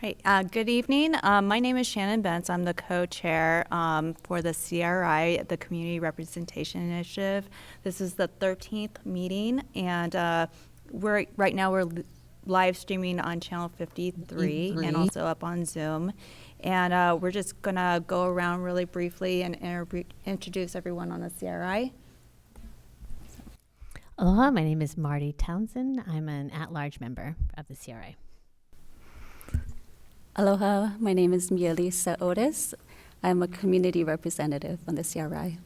Right. Good evening. My name is Shannon Bentz. I'm the co-chair for the CRI, the Community Representation Initiative. This is the 13th meeting, and right now we're live streaming on channel 53 and also up on Zoom. And we're just gonna go around really briefly and introduce everyone on the CRI. Aloha, my name is Marty Townsend. I'm an at-large member of the CRI. Aloha, my name is Mielisa Otis. I'm a community representative on the CRI.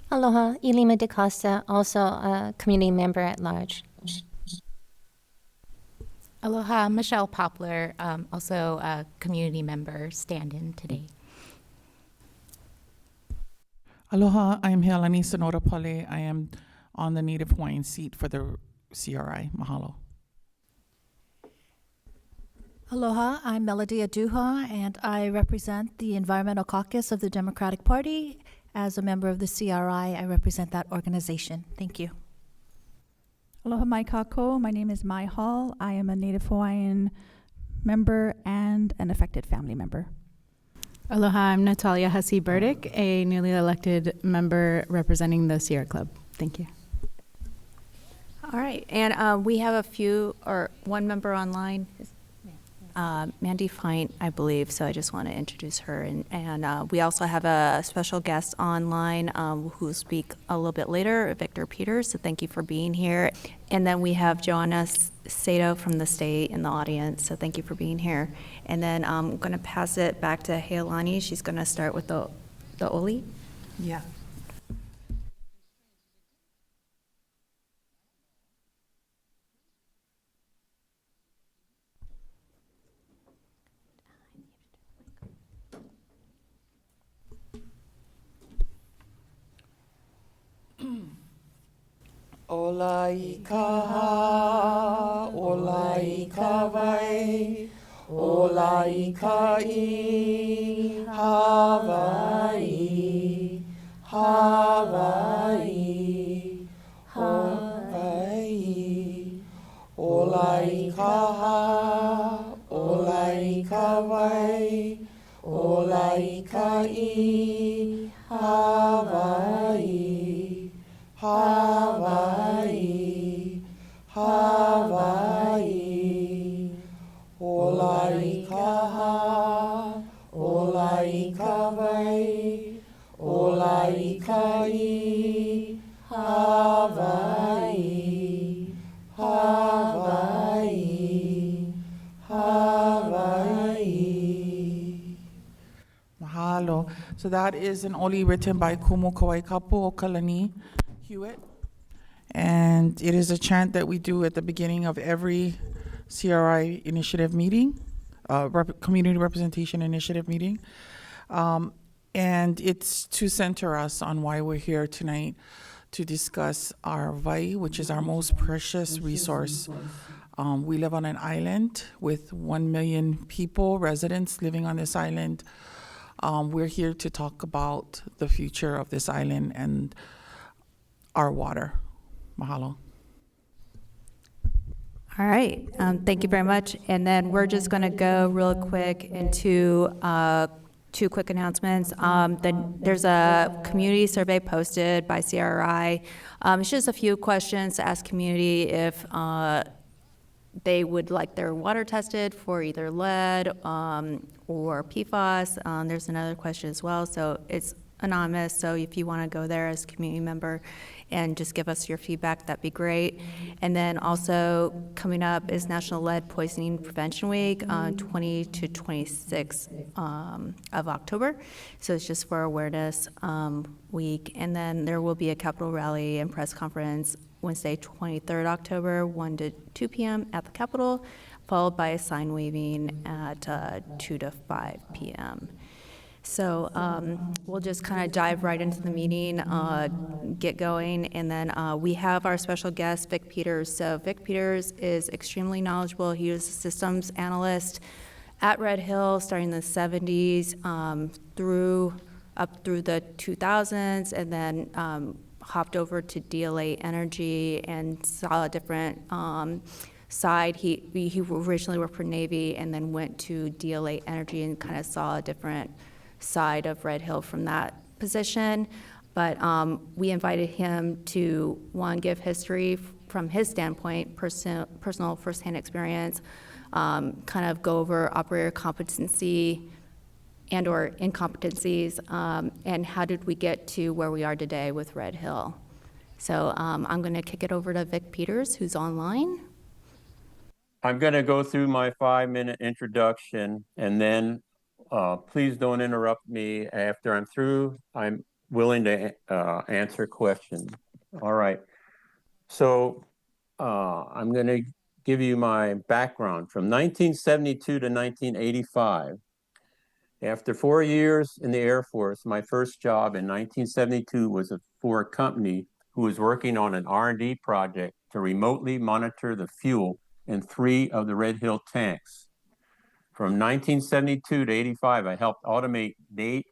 Aloha, Elima DaCosta, also a community member at large. Aloha, Michelle Poplar, also a community member, stand-in today. Aloha, I'm Helani Sonora Pale. I am on the Native Hawaiian seat for the CRI. Mahalo. Aloha, I'm Melody Aduha, and I represent the Environmental Caucus of the Democratic Party. As a member of the CRI, I represent that organization. Thank you. Aloha mai kako. My name is Mai Hall. I am a Native Hawaiian member and an affected family member. Aloha, I'm Natalia Hussey Burdick, a newly elected member representing the Sierra Club. Thank you. All right, and we have one member online. Mandy Fine, I believe, so I just want to introduce her. And we also have a special guest online who will speak a little bit later, Victor Peters, so thank you for being here. And then we have Joanna Sato from the state in the audience, so thank you for being here. And then I'm going to pass it back to Heilani. She's going to start with the Oli. Yeah. Ola I kaha, ola I ka wai, ola I ka I, Hawaii, Hawaii, Hawaii. Ola I kaha, ola I ka wai, ola I ka I, Hawaii. Hawaii, Hawaii. Ola I kaha, ola I ka wai, ola I ka I, Hawaii, Hawaii, Hawaii. Mahalo. So that is an oli written by Kumu Kawaikapu Okalani Hewitt. And it is a chant that we do at the beginning of every CRI initiative meeting, Community Representation Initiative meeting. And it's to center us on why we're here tonight to discuss our wai, which is our most precious resource. We live on an island with 1 million people, residents living on this island. We're here to talk about the future of this island and our water. Mahalo. All right, thank you very much. And then we're just going to go real quick into two quick announcements. There's a community survey posted by CRI. It's just a few questions to ask community if they would like their water tested for either lead or PFAS. There's another question as well, so it's anonymous, so if you want to go there as a community member and just give us your feedback, that'd be great. And then also coming up is National Lead Poisoning Prevention Week, 20 to 26 of October. So it's just for awareness week. And then there will be a Capitol rally and press conference Wednesday, 23rd October, 1 to 2 p.m. at the Capitol, followed by a sign waving at 2 to 5 p.m. So we'll just kind of dive right into the meeting, get going, and then we have our special guest, Vic Peters. So Vic Peters is extremely knowledgeable. He was a systems analyst at Red Hill starting in the 70s up through the 2000s, and then hopped over to DLA Energy and saw different side. He originally worked for Navy and then went to DLA Energy and kind of saw a different side of Red Hill from that position. But we invited him to, one, give history from his standpoint, personal firsthand experience, kind of go over operator competency and or incompetencies, and how did we get to where we are today with Red Hill. So I'm going to kick it over to Vic Peters, who's online. I'm going to go through my 5-minute introduction, and then please don't interrupt me. After I'm through, I'm willing to answer questions. All right. So I'm going to give you my background. From 1972 to 1985, after 4 years in the Air Force, my first job in 1972 was for a company who was working on an R&D project to remotely monitor the fuel in 3 of the Red Hill tanks. From 1972 to 85, I helped automate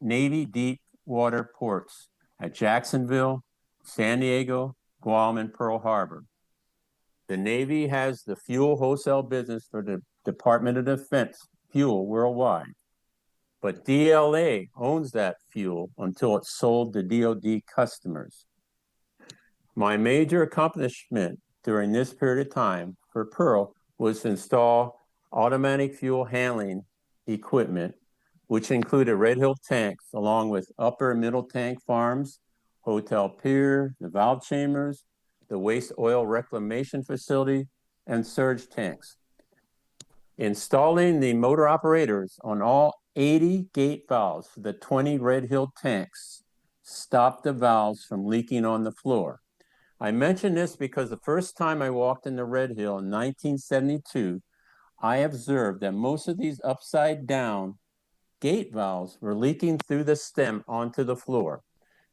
Navy deep water ports at Jacksonville, San Diego, Guam, and Pearl Harbor. The Navy has the fuel wholesale business for the Department of Defense fuel worldwide. But DLA owns that fuel until it's sold to DoD customers. My major accomplishment during this period of time for Pearl was to install automatic fuel handling equipment, which included Red Hill tanks, along with upper and middle tank farms, hotel pier, the valve chambers, the waste oil reclamation facility, and surge tanks. Installing the motor operators on all 80 gate valves for the 20 Red Hill tanks stopped the valves from leaking on the floor. I mention this because the first time I walked into Red Hill in 1972, I observed that most of these upside down gate valves were leaking through the stem onto the floor.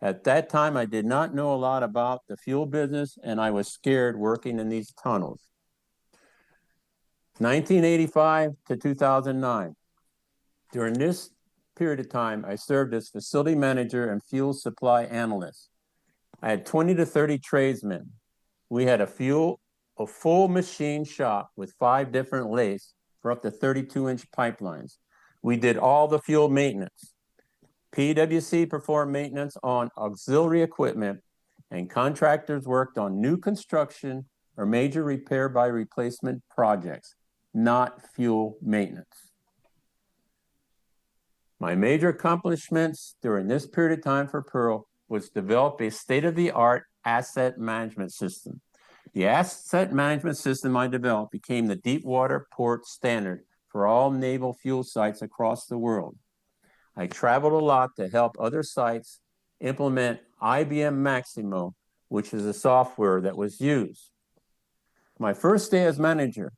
At that time, I did not know a lot about the fuel business, and I was scared working in these tunnels. 1985 to 2009. During this period of time, I served as facility manager and fuel supply analyst. I had 20 to 30 tradesmen. We had a full machine shop with 5 different lathes for up to 32-inch pipelines. We did all the fuel maintenance. PwC performed maintenance on auxiliary equipment, and contractors worked on new construction or major repair by replacement projects, not fuel maintenance. My major accomplishments during this period of time for Pearl was develop a state-of-the-art asset management system. The asset management system I developed became the deep water port standard for all naval fuel sites across the world. I traveled a lot to help other sites implement IBM Maximo, which is a software that was used. My first day as manager,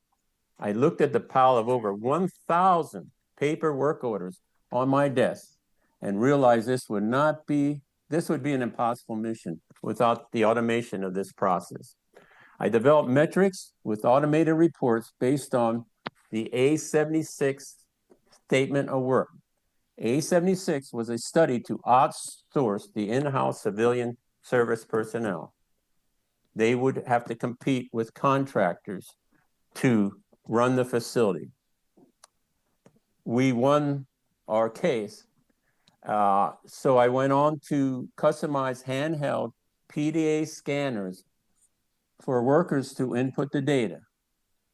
I looked at the pile of over 1,000 paper work orders on my desk and realized this would be an impossible mission without the automation of this process. I developed metrics with automated reports based on the A76 statement of work. A76 was a study to outsource the in-house civilian service personnel. They would have to compete with contractors to run the facility. We won our case. So I went on to customize handheld PDA scanners for workers to input the data.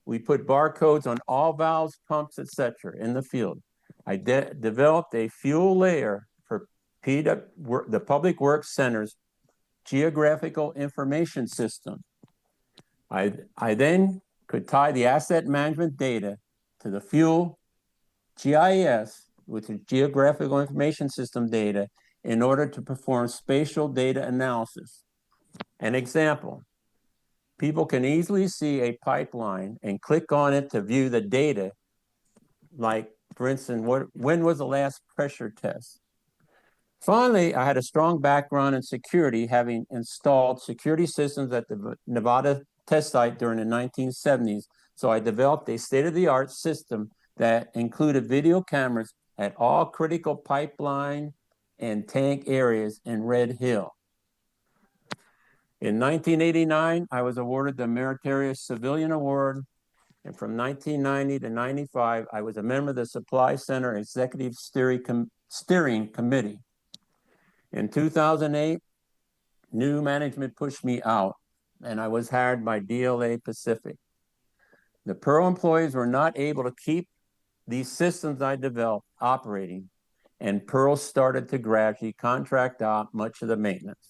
We put barcodes on all valves, pumps, etc. in the field. I developed a fuel layer for the Public Works Center's geographical information system. I then could tie the asset management data to the fuel GIS, which is geographical information system data, in order to perform spatial data analysis. An example, people can easily see a pipeline and click on it to view the data, like, for instance, when was the last pressure test? Finally, I had a strong background in security, having installed security systems at the Nevada test site during the 1970s. So I developed a state-of-the-art system that included video cameras at all critical pipeline and tank areas in Red Hill. In 1989, I was awarded the Meritorious Civilian Award And from 1990 to 95, I was a member of the Supply Center Executive Steering Committee. In 2008, new management pushed me out, and I was hired by DLA Pacific. The Pearl employees were not able to keep these systems I developed operating, and Pearl started to gradually contract out much of the maintenance.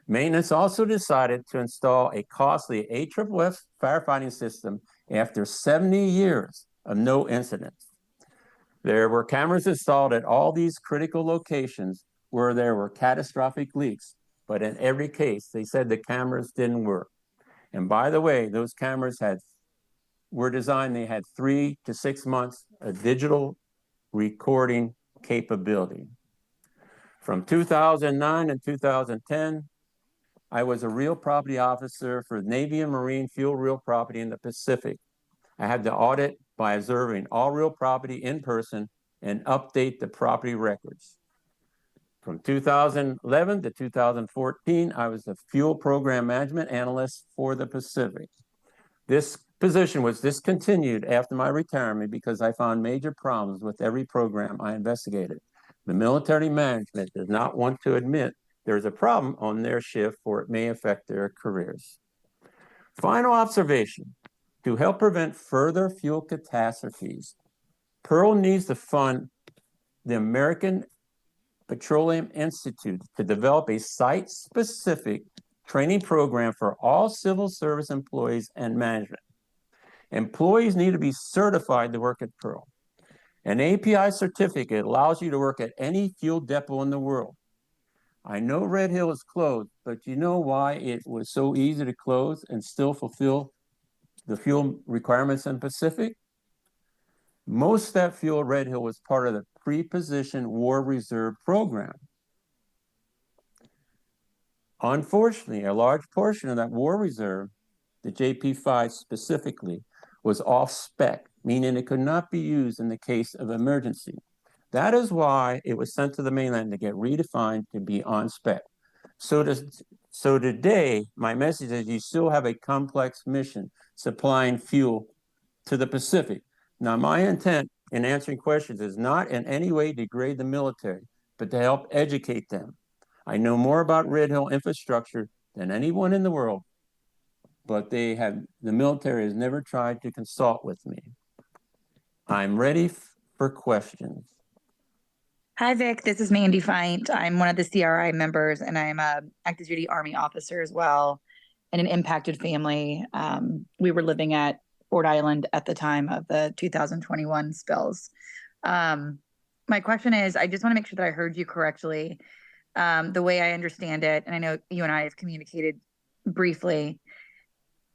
Maintenance also decided to install a costly AFFF firefighting system after 70 years of no incidents. There were cameras installed at all these critical locations where there were catastrophic leaks, but in every case, they said the cameras didn't work. And by the way, those cameras were designed, they had 3 to 6 months of digital recording capability. From 2009 and 2010, I was a real property officer for Navy and Marine fuel real property in the Pacific. I had to audit by observing all real property in person and update the property records. From 2011 to 2014, I was the fuel program management analyst for the Pacific. This position was discontinued after my retirement because I found major problems with every program I investigated. The military management does not want to admit there's a problem on their shift, for it may affect their careers. Final observation: to help prevent further fuel catastrophes, Pearl needs to fund the American Petroleum Institute to develop a site-specific training program for all civil service employees and management. Employees need to be certified to work at Pearl. An API certificate allows you to work at any fuel depot in the world. I know Red Hill is closed, but you know why it was so easy to close and still fulfill the fuel requirements in Pacific? Most of that fuel at Red Hill was part of the pre-positioned war reserve program. Unfortunately, a large portion of that war reserve, the JP5 specifically, was off spec, meaning it could not be used in the case of emergency. That is why it was sent to the mainland to get redefined to be on spec. So today, my message is you still have a complex mission supplying fuel to the Pacific. Now, my intent in answering questions is not in any way degrade the military, but to help educate them. I know more about Red Hill infrastructure than anyone in the world, but the military has never tried to consult with me. I'm ready for questions. Hi, Vic. This is Mandy Feint. I'm one of the CRI members, and I'm a active duty Army officer as well, in an impacted family. We were living at Ford Island at the time of the 2021 spills. My question is, I just want to make sure that I heard you correctly. The way I understand it, and I know you and I have communicated briefly,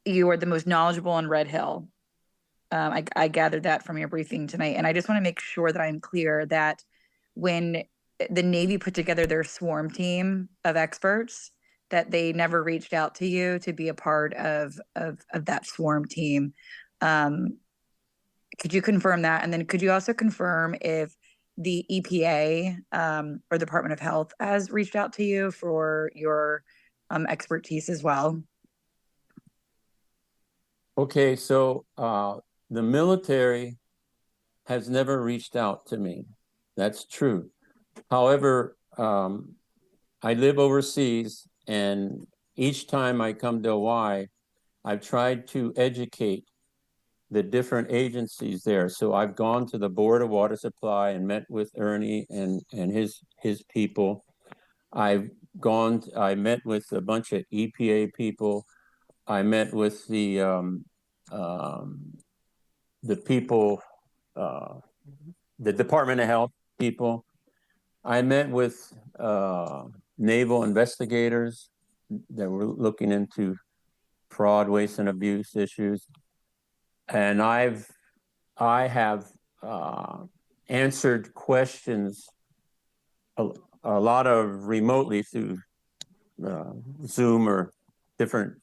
you are the most knowledgeable on Red Hill. I gathered that from your briefing tonight, and I just want to make sure that I'm clear that when the Navy put together their swarm team of experts, that they never reached out to you to be a part of that swarm team. Could you confirm that? And then could you also confirm if the EPA or the Department of Health has reached out to you for your expertise as well? Okay, so the military has never reached out to me. That's true. However, I live overseas, and each time I come to Hawaii, I've tried to educate the different agencies there. So I've gone to the Board of Water Supply and met with Ernie and his people. I met with a bunch of EPA people. I met with the people, the Department of Health people. I met with naval investigators that were looking into fraud, waste, and abuse issues, and I have answered questions a lot of remotely through Zoom or different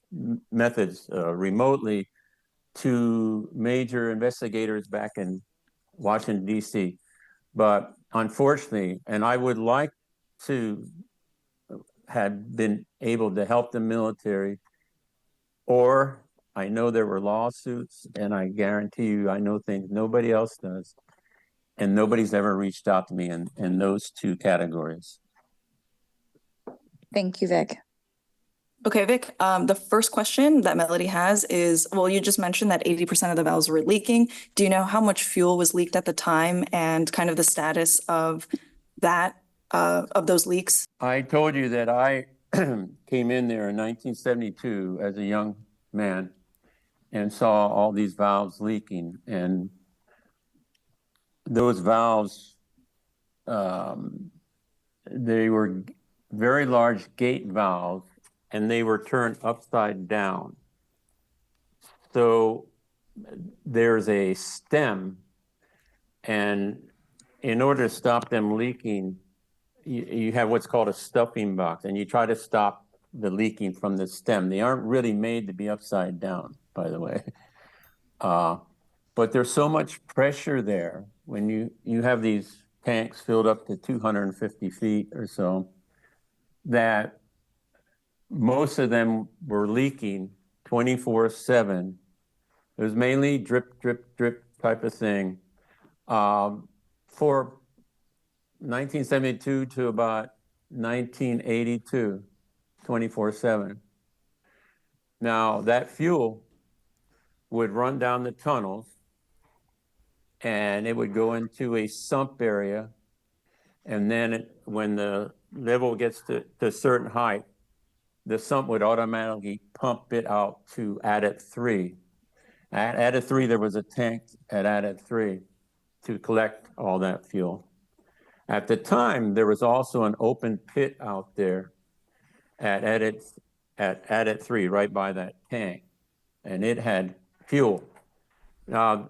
methods remotely to major investigators back in Washington, D.C. But unfortunately, and I would like to have been able to help the military, or I know there were lawsuits, and I guarantee you I know things nobody else does. And nobody's ever reached out to me in those two categories. Thank you, Vic. Okay, Vic, the first question that Melody has is, well, you just mentioned that 80% of the valves were leaking. Do you know how much fuel was leaked at the time and kind of the status of that, of those leaks? I told you that I came in there in 1972 as a young man and saw all these valves leaking. And those valves, they were very large gate valves, and they were turned upside down. So there's a stem, and in order to stop them leaking, you have what's called a stuffing box, and you try to stop the leaking from the stem. They aren't really made to be upside down, by the way. But there's so much pressure there when you have these tanks filled up to 250 feet or so, that most of them were leaking 24/7. It was mainly drip, drip, drip type of thing for 1972 to about 1982, 24/7. Now, that fuel would run down the tunnels, and it would go into a sump area. And then when the level gets to a certain height, the sump would automatically pump it out to adit 3. At adit 3, there was a tank at adit 3 to collect all that fuel. At the time, there was also an open pit out there at adit 3, right by that tank, and it had fuel. Now,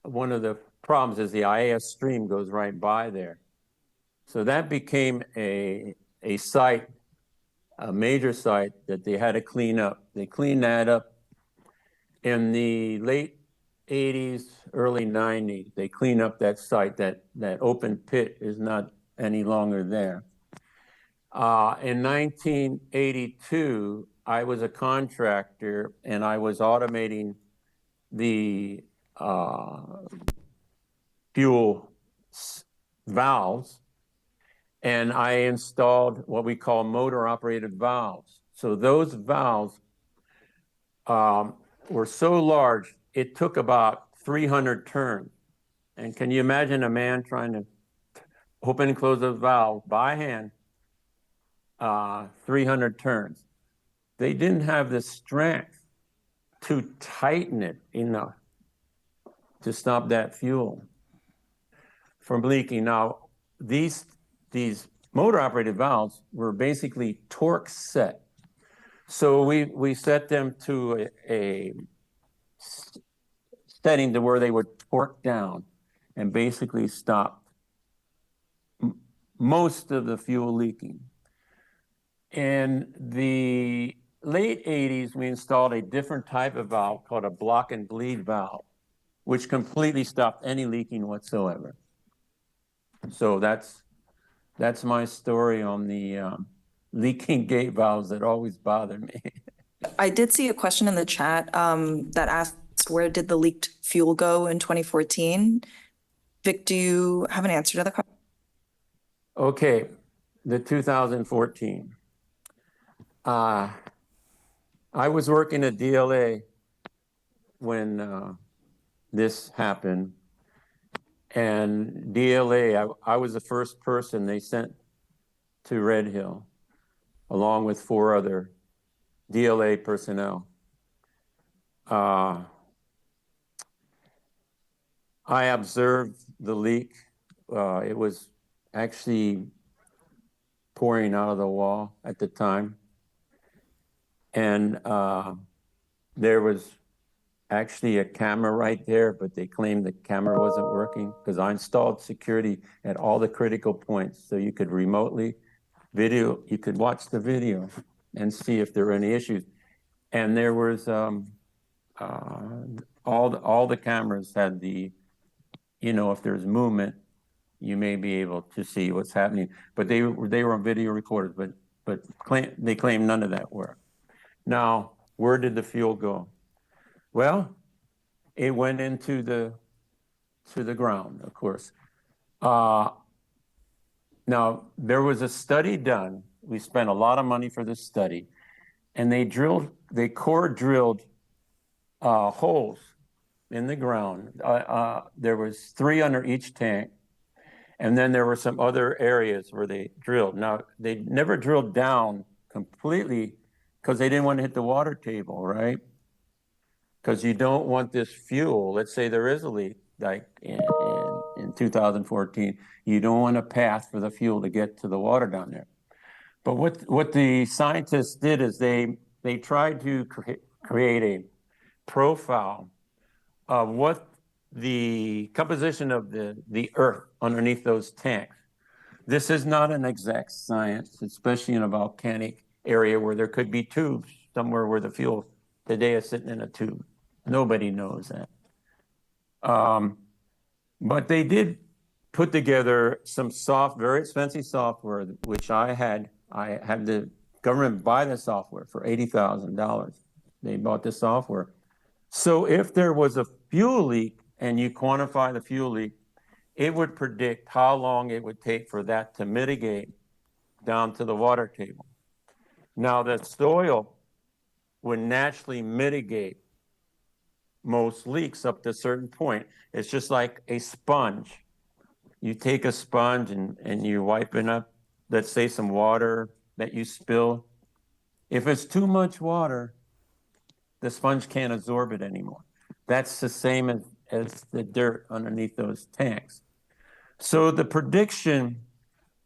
one of the problems is the IAS stream goes right by there. So that became a site, a major site that they had to clean up. They cleaned that up in the late 80s, early 90s. They cleaned up that site. That open pit is not any longer there. In 1982, I was a contractor, and I was automating the fuel valves, and I installed what we call motor-operated valves. So those valves were so large, it took about 300 turns. And can you imagine a man trying to open and close a valve by hand, 300 turns? They didn't have the strength to tighten it enough to stop that fuel from leaking. Now, these motor-operated valves were basically torque set. So we set them to a setting to where they would torque down and basically stop most of the fuel leaking. In the late 80s, we installed a different type of valve called a block and bleed valve, which completely stopped any leaking whatsoever. So that's my story on the leaking gate valves that always bother me. I did see a question in the chat that asked, where did the leaked fuel go in 2014? Vic, do you have an answer to the question? Okay, the 2014. I was working at DLA when this happened. And DLA, I was the first person they sent to Red Hill, along with 4 other DLA personnel. I observed the leak. It was actually pouring out of the wall at the time. And there was actually a camera right there, but they claimed the camera wasn't working because I installed security at all the critical points. So you could remotely you could watch the video and see if there were any issues. And there was, all the cameras had the, if there's movement, you may be able to see what's happening. But they were on video recorders, but they claim none of that worked. Now, where did the fuel go? Well, it went into the ground, of course. Now, there was a study done. We spent a lot of money for this study, and they core drilled holes in the ground. There was 3 under each tank, and then there were some other areas where they drilled. Now, they never drilled down completely because they didn't want to hit the water table, right? Because you don't want this fuel. Let's say there is a leak, like in 2014, you don't want a path for the fuel to get to the water down there. But what the scientists did is they tried to create a profile of what the composition of the earth underneath those tanks. This is not an exact science, especially in a volcanic area where there could be tubes somewhere where the fuel today is sitting in a tube. Nobody knows that. But they did put together some very expensive software, which I had the government buy the software for $80,000. They bought the software. So if there was a fuel leak and you quantify the fuel leak, it would predict how long it would take for that to mitigate down to the water table. Now, the soil would naturally mitigate most leaks up to a certain point. It's just like a sponge. You take a sponge and you wipe it up, let's say some water that you spill. If it's too much water, the sponge can't absorb it anymore. That's the same as the dirt underneath those tanks. So the prediction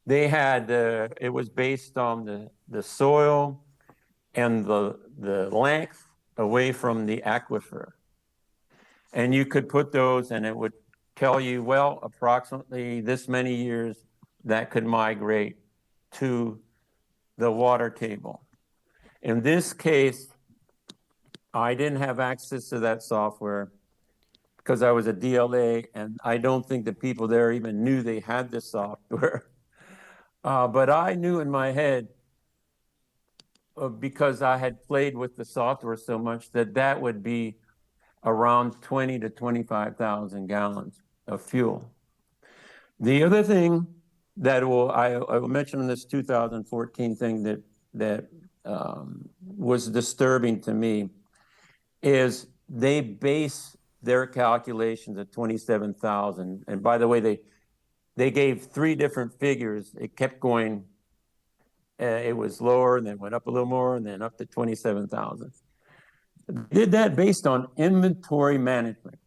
they had, it was based on the soil and the length away from the aquifer. And you could put those and it would tell you, well, approximately this many years that could migrate to the water table. In this case, I didn't have access to that software because I was a DLA, and I don't think the people there even knew they had this software. But I knew in my head, because I had played with the software so much, that would be around 20 to 25,000 gallons of fuel. The other thing that I will mention in this 2014 thing that was disturbing to me is they base their calculations at 27,000. And by the way, they gave 3 different figures. It kept going. It was lower, and then went up a little more, and then up to 27,000. Did that based on inventory management.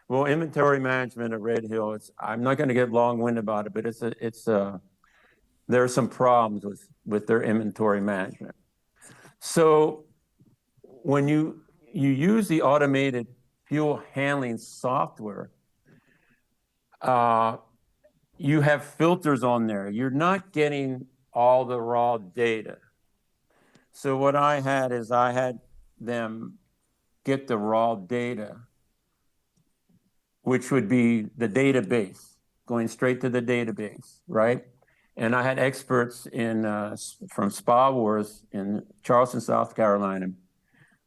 Well, inventory management at Red Hill, I'm not going to get long-winded about it, but there are some problems with their inventory management. So when you use the automated fuel handling software, you have filters on there. You're not getting all the raw data. So what I had is I had them get the raw data, which would be the database, going straight to the database, right? And I had experts from Spa Wars in Charleston, South Carolina.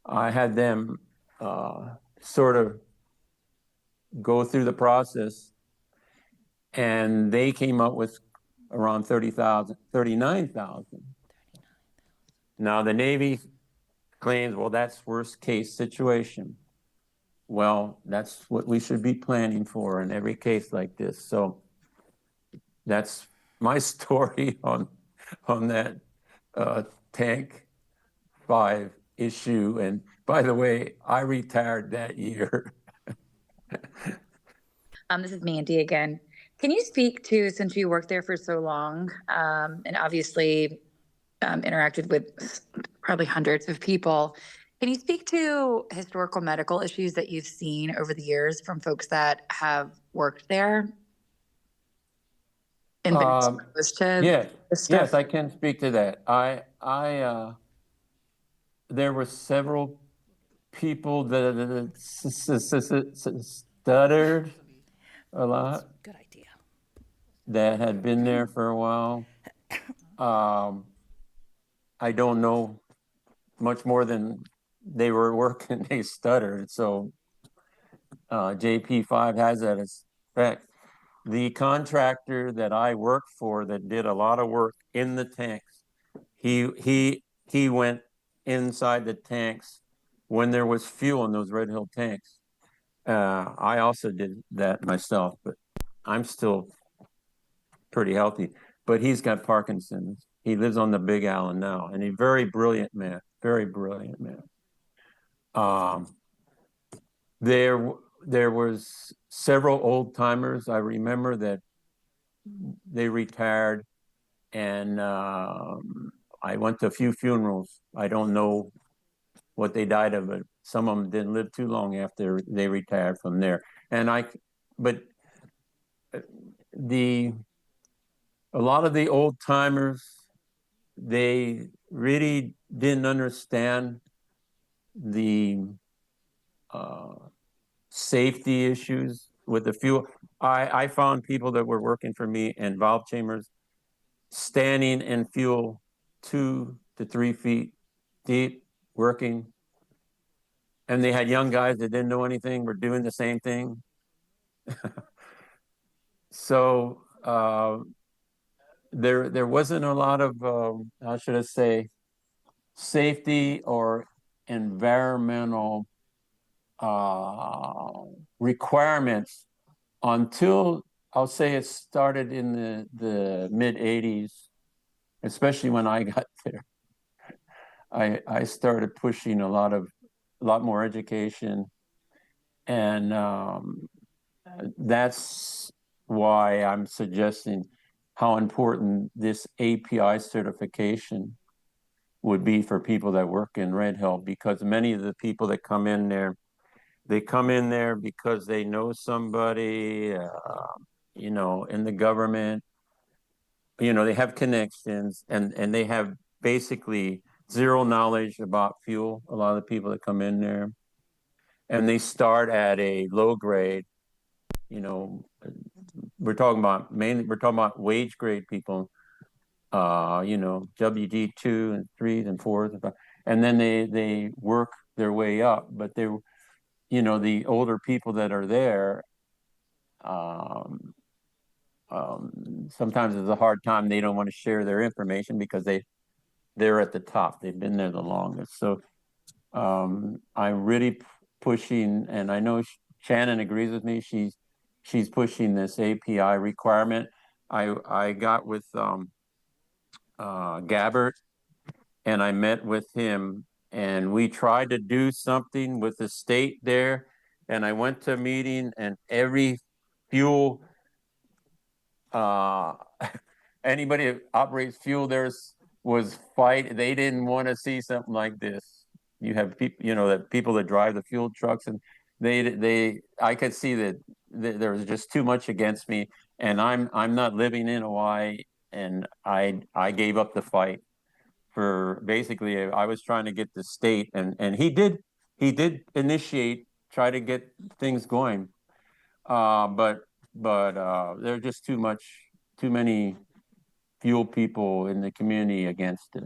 I had them sort of go through the process, and they came up with around 39,000. Now the Navy claims, well, that's worst case situation. Well, that's what we should be planning for in every case like this. So that's my story on that Tank 5 issue. And by the way, I retired that year. This is Mandy again. Can you speak to, since you worked there for so long, and obviously interacted with probably hundreds of people, can you speak to historical medical issues that you've seen over the years from folks that have worked there and been exposed to this stuff? Yes, I can speak to that. There were several people that stuttered a lot. Good idea. That had been there for a while. I don't know much more than they were working, they stuttered. So JP5 has that effect. The contractor that I worked for that did a lot of work in the tanks, he went inside the tanks when there was fuel in those Red Hill tanks. I also did that myself, but I'm still pretty healthy. But he's got Parkinson's. He lives on the Big Island now, and a very brilliant man, very brilliant man. There was several old timers. I remember that they retired, and I went to a few funerals. I don't know what they died of, but some of them didn't live too long after they retired from there. But a lot of the old timers, they really didn't understand the safety issues with the fuel. I found people that were working for me in valve chambers standing in fuel 2 to 3 feet deep, working. And they had young guys that didn't know anything, were doing the same thing. So there wasn't a lot of, how should I say, safety or environmental requirements until, I'll say, it started in the mid 80s, especially when I got there. I started pushing a lot more education, and that's why I'm suggesting how important this API certification would be for people that work in Red Hill, because many of the people that come in there, they come in there because they know somebody, in the government, they have connections, and they have basically zero knowledge about fuel. A lot of the people that come in there, and they start at a low grade, we're talking about wage grade people, WD2 and 3s and 4s, and then they work their way up. But the older people that are there, sometimes it's a hard time. They don't want to share their information because they're at the top. They've been there the longest. So I'm really pushing, and I know Shannon agrees with me. She's pushing this API requirement. I got with Gabbert, and I met with him, and we tried to do something with the state there. And I went to a meeting, and every fuel, anybody that operates fuel there was fight. They didn't want to see something like this. You have people, that people that drive the fuel trucks, and I could see that there was just too much against me, and I'm not living in Hawaii, and I gave up the fight. For basically, I was trying to get the state, and he did initiate, try to get things going, but there's just too many fuel people in the community against it.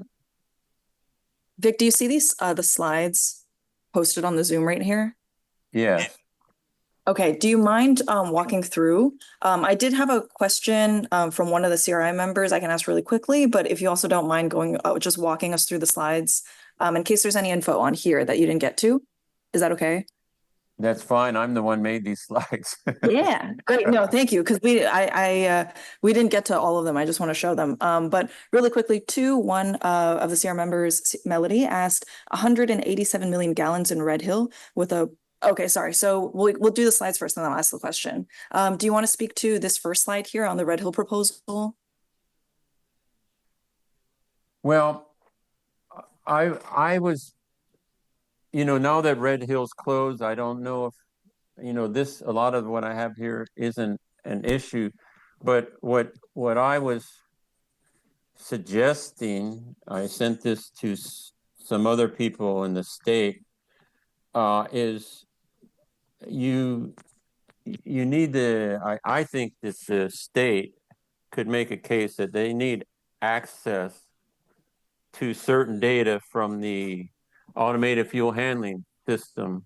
Vic, do you see these the slides posted on the Zoom right here? Yes. Okay, do you mind walking through? I did have a question from one of the CRI members I can ask really quickly, but if you also don't mind going, just walking us through the slides, in case there's any info on here that you didn't get to. Is that okay? That's fine. I'm the one made these slides. Yeah, great. No, thank you. Because we didn't get to all of them. I just want to show them. But really quickly, one of the CR members, Melody, asked 187 million gallons in Red Hill with a. Okay, sorry. So we'll do the slides first, and then I'll ask the question. Do you want to speak to this first slide here on the Red Hill proposal? Well, I was, now that Red Hill's closed, I don't know if, a lot of what I have here isn't an issue, but what I was suggesting, I sent this to some other people in the state, is you need I think that the state could make a case that they need access to certain data from the automated fuel handling system,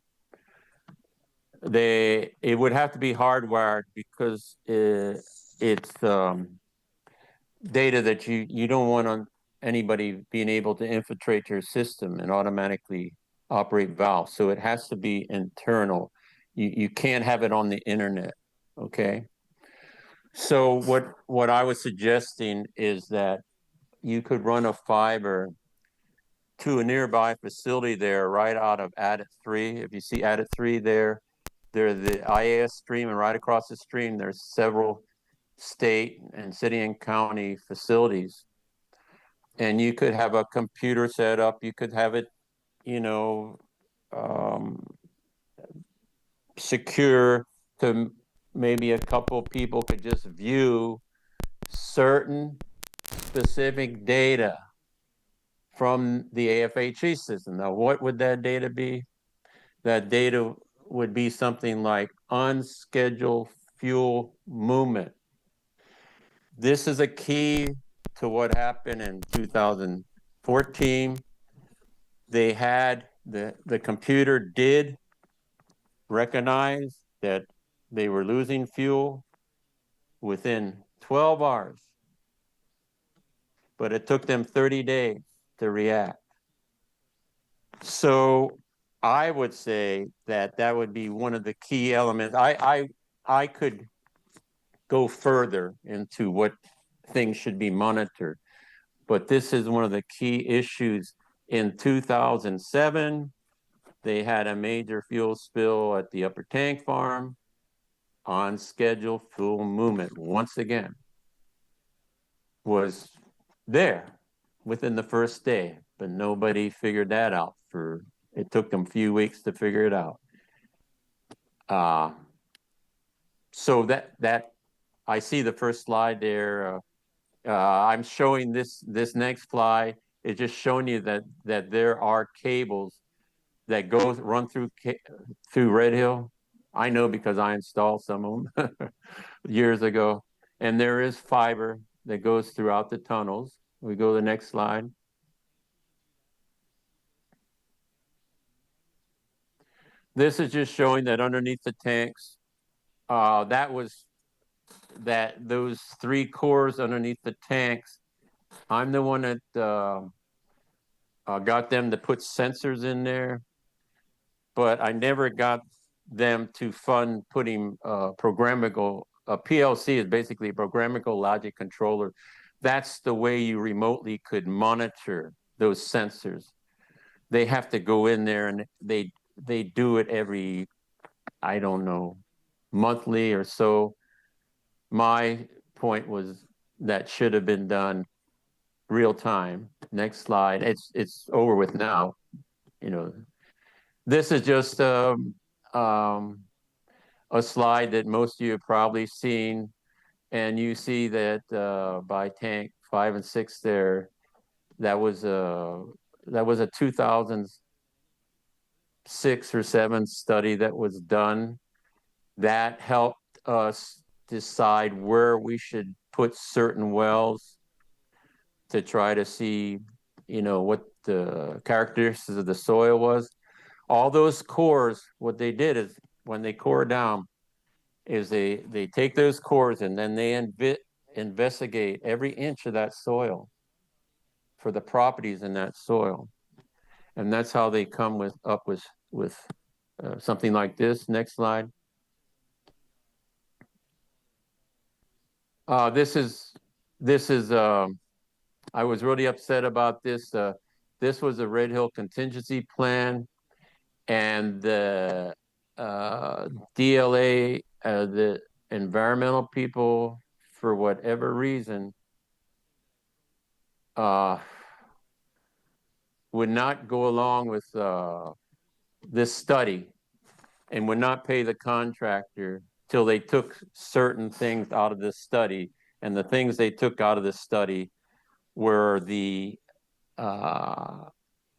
it would have to be hardwired because it's data that you don't want on anybody being able to infiltrate your system and automatically operate valves. So it has to be internal. You can't have it on the internet, okay? So what I was suggesting is that you could run a fiber to a nearby facility there right out of Adit 3. If you see Adit 3 there, there's the IAS stream, and right across the stream, there's several state and city and county facilities. And you could have a computer set up, you could have it, you know, secure to maybe a couple people could just view certain specific data from the AFHE system. Now, what would that data be? That data would be something like unscheduled fuel movement. This is a key to what happened in 2014. They had, the computer did recognize that they were losing fuel within 12 hours, but it took them 30 days to react. So I would say that that would be one of the key elements. I could go further into what things should be monitored, but this is one of the key issues. In 2007, they had a major fuel spill at the Upper Tank Farm. On schedule fuel movement, once again, was there within the first day, but nobody figured that out. It took them a few weeks to figure it out. So that I see the first slide there. I'm showing this next slide. It's just showing you that there are cables that run through Red Hill. I know because I installed some of them years ago. And there is fiber that goes throughout the tunnels. We go to the next slide. This is just showing that underneath the tanks, those 3 cores underneath the tanks, I'm the one that got them to put sensors in there, but I never got them to fund putting programmable. A PLC is basically a programmable logic controller. That's the way you remotely could monitor those sensors. They have to go in there and they do it every, I don't know, monthly or so. My point was that should have been done real time. Next slide. It's over with now. You know, this is just a slide that most of you have probably seen, and you see that by tank 5 and 6 there, that was a 2006 or 7 study that was done that helped us decide where we should put certain wells to try to see, you know, what the characteristics of the soil was. All those cores, what they did is when they core down, is they take those cores and then they investigate every inch of that soil for the properties in that soil. And that's how they come up with something like this. Next slide. This is I was really upset about this. This was a Red Hill contingency plan, and the DLA, the environmental people, for whatever reason, would not go along with this study and would not pay the contractor till they took certain things out of this study. And the things they took out of this study were the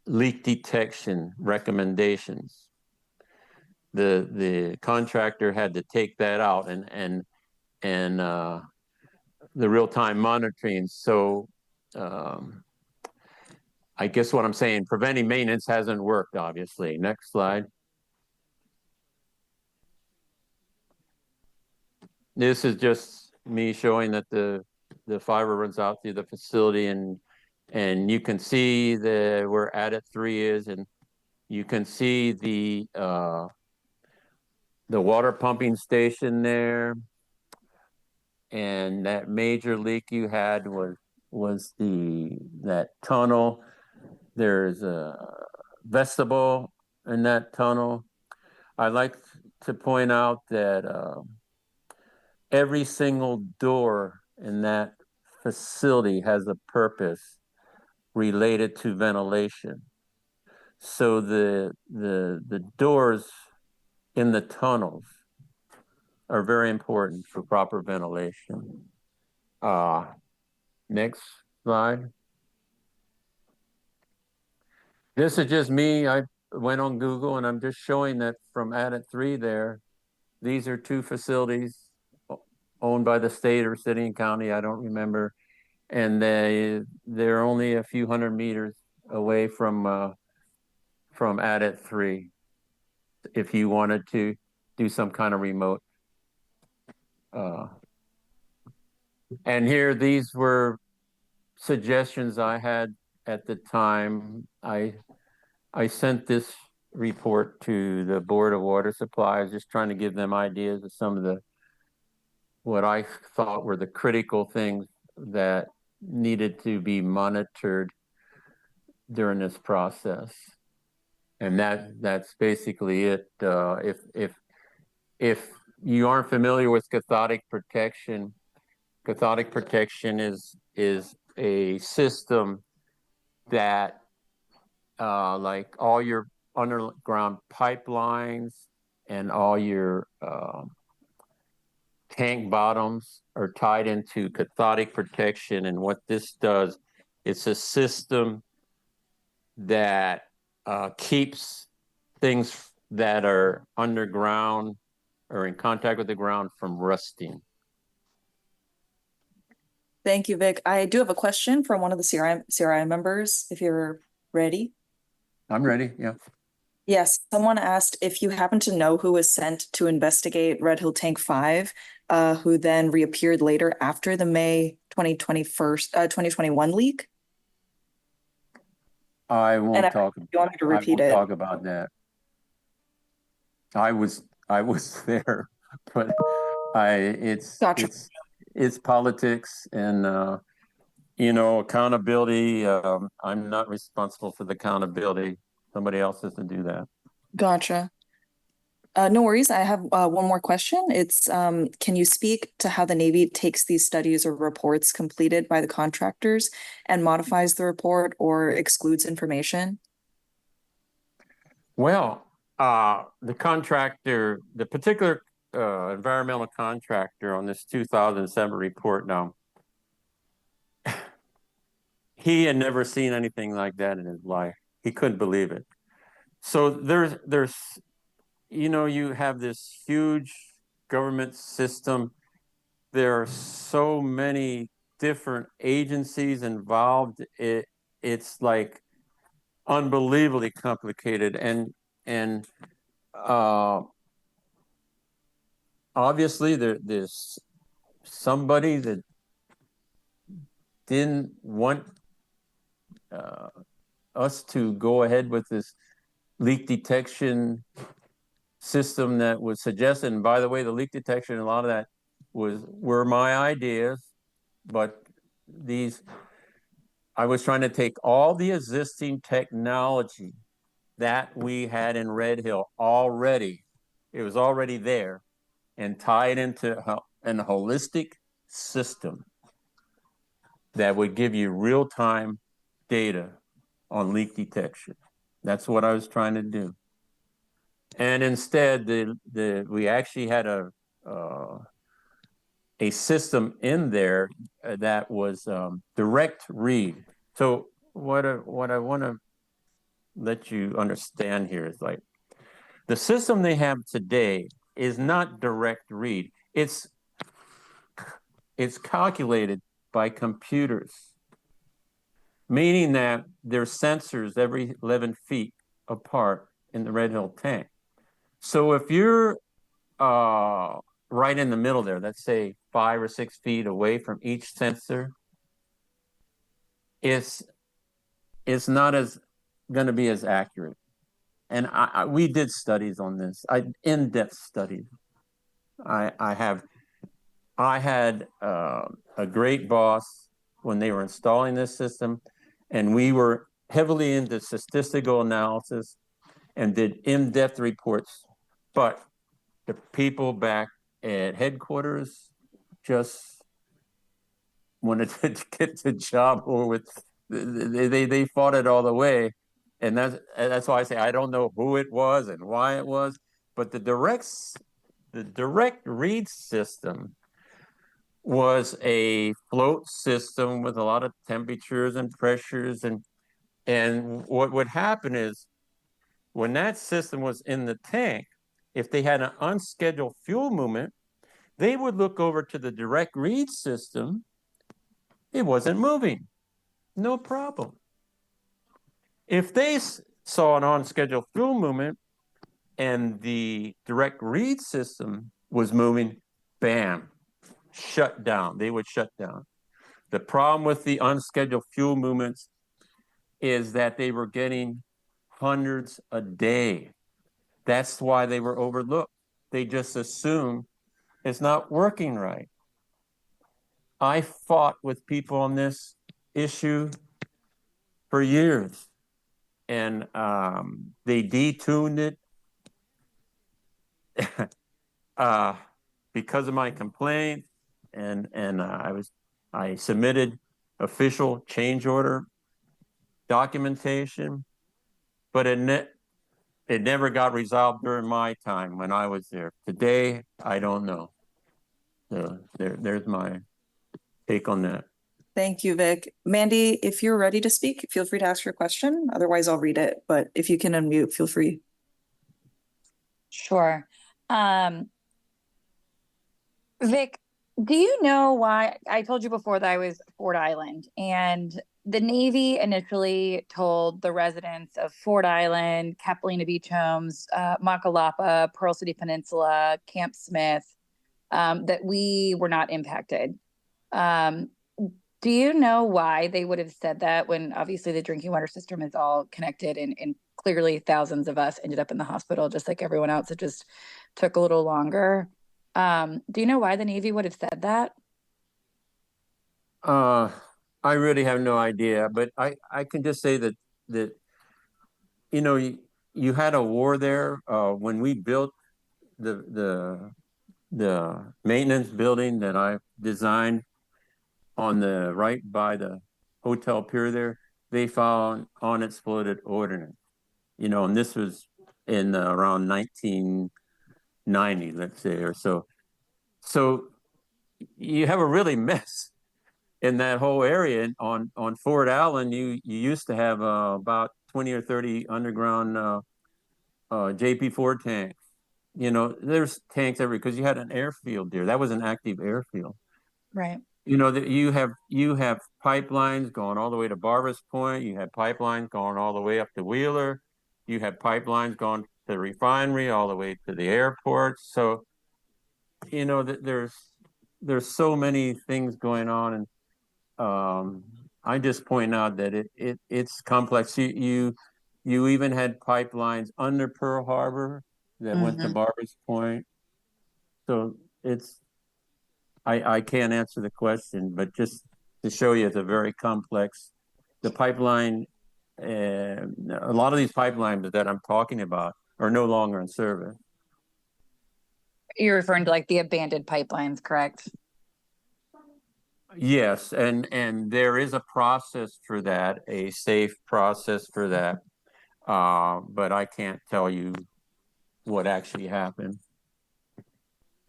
leak detection recommendations. The contractor had to take that out and the real-time monitoring. So I guess what I'm saying, preventing maintenance hasn't worked, obviously. Next slide. This is just me showing that the fiber runs out through the facility, and you can see where Adit 3 is, and you can see the water pumping station there. And that major leak you had was that tunnel. There's a vestibule in that tunnel. I'd like to point out that every single door in that facility has a purpose related to ventilation. So the doors in the tunnels are very important for proper ventilation. Next slide. This is just me. I went on Google and I'm just showing that from Adit 3 there, these are two facilities owned by the state or city and county, I don't remember. And they're only a few hundred meters away from Adit 3 if you wanted to do some kind of remote. And here, these were suggestions I had at the time. I sent this report to the Board of Water Supplies, just trying to give them ideas of some of what I thought were the critical things that needed to be monitored during this process. And that's basically it. If you aren't familiar with cathodic protection is a system that like all your underground pipelines and all your tank bottoms are tied into cathodic protection. And what this does, it's a system that keeps things that are underground or in contact with the ground from rusting. Thank you, Vic. I do have a question from one of the CRI members, if you're ready. I'm ready, yeah. Yes, someone asked if you happen to know who was sent to investigate Red Hill Tank 5, who then reappeared later after the May 2021 leak. I won't talk. You want me to repeat it? Talk about that. I was there, but Gotcha. It's politics and accountability. I'm not responsible for the accountability. Somebody else has to do that. Gotcha. No worries. I have one more question. It's can you speak to how the Navy takes these studies or reports completed by the contractors and modifies the report or excludes information? Well, the particular environmental contractor on this 2007 report now, he had never seen anything like that in his life. He couldn't believe it. So there's you have this huge government system. There are so many different agencies involved. It's like unbelievably complicated, and obviously there's somebody that didn't want us to go ahead with this leak detection system that was suggested. And by the way, the leak detection, a lot of that were my ideas, but I was trying to take all the existing technology that we had in Red Hill already, it was already there, and tie it into a holistic system that would give you real-time data on leak detection. That's what I was trying to do. And instead, we actually had a system in there that was direct read. So what I want to let you understand here is like the system they have today is not direct read. It's calculated by computers. meaning that there's sensors every 11 feet apart in the Red Hill tank. So if you're right in the middle there, let's say 5 or 6 feet away from each sensor, it's not as going to be as accurate. And we did studies on this, in-depth studies. I had a great boss when they were installing this system, and we were heavily into statistical analysis and did in-depth reports. But the people back at headquarters just wanted to get the job over with. They fought it all the way. And that's why I say I don't know who it was and why it was, but the direct read system was a float system with a lot of temperatures and pressures, and what would happen is when that system was in the tank, if they had an unscheduled fuel movement, they would look over to the direct read system. It wasn't moving, no problem. If they saw an on-schedule fuel movement and the direct read system was moving, bam, shut down. They would shut down. The problem with the unscheduled fuel movements is that they were getting hundreds a day. That's why they were overlooked. They just assume it's not working right. I fought with people on this issue for years, and they detuned it because of my complaint, and I submitted official change order documentation, but it never got resolved during my time when I was there. Today, I don't know. So there's my take on that. Thank you, Vic. Mandy, if you're ready to speak, feel free to ask your question. Otherwise, I'll read it. But if you can unmute, feel free. Sure. Vic, do you know why I told you before that I was Ford Island, and the Navy initially told the residents of Ford Island, Capilina Beach Homes, Makalapa, Pearl City Peninsula, Camp Smith, that we were not impacted. Do you know why they would have said that when obviously the drinking water system is all connected, and clearly thousands of us ended up in the hospital just like everyone else? It just took a little longer. Do you know why the Navy would have said that? I really have no idea, but I can just say that you had a war there when we built the maintenance building that I designed on the right by the hotel pier there. They found unexploded ordnance, and this was in around 1990, let's say, or so. So you have a really mess in that whole area. On Fort Allen, you used to have about 20 or 30 underground JP Ford tanks. There's tanks everywhere because you had an airfield there. That was an active airfield. Right. That you have pipelines going all the way to Barbers Point. You have pipelines going all the way up to Wheeler. You have pipelines going to the refinery all the way to the airport. So, there's so many things going on, and I just point out that it's complex. You even had pipelines under Pearl Harbor that went to Barbers Point. So I can't answer the question, but just to show you, it's a very complex. The pipeline, a lot of these pipelines that I'm talking about are no longer in service. You're referring to like the abandoned pipelines, correct? Yes, and there is a process for that, a safe process for that, but I can't tell you what actually happened.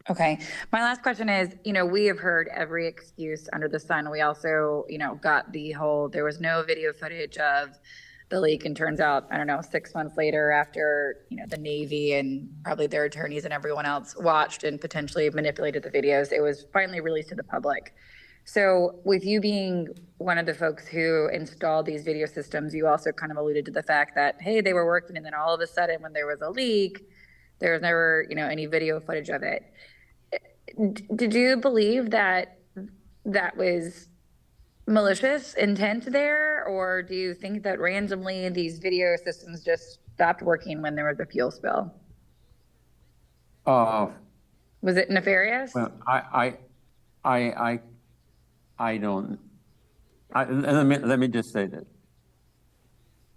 Okay. My last question is, we have heard every excuse under the sun. We also, got there was no video footage of the leak, and turns out, I don't know, 6 months later after, the Navy and probably their attorneys and everyone else watched and potentially manipulated the videos, it was finally released to the public. So, with you being one of the folks who installed these video systems, you also kind of alluded to the fact that, hey, they were working, and then all of a sudden, when there was a leak, there was never, any video footage of it. Did you believe that that was malicious intent there, or do you think that randomly these video systems just stopped working when there was a fuel spill? Uh, Was it nefarious? well, I don't. Let me just say this.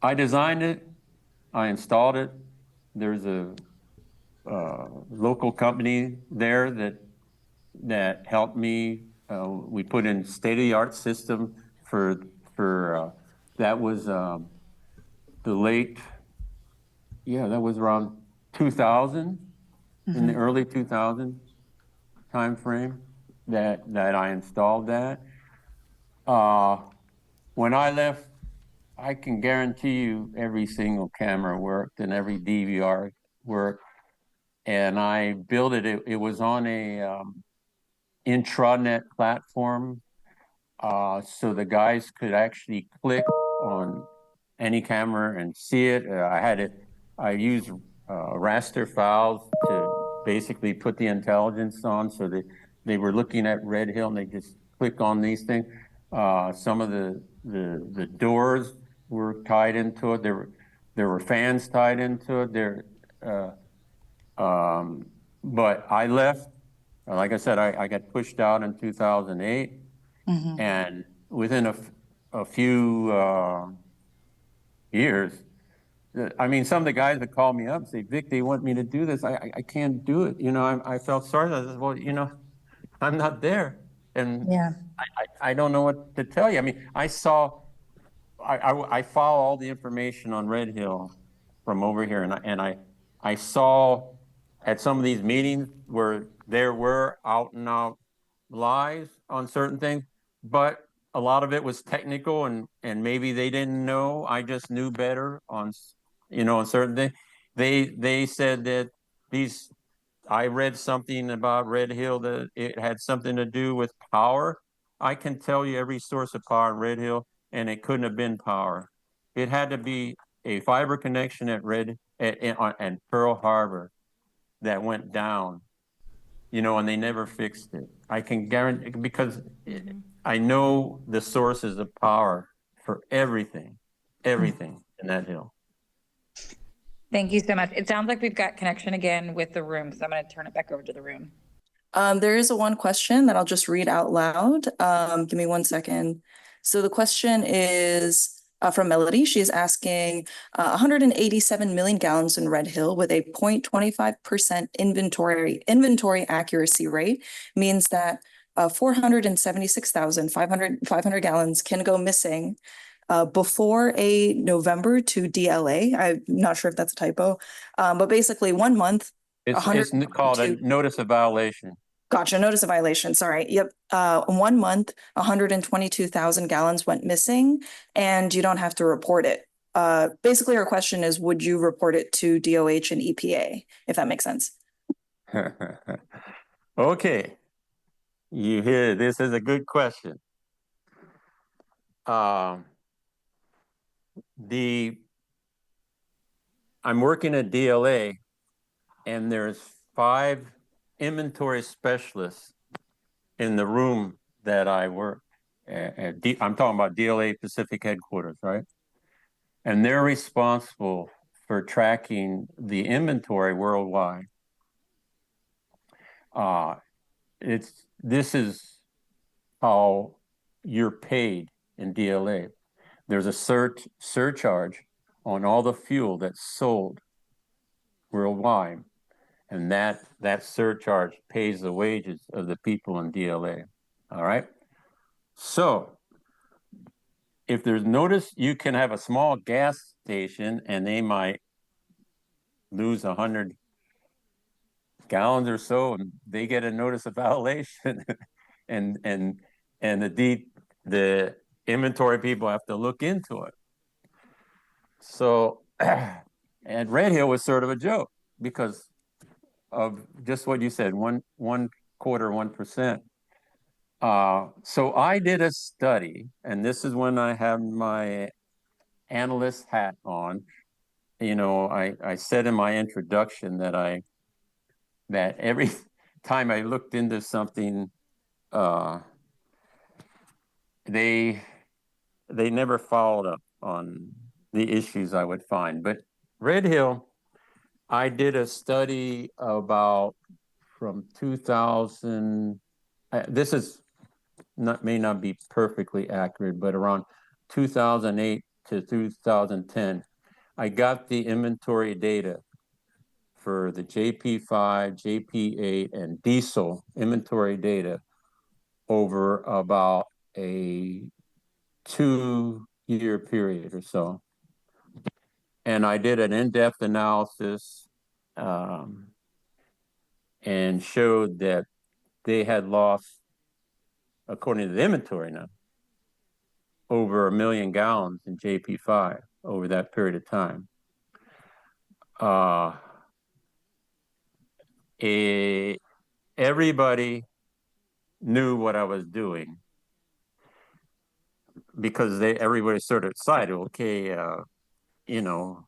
I designed it. I installed it. There's a local company there that helped me. We put in state-of-the-art system for that was the late, yeah, that was around 2000, in the early 2000 time frame that I installed that. When I left, I can guarantee you every single camera worked and every DVR worked. And I built it. It was on a intranet platform, so the guys could actually click on any camera and see it. I used raster files to basically put the intelligence on, so that they were looking at Red Hill and they just click on these things. Some of the doors were tied into it. There were fans tied into it. But I left. Like I said, I got pushed out in 2008, and within a few years, I mean, some of the guys would call me up and say, Vic, they want me to do this. I can't do it. I felt sorry. I said, well, I'm not there. And Yeah. I don't know what to tell you. I mean, I follow all the information on Red Hill from over here, and I saw at some of these meetings where there were out and out lies on certain things, but a lot of it was technical, and maybe they didn't know. I just knew better on certain things. They said that I read something about Red Hill that it had something to do with power. I can tell you every source of power at Red Hill, and it couldn't have been power. It had to be a fiber connection at and Pearl Harbor that went down, and they never fixed it. I can guarantee, because I know the sources of power for everything in that hill. Thank you so much. It sounds like we've got connection again with the room, so I'm going to turn it back over to the room. There is one question that I'll just read out loud. Give me 1 second. So the question is from Melody. She's asking 187 million gallons in Red Hill with a 0.25% inventory accuracy rate means that 476,500 gallons can go missing before a November to DLA. I'm not sure if that's a typo, but basically 1 month. It's called a notice of violation. Gotcha. Notice of violation. Sorry. Yep. 1 month, 122,000 gallons went missing, and you don't have to report it. Basically, our question is, would you report it to DOH and EPA, if that makes sense? Okay. You hear, this is a good question. I'm working at DLA, and there's 5 inventory specialists in the room that I work at. I'm talking about DLA Pacific headquarters, right? And they're responsible for tracking the inventory worldwide. This is how you're paid in DLA. There's a surcharge on all the fuel that's sold worldwide, and that surcharge pays the wages of the people in DLA. All right. So if there's notice, you can have a small gas station and they might lose 100 gallons or so, and they get a notice of violation, and the inventory people have to look into it. So, and Red Hill was sort of a joke because of just what you said, 1/4, 1%. So I did a study, and this is when I have my analyst hat on. You know, I said in my introduction that every time I looked into something, they never followed up on the issues I would find. But Red Hill, I did a study about from 2000. This is may not be perfectly accurate, but around 2008 to 2010, I got the inventory data for the JP5, JP8, and diesel inventory data over about a 2-year period or so. And I did an in-depth analysis and showed that they had lost, according to the inventory now, over 1 million gallons in JP5 over that period of time. Everybody knew what I was doing because everybody sort of decided, okay, you know,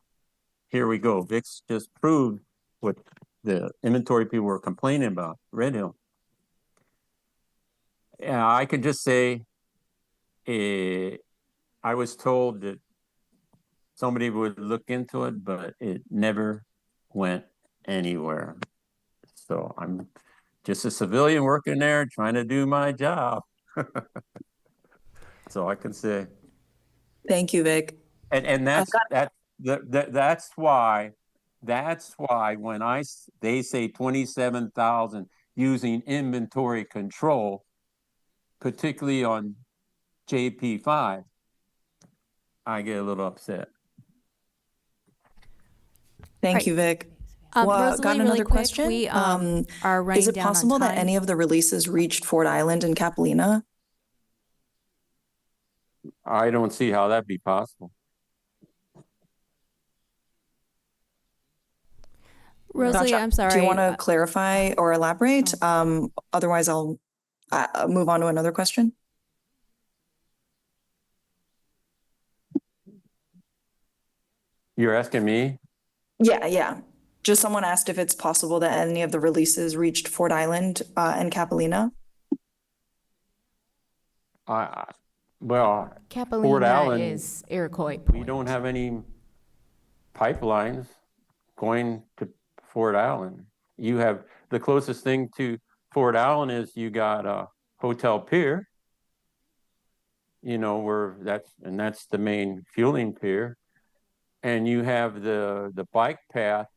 here we go. VIX just proved what the inventory people were complaining about, Red Hill. Yeah, I could just say I was told that somebody would look into it, but it never went anywhere. So I'm just a civilian working there trying to do my job. So I can say. Thank you, Vic. And that's why when they say 27,000 using inventory control, particularly on JP5, I get a little upset. Thank you, Vic. Rosalie, got another really quick, question. we are running Is it down on possible that time. any of the releases reached Ford Island and Capilina? I don't see how that'd be possible. Rosalie, I'm sorry. Do you want to clarify or elaborate? Otherwise, I'll move on to another question. You're asking me? Yeah. Just someone asked if it's possible that any of the releases reached Ford Island and Capilina. Well, Capilina Fort Allen is Iroquois Point. We don't have any pipelines going to Fort Allen. You have the closest thing to Fort Allen is you got a Hotel Pier, you know, where that's the main fueling pier. And you have the bike path.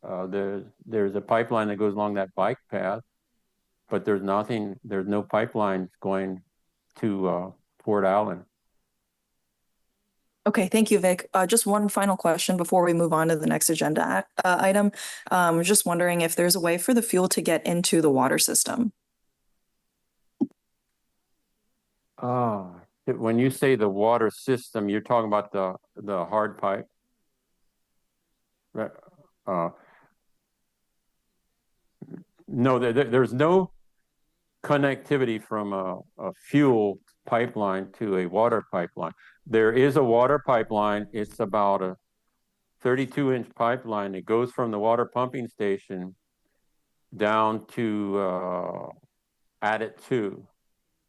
There's a pipeline that goes along that bike path, but there's no pipelines going to Fort Allen. Okay, thank you, Vic. Just one final question before we move on to the next agenda item. Just wondering if there's a way for the fuel to get into the water system. When you say the water system, you're talking about the hard pipe? No, there's no connectivity from a fuel pipeline to a water pipeline. There is a water pipeline. It's about a 32-inch pipeline. It goes from the water pumping station down to Adit 2.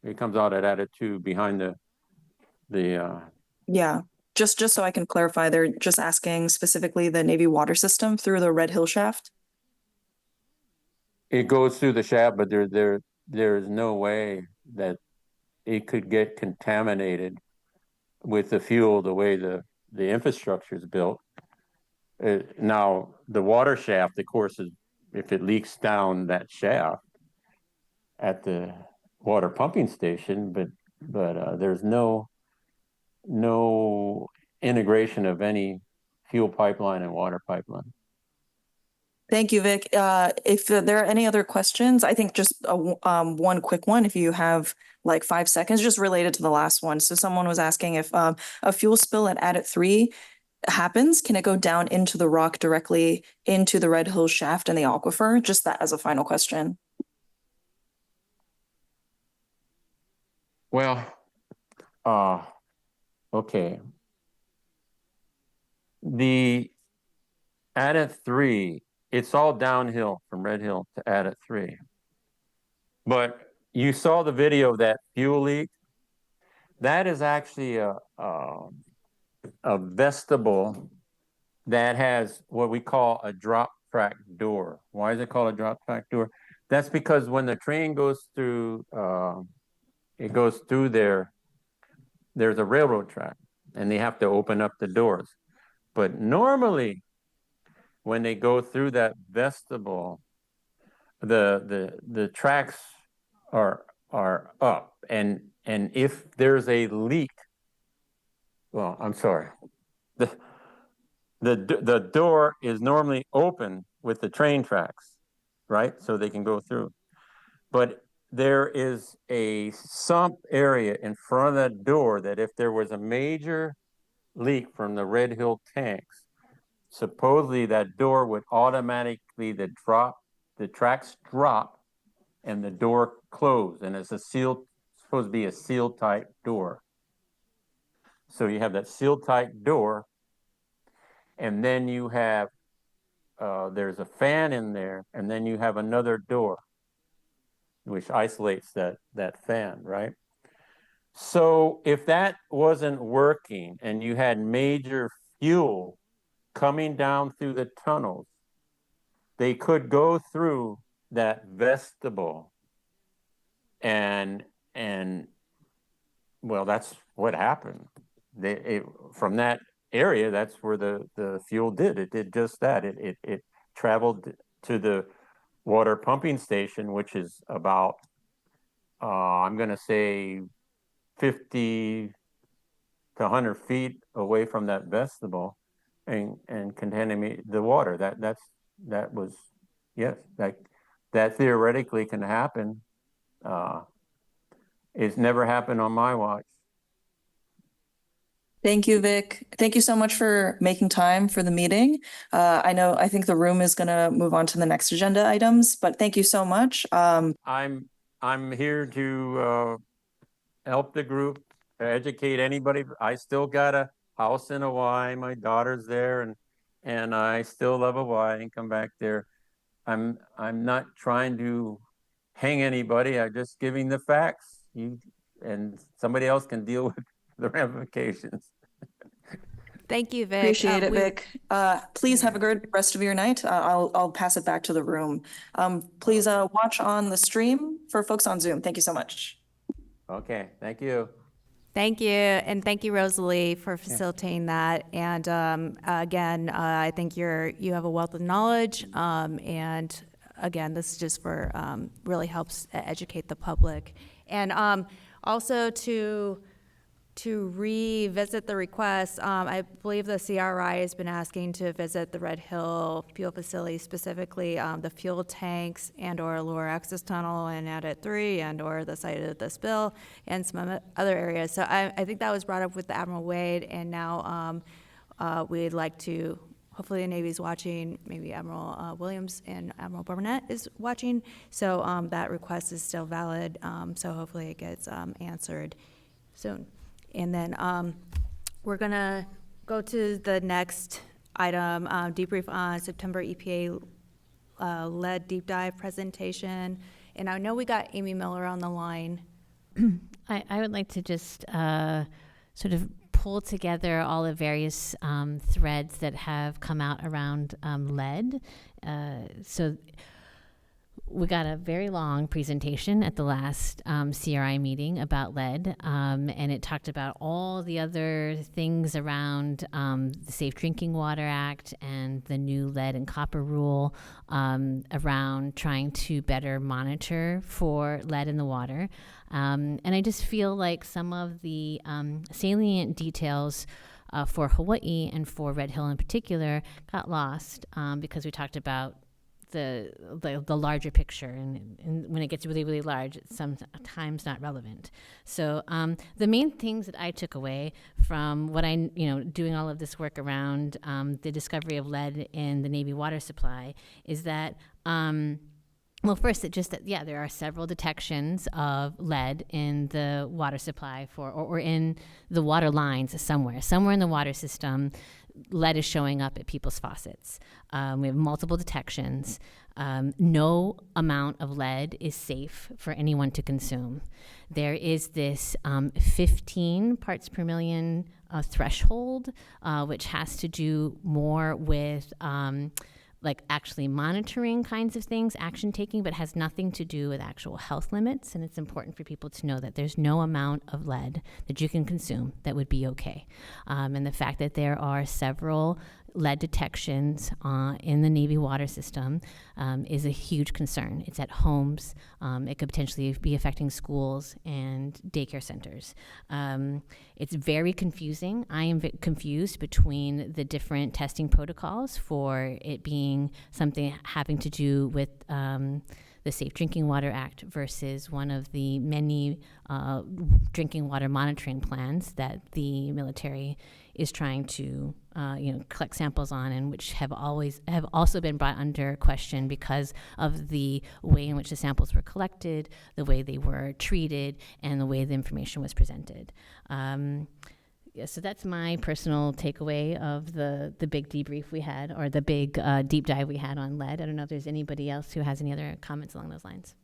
It comes out at Adit 2 behind the Yeah, just so I can clarify, they're just asking specifically the Navy water system through the Red Hill shaft? It goes through the shaft, but there's no way that it could get contaminated with the fuel the way the infrastructure is built. Now, the water shaft, of course, is if it leaks down that shaft at the water pumping station, but there's no integration of any fuel pipeline and water pipeline. Thank you, Vic. If there are any other questions, I think just one quick one, if you have like 5 seconds, just related to the last one. So someone was asking if a fuel spill at Adit 3 happens, can it go down into the rock directly into the Red Hill shaft and the aquifer? Just that as a final question. Well, okay. The Adit 3, it's all downhill from Red Hill to Adit 3. But you saw the video of that fuel leak. That is actually a vestibule that has what we call a drop track door. Why is it called a drop track door? That's because when the train goes through, it goes through there, there's a railroad track, and they have to open up the doors. But normally, when they go through that vestibule, the tracks are up, and if there's a leak, well, I'm sorry, the door is normally open with the train tracks, right? So they can go through. But there is a sump area in front of that door that if there was a major leak from the Red Hill tanks, supposedly that door would automatically the tracks drop and the door close, and it's supposed to be a sealed tight door. So you have that sealed tight door, and then you have there's a fan in there, and then you have another door which isolates that fan, right? So if that wasn't working and you had major fuel coming down through the tunnels, they could go through that vestibule and well, that's what happened. From that area, that's where the fuel did. It did just that. It traveled to the water pumping station, which is about, I'm going to say 50 to 100 feet away from that vestibule, and contaminate the water. That was, yes, that theoretically can happen. It's never happened on my watch. Thank you, Vic. Thank you so much for making time for the meeting. I think the room is going to move on to the next agenda items, but thank you so much. I'm here to help the group, educate anybody. I still got a house in Hawaii. My daughter's there, and I still love Hawaii and come back there. I'm not trying to hang anybody. I'm just giving the facts. And somebody else can deal with the ramifications. Thank you, Vic. Appreciate it, Vic. Please have a good rest of your night. I'll pass it back to the room. Please watch on the stream for folks on Zoom. Thank you so much. Okay, thank you. Thank you, and thank you, Rosalie, for facilitating that. And again, I think you have a wealth of knowledge, and again, this is just for really helps educate the public, and also to revisit the request. I believe the CRI has been asking to visit the Red Hill fuel facility, specifically the fuel tanks and/or lower access tunnel and Adit 3 and/or the site of the spill and some other areas. So I think that was brought up with the Admiral Wade, and now we'd like to. Hopefully the Navy's watching, maybe Admiral Williams and Admiral Burnett is watching. So that request is still valid. So hopefully it gets answered soon. And then we're gonna go to the next item, debrief on September EPA lead deep dive presentation. And I know we got Amy Miller on the line. I would like to just sort of pull together all the various threads that have come out around lead. So we got a very long presentation at the last CRI meeting about lead, and it talked about all the other things around the Safe Drinking Water Act and the new lead and copper rule around trying to better monitor for lead in the water. And I just feel like some of the salient details for Hawaii and for Red Hill in particular got lost because we talked about the larger picture, and when it gets really, really large, it's sometimes not relevant. So the main things that I took away from what doing all of this work around the discovery of lead in the Navy water supply is that Well, first, there are several detections of lead in the water supply or in the water lines somewhere. Somewhere in the water system, lead is showing up at people's faucets. We have multiple detections. No amount of lead is safe for anyone to consume. There is this 15 parts per million threshold, which has to do more with like actually monitoring kinds of things, action taking, but has nothing to do with actual health limits. And it's important for people to know that there's no amount of lead that you can consume that would be okay. And the fact that there are several lead detections in the Navy water system is a huge concern. It's at homes. It could potentially be affecting schools and daycare centers. It's very confusing. I am confused between the different testing protocols for it being something having to do with the Safe Drinking Water Act versus one of the many drinking water monitoring plans that the military is trying to collect samples on, and which have also been brought under question because of the way in which the samples were collected, the way they were treated, and the way the information was presented. So that's my personal takeaway of the big debrief we had, or the big deep dive we had on lead. I don't know if there's anybody else who has any other comments along those lines.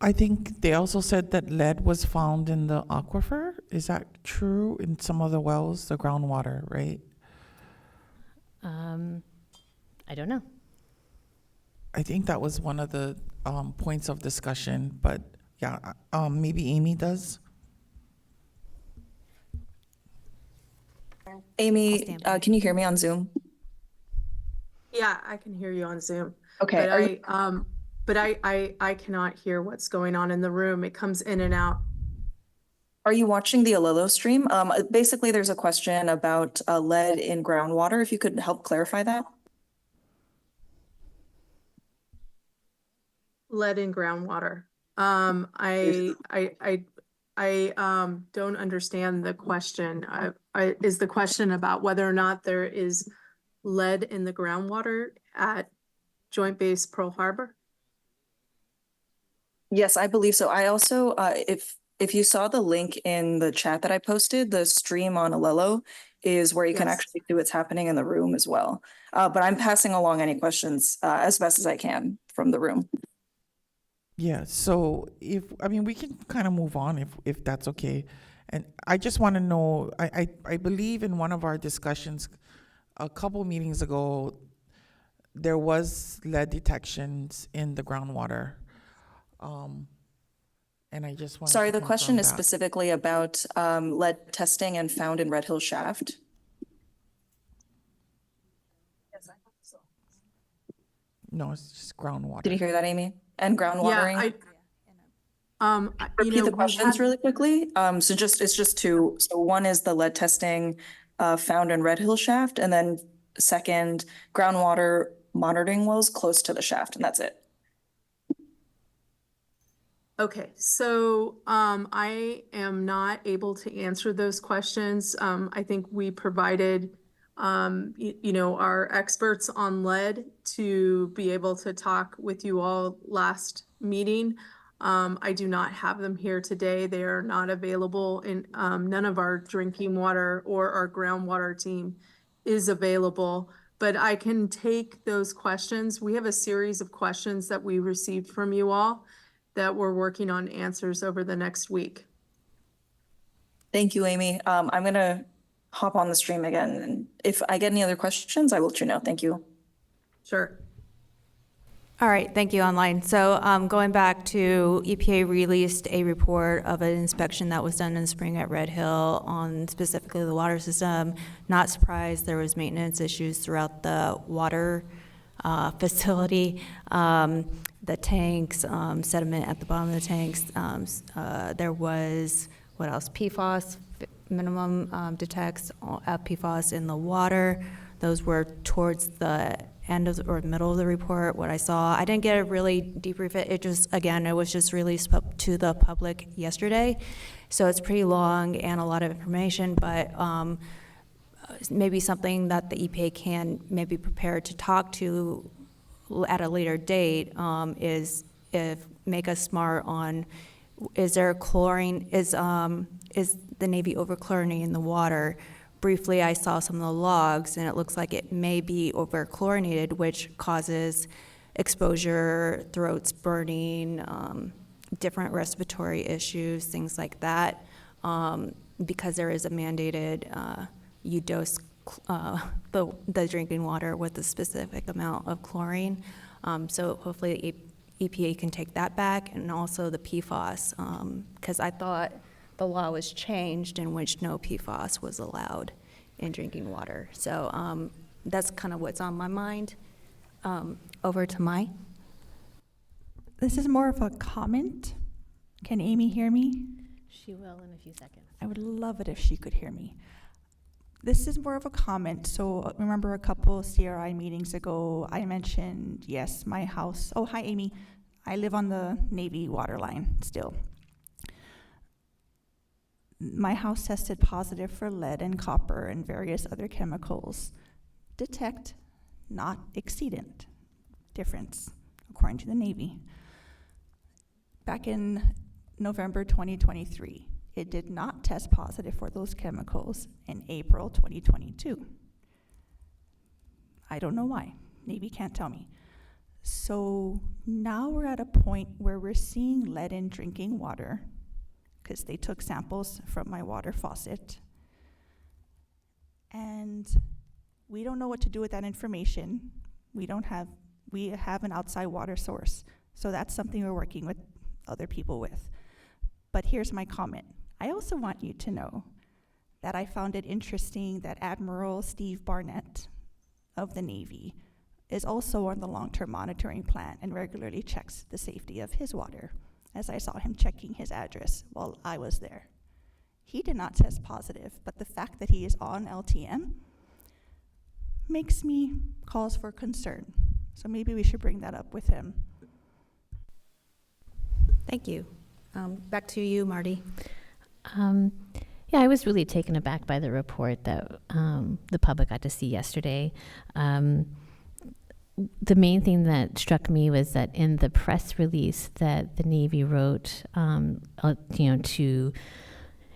I think they also said that lead was found in the aquifer. Is that true in some of the wells, the groundwater, right? I don't know. I think that was one of the points of discussion, but yeah, maybe Amy does. Amy, can you hear me on Zoom? Yeah, I can hear you on Zoom. Okay. But I cannot hear what's going on in the room. It comes in and out. Are you watching the Alilo stream? Basically, there's a question about lead in groundwater. If you could help clarify that. Lead in groundwater. I don't understand the question. Is the question about whether or not there is lead in the groundwater at Joint Base Pearl Harbor? Yes, I believe so. I also, if you saw the link in the chat that I posted, the stream on Alilo is where you can actually see what's happening in the room as well. But I'm passing along any questions as best as I can from the room. Yeah, so we can kind of move on if that's okay. And I just want to know, I believe in one of our discussions a couple meetings ago, there was lead detections in the groundwater. And I just want to Sorry, the question is that. specifically about lead testing and found in Red Hill Shaft. No, it's just groundwater. Did you hear that, Amy? And ground watering? Yeah, repeat the questions really quickly. So it's just two. So one is the lead testing found in Red Hill Shaft, and then second, groundwater monitoring wells close to the shaft, and that's it. Okay, so I am not able to answer those questions. I think we provided, our experts on lead to be able to talk with you all last meeting. I do not have them here today. They are not available, and none of our drinking water or our groundwater team is available. But I can take those questions. We have a series of questions that we received from you all that we're working on answers over the next week. Thank you, Amy. I'm going to hop on the stream again. And if I get any other questions, I will let you know. Thank you. Sure. All right, thank you online. So going back to EPA released a report of an inspection that was done in the spring at Red Hill on specifically the water system. Not surprised there was maintenance issues throughout the water facility. The tanks, sediment at the bottom of the tanks. There was, what else? PFAS, minimum detects PFAS in the water. Those were towards the end of or middle of the report, what I saw. I didn't get a really debrief. It just, again, it was just released to the public yesterday. So it's pretty long and a lot of information, but maybe something that the EPA can maybe prepare to talk to at a later date is if make us smart on, is there chlorine, is the Navy over-chlorinating the water? Briefly, I saw some of the logs, and it looks like it may be over-chlorinated, which causes exposure, throats burning, different respiratory issues, things like that, because there is a mandated, you dose the drinking water with a specific amount of chlorine. So hopefully EPA can take that back, and also the PFAS, because I thought the law was changed in which no PFAS was allowed in drinking water. So that's kind of what's on my mind. Over to Mai. This is more of a comment. Can Amy hear me? She will in a few seconds. I would love it if she could hear me. This is more of a comment. So remember a couple CRI meetings ago, I mentioned, yes, my house. Oh, hi, Amy. I live on the Navy water line still. My house tested positive for lead and copper and various other chemicals. Detect, not exceedant. Difference, according to the Navy. Back in November 2023, it did not test positive for those chemicals in April 2022. I don't know why. Navy can't tell me. So now we're at a point where we're seeing lead in drinking water because they took samples from my water faucet. And we don't know what to do with that information. We have an outside water source. So that's something we're working with other people with. But here's my comment. I also want you to know that I found it interesting that Admiral Steve Barnett of the Navy is also on the long-term monitoring plan and regularly checks the safety of his water, as I saw him checking his address while I was there. He did not test positive, but the fact that he is on LTM makes me cause for concern. So maybe we should bring that up with him. Thank you. Back to you, Marty. Yeah, I was really taken aback by the report that the public got to see yesterday. The main thing that struck me was that in the press release that the Navy wrote, to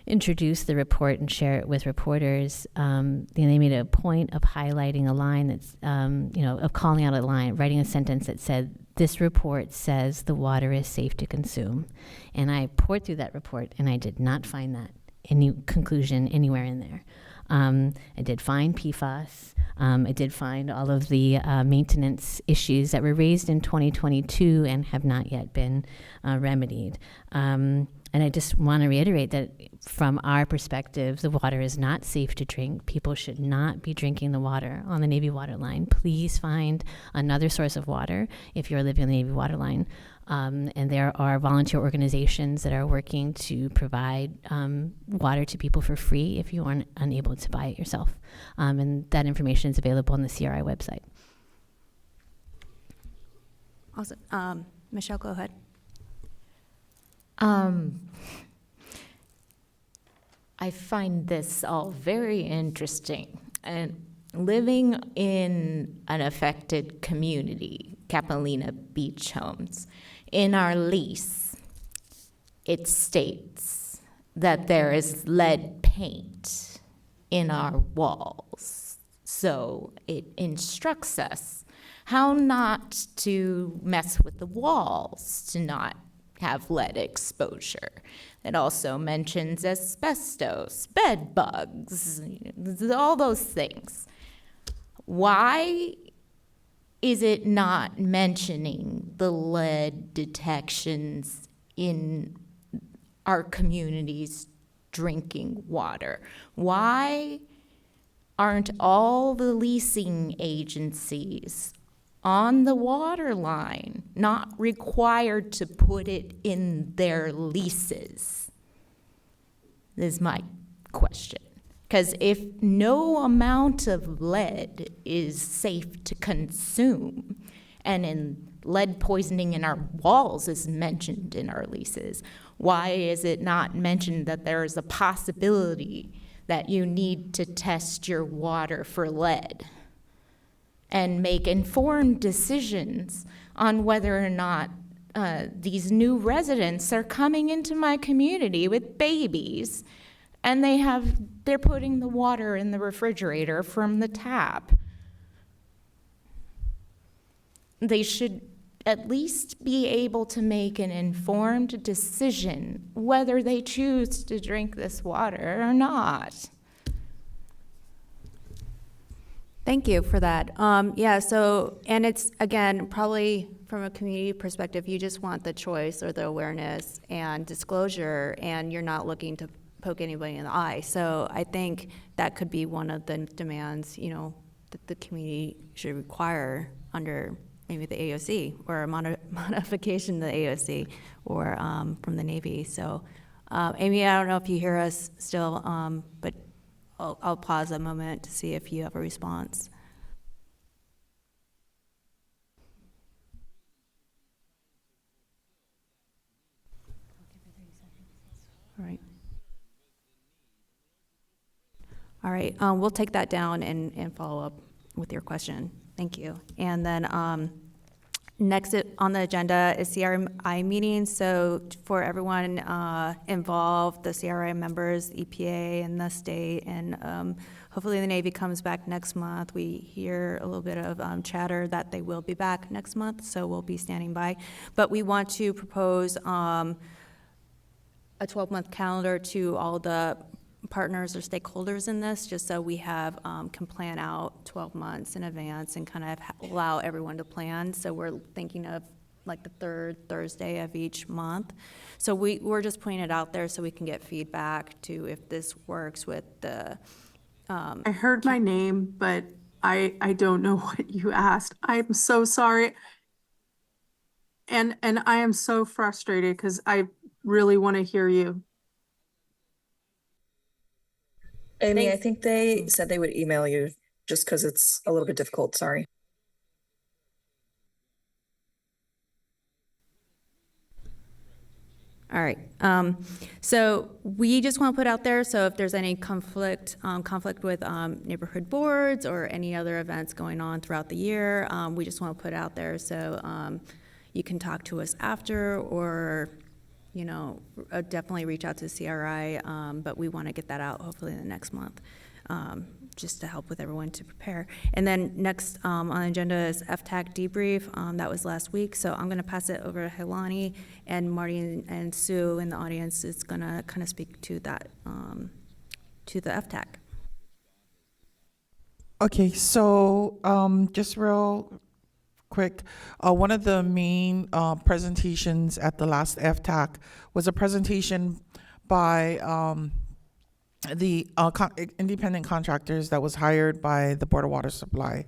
introduce the report and share it with reporters, they made a point of highlighting a line that's, of calling out a line, writing a sentence that said, "This report says the water is safe to consume." And I poured through that report, and I did not find that any conclusion anywhere in there. I did find PFAS. I did find all of the maintenance issues that were raised in 2022 and have not yet been remedied. And I just want to reiterate that from our perspective, the water is not safe to drink. People should not be drinking the water on the Navy water line. Please find another source of water if you're living on the Navy water line. And there are volunteer organizations that are working to provide water to people for free if you are unable to buy it yourself. And that information is available on the CRI website. Awesome. Michelle, go ahead. I find this all very interesting. And living in an affected community, Capelina Beach Homes, in our lease, it states that there is lead paint in our walls. So it instructs us how not to mess with the walls, to not have lead exposure. It also mentions asbestos, bed bugs, all those things. Why is it not mentioning the lead detections in our community's drinking water? Why aren't all the leasing agencies on the water line not required to put it in their leases? This is my question. Because if no amount of lead is safe to consume, and in lead poisoning in our walls is mentioned in our leases, why is it not mentioned that there is a possibility that you need to test your water for lead and make informed decisions on whether or not these new residents are coming into my community with babies and they're putting the water in the refrigerator from the tap. They should at least be able to make an informed decision whether they choose to drink this water or not. Thank you for that. Yeah, so, and it's, again, probably from a community perspective, you just want the choice or the awareness and disclosure, and you're not looking to poke anybody in the eye. So I think that could be one of the demands, you know, that the community should require under maybe the AOC or a modification to the AOC or from the Navy. So, Amy, I don't know if you hear us still, but I'll pause a moment to see if you have a response. All right. All right, we'll take that down and follow up with your question. Thank you. And then next on the agenda is CRI meeting. So for everyone involved, the CRI members, EPA and the state, and hopefully the Navy comes back next month. We hear a little bit of chatter that they will be back next month, so we'll be standing by. But we want to propose a 12-month calendar to all the partners or stakeholders in this, just so we have can plan out 12 months in advance and kind of allow everyone to plan. So we're thinking of like the third Thursday of each month. So we're just putting it out there so we can get feedback to if this works with the. I heard my name, but I don't know what you asked. I'm so sorry. And I am so frustrated because I really want to hear you. Amy, I think they said they would email you just because it's a little bit difficult. Sorry. All right. So we just want to put out there, so if there's any conflict with neighborhood boards or any other events going on throughout the year, we just want to put out there so you can talk to us after, or you know, definitely reach out to CRI, but we want to get that out hopefully in the next month, just to help with everyone to prepare. And then next on the agenda is FTAC debrief. That was last week, so I'm going to pass it over to Helani, and Marty and Sue in the audience is going to kind of speak to that, to the FTAC. Okay, so just real quick, one of the main presentations at the last FTAC was a presentation by the independent contractors that was hired by the Board of Water Supply.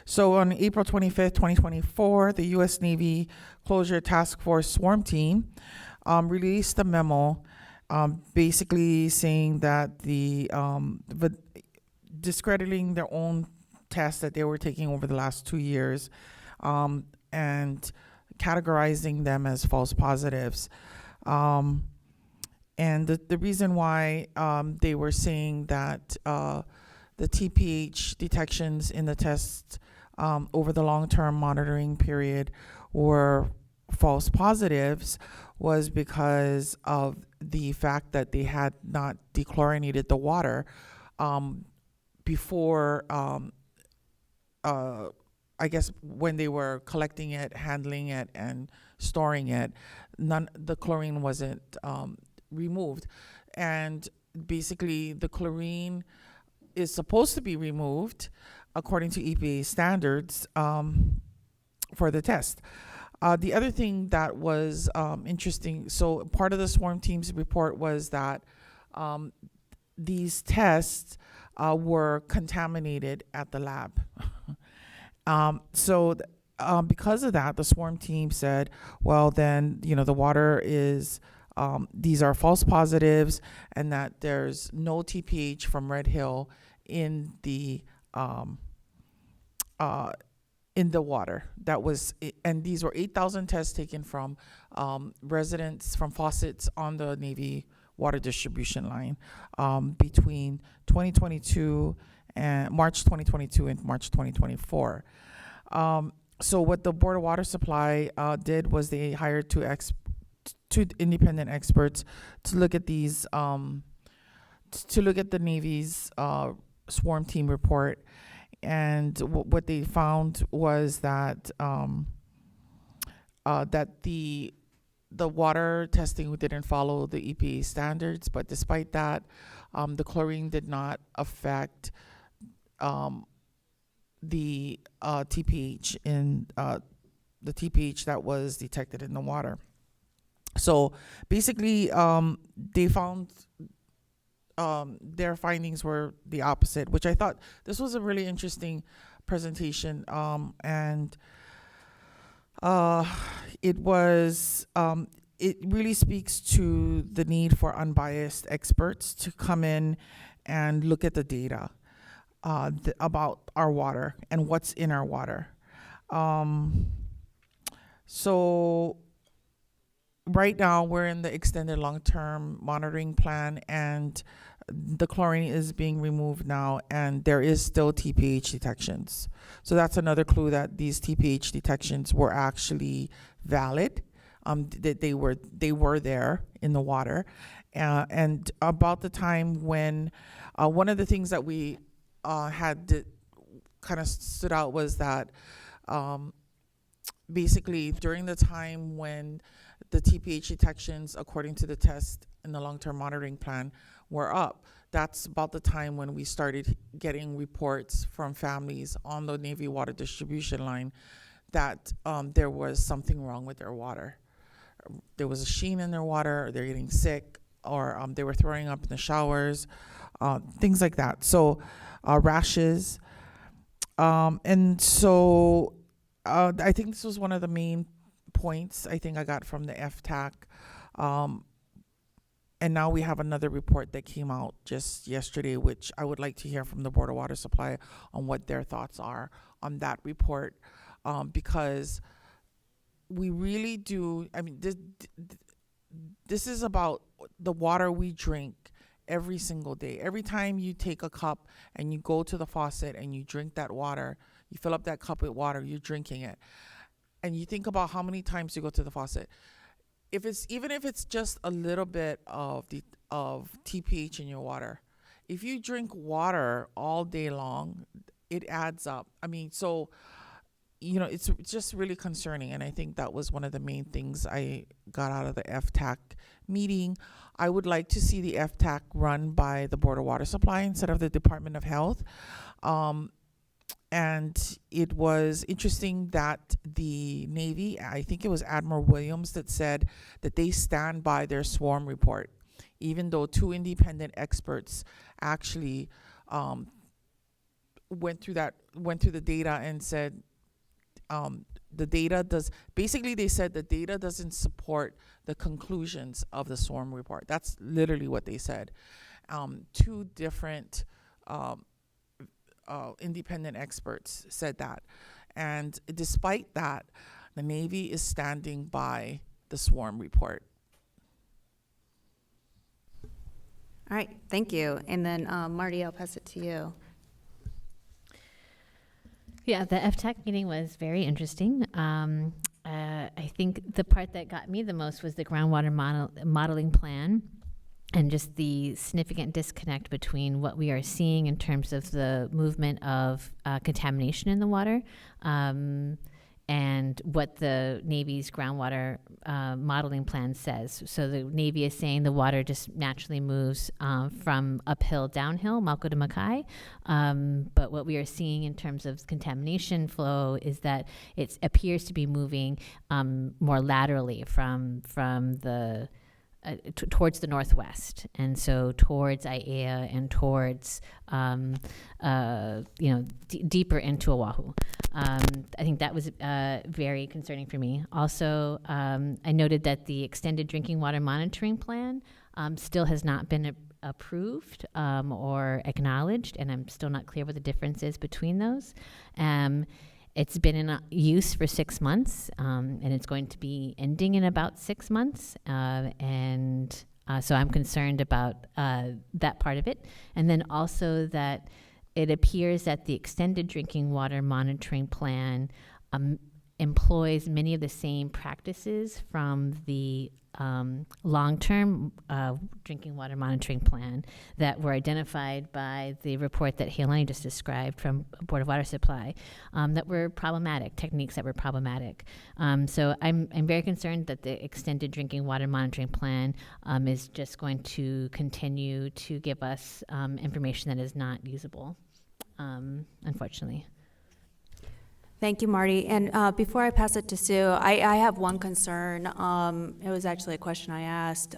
So on April 25th, 2024, the U.S. Navy Closure Task Force Swarm Team released a memo basically saying that discrediting their own tests that they were taking over the last 2 years, and categorizing them as false positives. And the reason why they were saying that the TPH detections in the tests over the long-term monitoring period were false positives was because of the fact that they had not dechlorinated the water before I guess when they were collecting it, handling it, and storing it, the chlorine wasn't removed. And basically the chlorine is supposed to be removed according to EPA standards for the test. The other thing that was interesting, so part of the Swarm Team's report was that these tests were contaminated at the lab. Because of that, the Swarm Team said, well, then, you know, the water is, these are false positives, and that there's no TPH from Red Hill in the water. That was, and these were 8,000 tests taken from residents, from faucets on the Navy water distribution line between 2022 and March 2022 and March 2024. So what the Board of Water Supply did was they hired two independent experts to look at these, to look at the Navy's swarm team report. And what they found was that that the water testing didn't follow the EPA standards, but despite that, the chlorine did not affect the TPH in the TPH that was detected in the water. So basically, they found their findings were the opposite, which I thought this was a really interesting presentation, and it was it really speaks to the need for unbiased experts to come in and look at the data about our water and what's in our water. So right now we're in the extended long-term monitoring plan, and the chlorine is being removed now, and there is still TPH detections. So that's another clue that these TPH detections were actually valid, that they were there in the water. And about the time when one of the things that we had kind of stood out was that basically during the time when the TPH detections, according to the test in the long-term monitoring plan, were up, that's about the time when we started getting reports from families on the Navy water distribution line that there was something wrong with their water. There was a sheen in their water, or they're getting sick, or they were throwing up in the showers, things like that. So rashes. And so I think this was one of the main points I think I got from the FTAC. And now we have another report that came out just yesterday, which I would like to hear from the Board of Water Supply on what their thoughts are on that report, because we really do, I mean, this is about the water we drink every single day. Every time you take a cup and you go to the faucet and you drink that water, you fill up that cup with water, you're drinking it. And you think about how many times you go to the faucet. Even if it's just a little bit of TPH in your water, if you drink water all day long, it adds up. I mean, so it's just really concerning, and I think that was one of the main things I got out of the FTAC meeting. I would like to see the FTAC run by the Board of Water Supply instead of the Department of Health. And it was interesting that the Navy, I think it was Admiral Williams, that said that they stand by their swarm report, even though two independent experts actually went through the data and said the data they said the data doesn't support the conclusions of the swarm report. That's literally what they said. Two different independent experts said that. And despite that, the Navy is standing by the swarm report. All right, thank you. And then Marty, I'll pass it to you. Yeah, the FTAC meeting was very interesting. I think the part that got me the most was the groundwater modeling plan, and just the significant disconnect between what we are seeing in terms of the movement of contamination in the water and what the Navy's groundwater modeling plan says. So the Navy is saying the water just naturally moves from uphill, downhill, Malco to Mackay. But what we are seeing in terms of contamination flow is that it appears to be moving more laterally from the towards the northwest, and so towards Aiea and towards deeper into Oahu. I think that was very concerning for me. Also, I noted that the extended drinking water monitoring plan still has not been approved or acknowledged, and I'm still not clear what the difference is between those. It's been in use for 6 months, and it's going to be ending in about 6 months. And So I'm concerned about that part of it. And then also that it appears that the extended drinking water monitoring plan employs many of the same practices from the long-term drinking water monitoring plan that were identified by the report that Helani just described from Board of Water Supply that were problematic, techniques that were problematic. So I'm very concerned that the extended drinking water monitoring plan is just going to continue to give us information that is not usable, unfortunately. Thank you, Marty. And before I pass it to Sue, I have one concern. It was actually a question I asked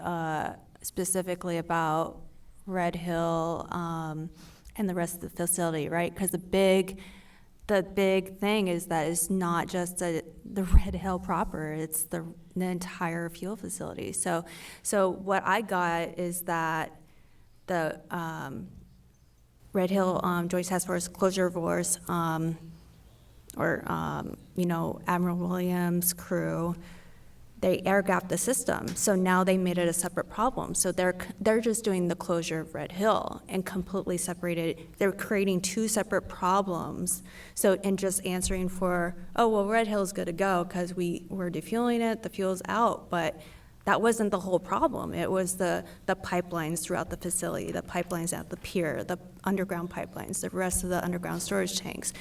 specifically about Red Hill and the rest of the facility, right? Because the big thing is that it's not just the Red Hill proper; it's the entire fuel facility. So what I got is that the Red Hill Joint Task Force closure force. Admiral Williams' crew, they air-gapped the system. So now they made it a separate problem. So they're just doing the closure of Red Hill and completely separated. They're creating two separate problems. So, and just answering for, oh, well, Red Hill's good to go because we're defueling it, the fuel's out. But that wasn't the whole problem. It was the pipelines throughout the facility, the pipelines at the pier, the underground pipelines, the rest of the underground storage tanks.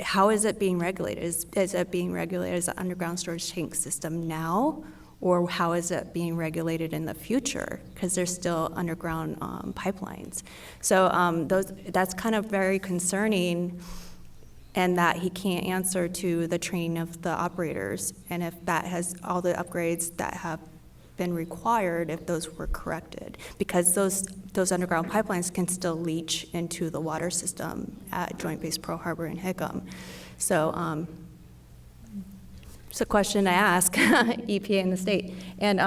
How is it being regulated? Is it being regulated as an underground storage tank system now, or how is it being regulated in the future? Because there's still underground pipelines. So that's kind of very concerning, and that he can't answer to the training of the operators, and if that has all the upgrades that have been required, if those were corrected, because those underground pipelines can still leach into the water system at Joint Base Pearl Harbor and Hickam. So it's a question to ask EPA and the state. And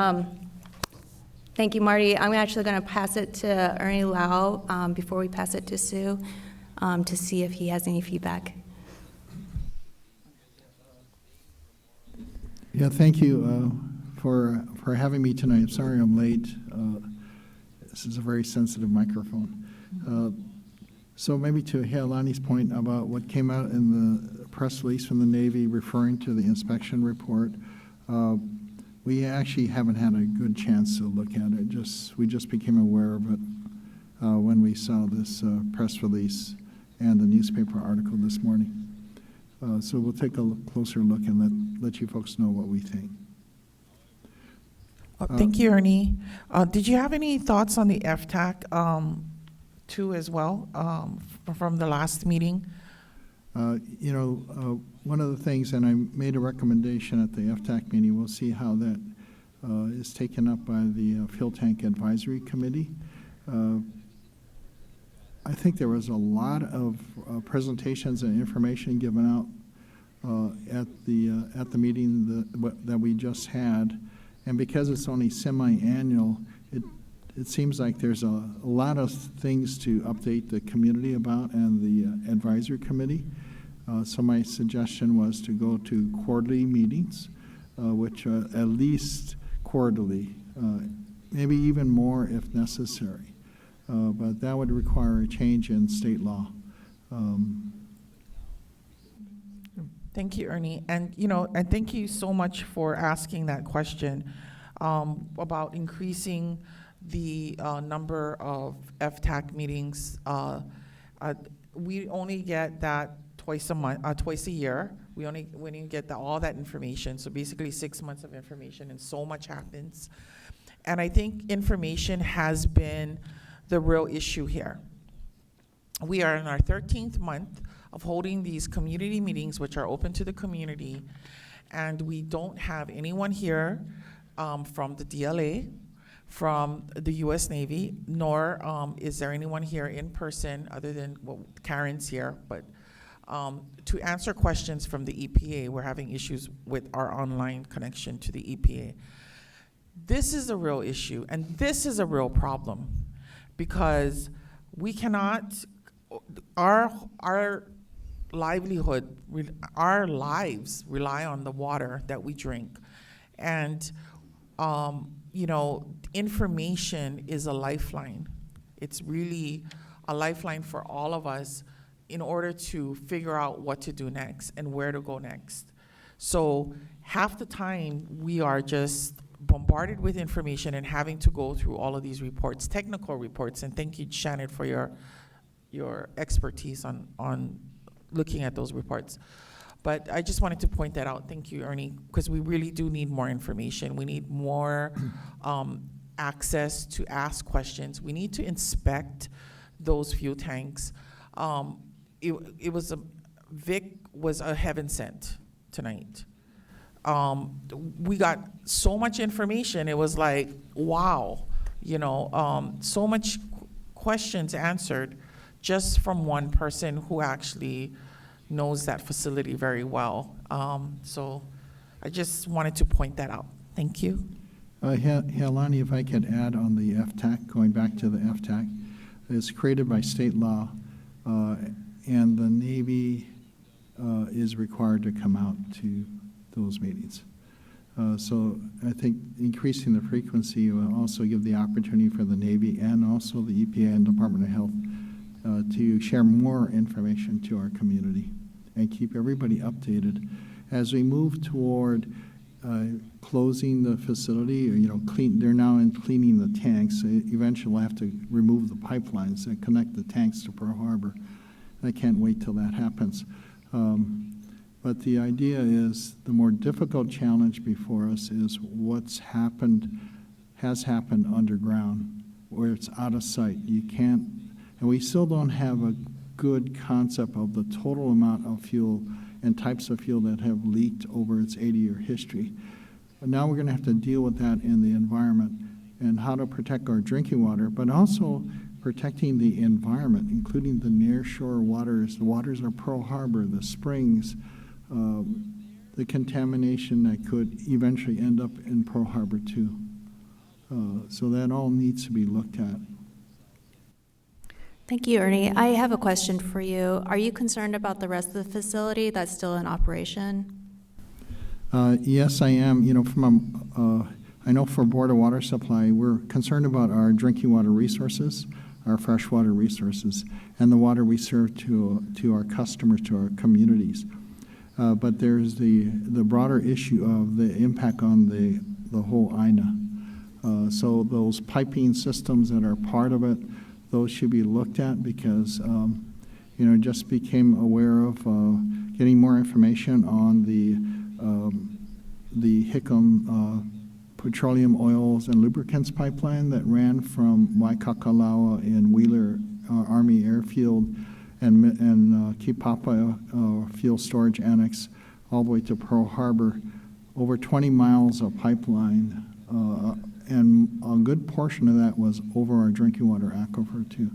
thank you, Marty. I'm actually going to pass it to Ernie Lau before we pass it to Sue to see if he has any feedback. Yeah, thank you for having me tonight. I'm sorry I'm late. This is a very sensitive microphone. So maybe to Healani's point about what came out in the press release from the Navy referring to the inspection report, we actually haven't had a good chance to look at it. We just became aware of it when we saw this press release and the newspaper article this morning. So we'll take a closer look and let you folks know what we think. Thank you, Ernie. Did you have any thoughts on the FTAC too as well from the last meeting? One of the things, and I made a recommendation at the FTAC meeting, we'll see how that is taken up by the Fuel Tank Advisory Committee. I think there was a lot of presentations and information given out at the meeting that we just had, and because it's only semi-annual, it seems like there's a lot of things to update the community about and the advisory committee. So my suggestion was to go to quarterly meetings, which are at least quarterly, maybe even more if necessary. But that would require a change in state law. Thank you, Ernie. And, and thank you so much for asking that question about increasing the number of FTAC meetings. We only get that twice a year. We only get all that information. So basically 6 months of information, and so much happens. And I think information has been the real issue here. We are in our 13th month of holding these community meetings, which are open to the community, and we don't have anyone here from the DLA, from the U.S. Navy, nor is there anyone here in person other than, well, Karen's here, but to answer questions from the EPA. We're having issues with our online connection to the EPA. This is a real issue, and this is a real problem, because we cannot, our livelihood, our lives rely on the water that we drink. And you know, information is a lifeline. It's really a lifeline for all of us in order to figure out what to do next and where to go next. So half the time we are just bombarded with information and having to go through all of these reports, technical reports, and thank you, Shannon, for your expertise on looking at those reports. But I just wanted to point that out. Thank you, Ernie, because we really do need more information. We need more access to ask questions. We need to inspect those fuel tanks. Vic was a heaven sent tonight. We got so much information. It was like, wow, you know, so much questions answered just from one person who actually knows that facility very well. So I just wanted to point that out. Thank you. Helani, if I could add on the FTAC, going back to the FTAC, it's created by state law, and the Navy is required to come out to those meetings. So I think increasing the frequency will also give the opportunity for the Navy and also the EPA and Department of Health to share more information to our community and keep everybody updated. As we move toward closing the facility, or, you know, they're now in cleaning the tanks. Eventually we'll have to remove the pipelines that connect the tanks to Pearl Harbor. I can't wait till that happens. But the idea is the more difficult challenge before us is what's has happened underground, where it's out of sight. You can't, and we still don't have a good concept of the total amount of fuel and types of fuel that have leaked over its 80-year history. But now we're going to have to deal with that in the environment and how to protect our drinking water, but also protecting the environment, including the nearshore waters, the waters of Pearl Harbor, the springs, the contamination that could eventually end up in Pearl Harbor too. So that all needs to be looked at. Thank you, Ernie. I have a question for you. Are you concerned about the rest of the facility that's still in operation? Yes, I am. You know, I know for Board of Water Supply, we're concerned about our drinking water resources, our freshwater resources, and the water we serve to our customers, to our communities. But there's the broader issue of the impact on the whole INA. So those piping systems that are part of it, those should be looked at because, you know, just became aware of getting more information on the Hickam petroleum oils and lubricants pipeline that ran from Waikakalawa in Wheeler Army Airfield and Kipapa Fuel Storage Annex all the way to Pearl Harbor, over 20 miles of pipeline, and a good portion of that was over our drinking water aquifer too.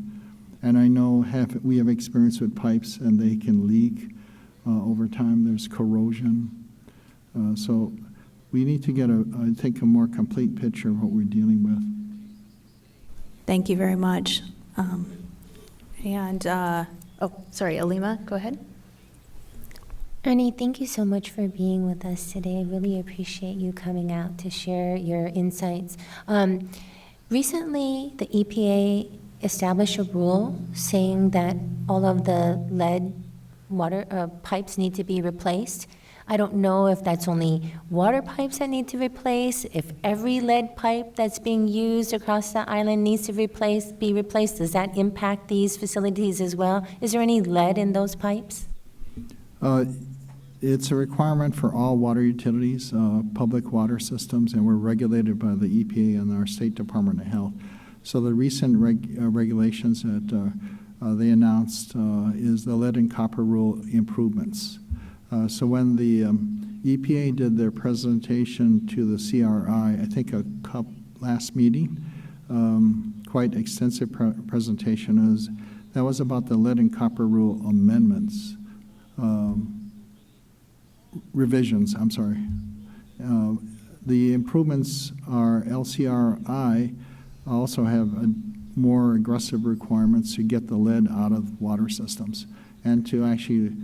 And I know we have experience with pipes and they can leak over time. There's corrosion. So we need to get, I think, a more complete picture of what we're dealing with. Thank you very much. Sorry, Alima, go ahead. Ernie, thank you so much for being with us today. I really appreciate you coming out to share your insights. Recently, the EPA established a rule saying that all of the lead water pipes need to be replaced. I don't know if that's only water pipes that need to replace, if every lead pipe that's being used across the island needs to be replaced. Does that impact these facilities as well? Is there any lead in those pipes? It's a requirement for all water utilities, public water systems, and we're regulated by the EPA and our State Department of Health. So the recent regulations that they announced is the lead and copper rule improvements. So when the EPA did their presentation to the CRI, I think last meeting, quite extensive presentation, that was about the lead and copper rule amendments. Revisions, I'm sorry. The improvements are LCRI also have more aggressive requirements to get the lead out of water systems and to actually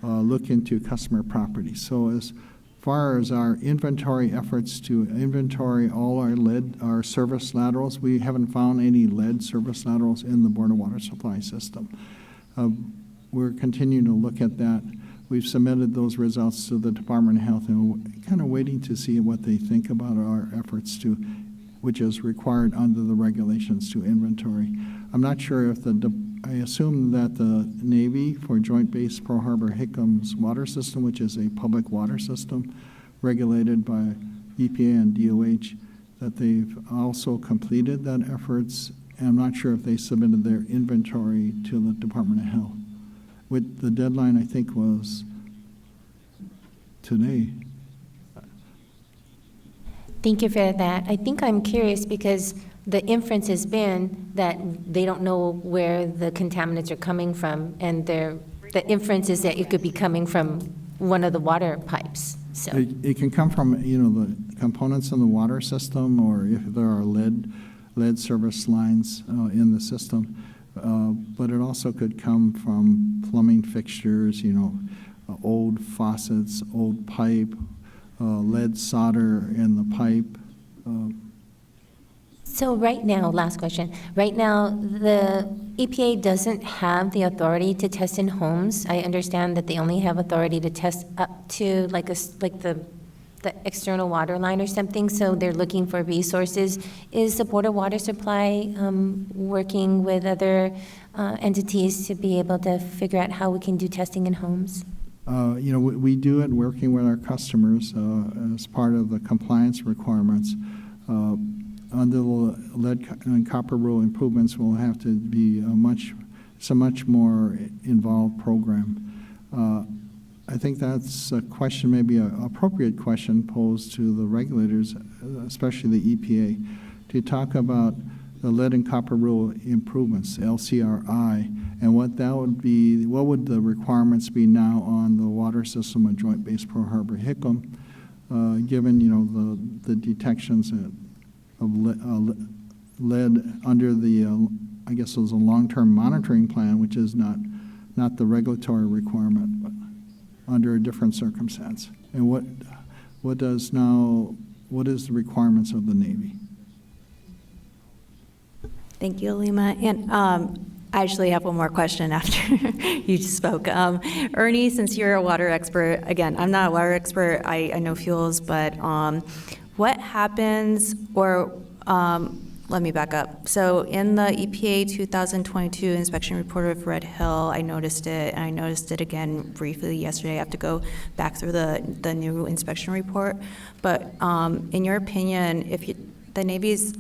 look into customer property. So as far as our inventory efforts to inventory all our service laterals, we haven't found any lead service laterals in the Board of Water Supply system. We're continuing to look at that. We've submitted those results to the Department of Health, and we're kind of waiting to see what they think about our efforts to, which is required under the regulations to inventory. I'm not sure if I assume that the Navy for Joint Base Pearl Harbor Hickams water system, which is a public water system regulated by EPA and DOH, that they've also completed that efforts. And I'm not sure if they submitted their inventory to the Department of Health. With the deadline, I think, was today. Thank you for that. I think I'm curious because the inference has been that they don't know where the contaminants are coming from, and the inference is that it could be coming from one of the water pipes. So it can come from, the components in the water system, or if there are lead service lines in the system. But it also could come from plumbing fixtures, old faucets, old pipe, lead solder in the pipe. So right now, last question. Right now, the EPA doesn't have the authority to test in homes. I understand that they only have authority to test up to like the external water line or something, so they're looking for resources. Is the Board of Water Supply working with other entities to be able to figure out how we can do testing in homes? We do it working with our customers as part of the compliance requirements. Under the lead and copper rule improvements will have to be a much more involved program. I think that's a question, maybe an appropriate question posed to the regulators, especially the EPA, to talk about the lead and copper rule improvements, LCRI, and what that would be. What would the requirements be now on the water system of Joint Base Pearl Harbor Hickam, given the detections of lead under the I guess it was a long-term monitoring plan, which is not the regulatory requirement, but under a different circumstance. And what is the requirements of the Navy? Thank you, Lima. And I actually have one more question after you spoke. Ernie, since you're a water expert, again, I'm not a water expert, I know fuels, but what happens, or let me back up. So in the EPA 2022 inspection report of Red Hill, I noticed it, and I noticed it again briefly yesterday. I have to go back through the new inspection report. But in your opinion, if the Navy's,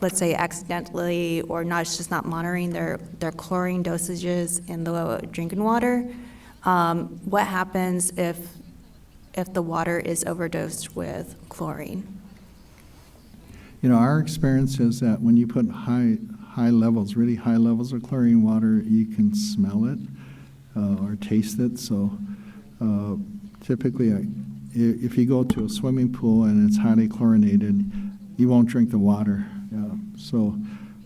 let's say, accidentally or not, it's just not monitoring their chlorine dosages in the drinking water, what happens if the water is overdosed with chlorine? Our experience is that when you put high levels, really high levels of chlorine water, you can smell it or taste it. So typically, if you go to a swimming pool and it's highly chlorinated, you won't drink the water. So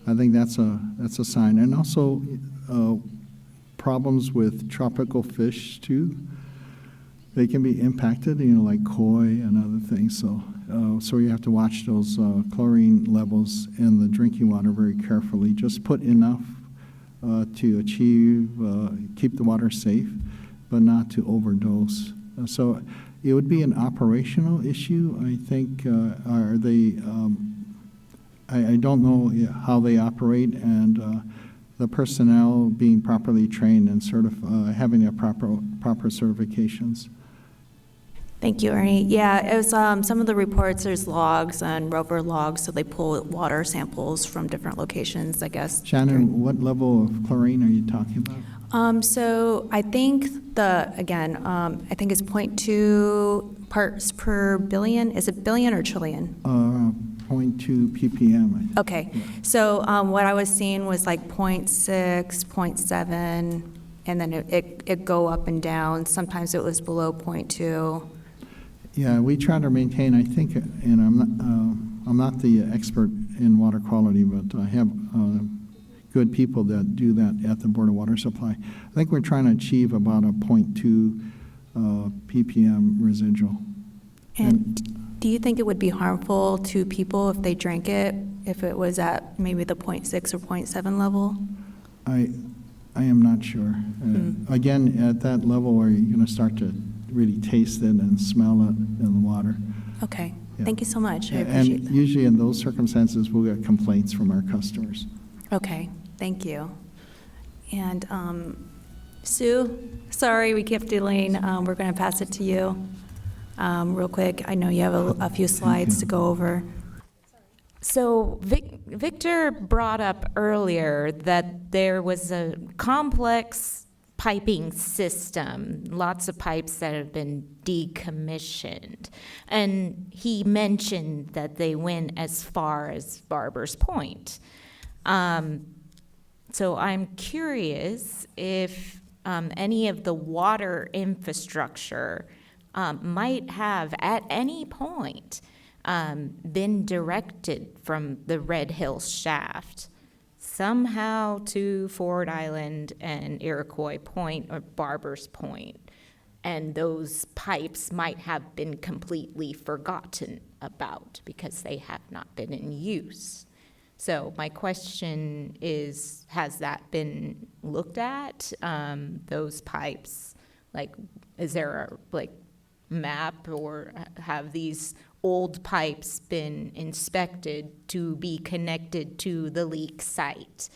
I think that's a sign. And also problems with tropical fish too. They can be impacted, like koi and other things. So you have to watch those chlorine levels in the drinking water very carefully. Just put enough to keep the water safe, but not to overdose. So it would be an operational issue. I think, I don't know how they operate, and the personnel being properly trained and having their proper certifications. Thank you, Ernie. Yeah, it was some of the reports, there's logs and rover logs, so they pull water samples from different locations, I guess. Shannon, what level of chlorine are you talking about? So I think I think it's 0.2 parts per billion. Is it billion or trillion? 0.2 ppm. I think. Okay, so what I was seeing was like 0.6, 0.7, and then it go up and down. Sometimes it was below 0.2. Yeah, we try to maintain, I think, and I'm not the expert in water quality, but I have good people that do that at the Board of Water Supply. I think we're trying to achieve about a 0.2 ppm residual. And do you think it would be harmful to people if they drank it, if it was at maybe the 0.6 or 0.7 level? I am not sure. Again, at that level, are you going to start to really taste it and smell it in the water? Okay. Yeah. Thank you so much. I appreciate And that. usually in those circumstances, we'll get complaints from our customers. Okay. Thank you. And Sue, sorry we kept delaying. We're going to pass it to you real quick. I know you have a few slides to go over. So Victor brought up earlier that there was a complex piping system, lots of pipes that have been decommissioned. And he mentioned that they went as far as Barber's Point. So I'm curious if any of the water infrastructure might have at any point been directed from the Red Hills shaft somehow to Ford Island and Iroquois Point or Barber's Point, and those pipes might have been completely forgotten about because they have not been in use. So my question is, has that been looked at, those pipes? Like, is there a map, or have these old pipes been inspected to be connected to the leak site?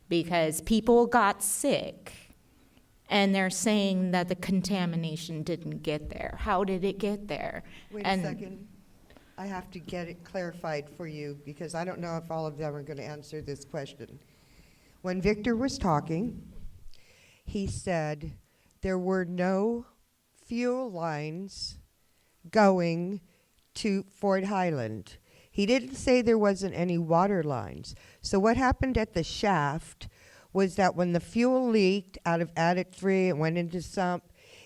Because people got sick and they're saying that the contamination didn't get there. How did it get there? Wait a second. I have to get it clarified for you because I don't know if all of them are going to answer this question. When Victor was talking, he said there were no fuel lines going to Fort Highland. He didn't say there wasn't any water lines. So what happened at the shaft was that when the fuel leaked out of Adit 3 and went into sump,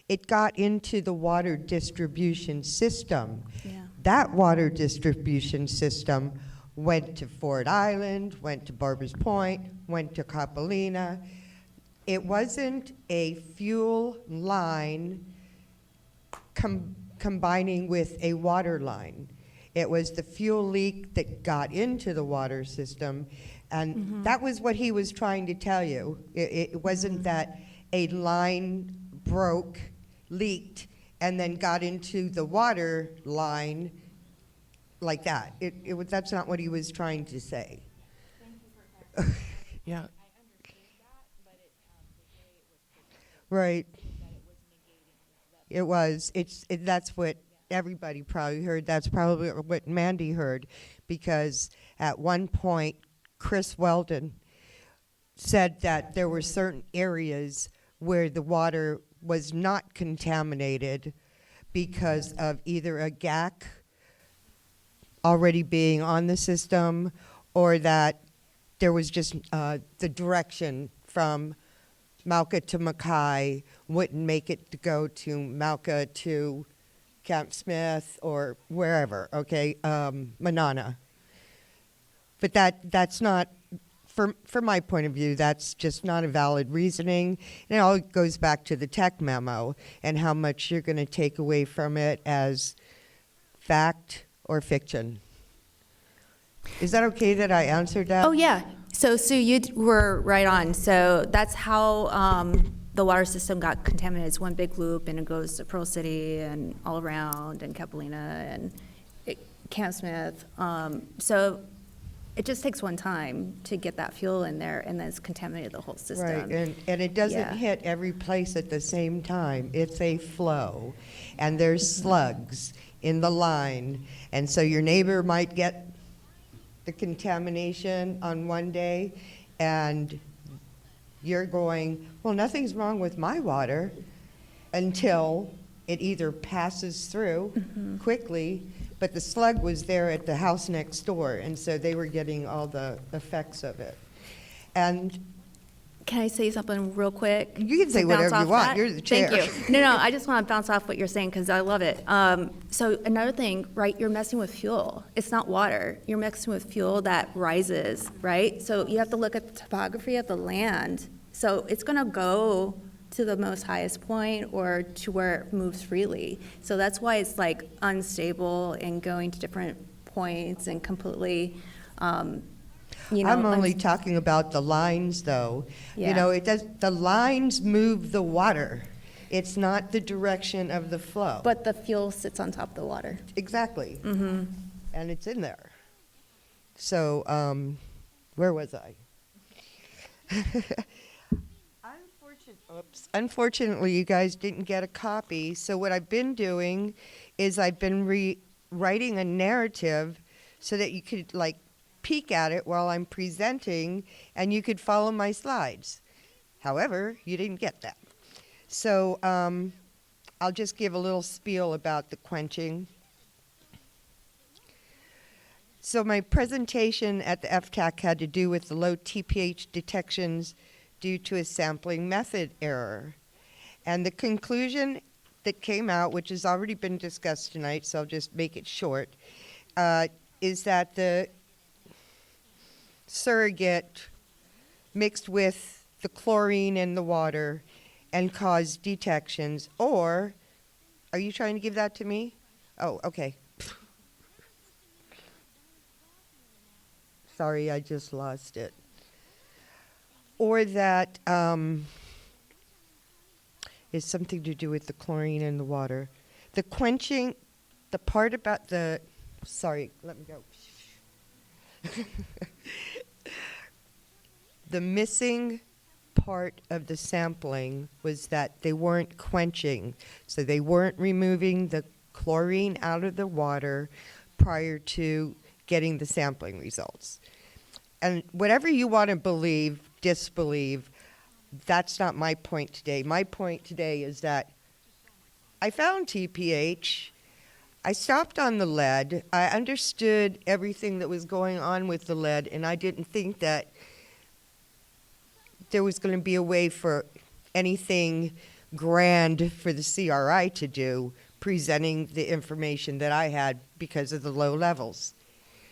it got into the water distribution system. Yeah. That water distribution system went to Fort Island, went to Barber's Point, went to Capelina. It wasn't a fuel line combining with a water line. It was the fuel leak that got into the water system, and that was what he was trying to tell you. It wasn't that a line broke, leaked, and then got into the water line like that. That's not what he was trying to say. Yeah. Right. It was. That's what everybody probably heard. That's probably what Mandy heard, because at one point, Chris Weldon said that there were certain areas where the water was not contaminated because of either a GAC already being on the system, or that there was just the direction from Malka to Mackay wouldn't make it to go to Malka to Camp Smith or wherever, okay, Manana. But that's not, from my point of view, that's just not a valid reasoning. And it all goes back to the tech memo and how much you're going to take away from it as fact or fiction. Is that okay that I answered that? Oh, yeah. So, Sue, you were right on. So that's how the water system got contaminated. It's one big loop, and it goes to Pearl City and all around, and Capelina and Camp Smith. So it just takes one time to get that fuel in there, and then it's contaminated the whole system. Right, and it doesn't hit every place at the same time. It's a flow, and there's slugs in the line, and so your neighbor might get the contamination on one day, and you're going, well, nothing's wrong with my water, until it either passes through quickly, but the slug was there at the house next door, and so they were getting all the effects of it. And can I say something real quick? You can say whatever you want. You're the chair. Thank you. No, I just want to bounce off what you're saying because I love it. So another thing, right, you're messing with fuel. It's not water. You're mixing with fuel that rises, right? So you have to look at the topography of the land. So it's going to go to the most highest point or to where it moves freely. So that's why it's like unstable and going to different points and completely, I'm only talking about the lines, though. Yeah. You know, the lines move the water. It's not the direction of the flow. But the fuel sits on top of the water. Exactly. Mm-hmm. And it's in there. So, where was I? Unfortunately, you guys didn't get a copy. So what I've been doing is I've been writing a narrative so that you could like peek at it while I'm presenting and you could follow my slides. However, you didn't get that. So I'll just give a little spiel about the quenching. So my presentation at the FTAC had to do with the low TPH detections due to a sampling method error. And the conclusion that came out, which has already been discussed tonight, so I'll just make it short, is that the surrogate mixed with the chlorine in the water and caused detections. Or, are you trying to give that to me? Oh, okay. Sorry, I just lost it. Or that is something to do with the chlorine in the water. The quenching, the part about the, sorry, let me go. The missing part of the sampling was that they weren't quenching. So they weren't removing the chlorine out of the water prior to getting the sampling results. And whatever you want to believe, disbelieve, that's not my point today. My point today is that I found TPH. I stopped on the lead. I understood everything that was going on with the lead, and I didn't think that there was going to be a way for anything grand for the CRI to do, presenting the information that I had because of the low levels.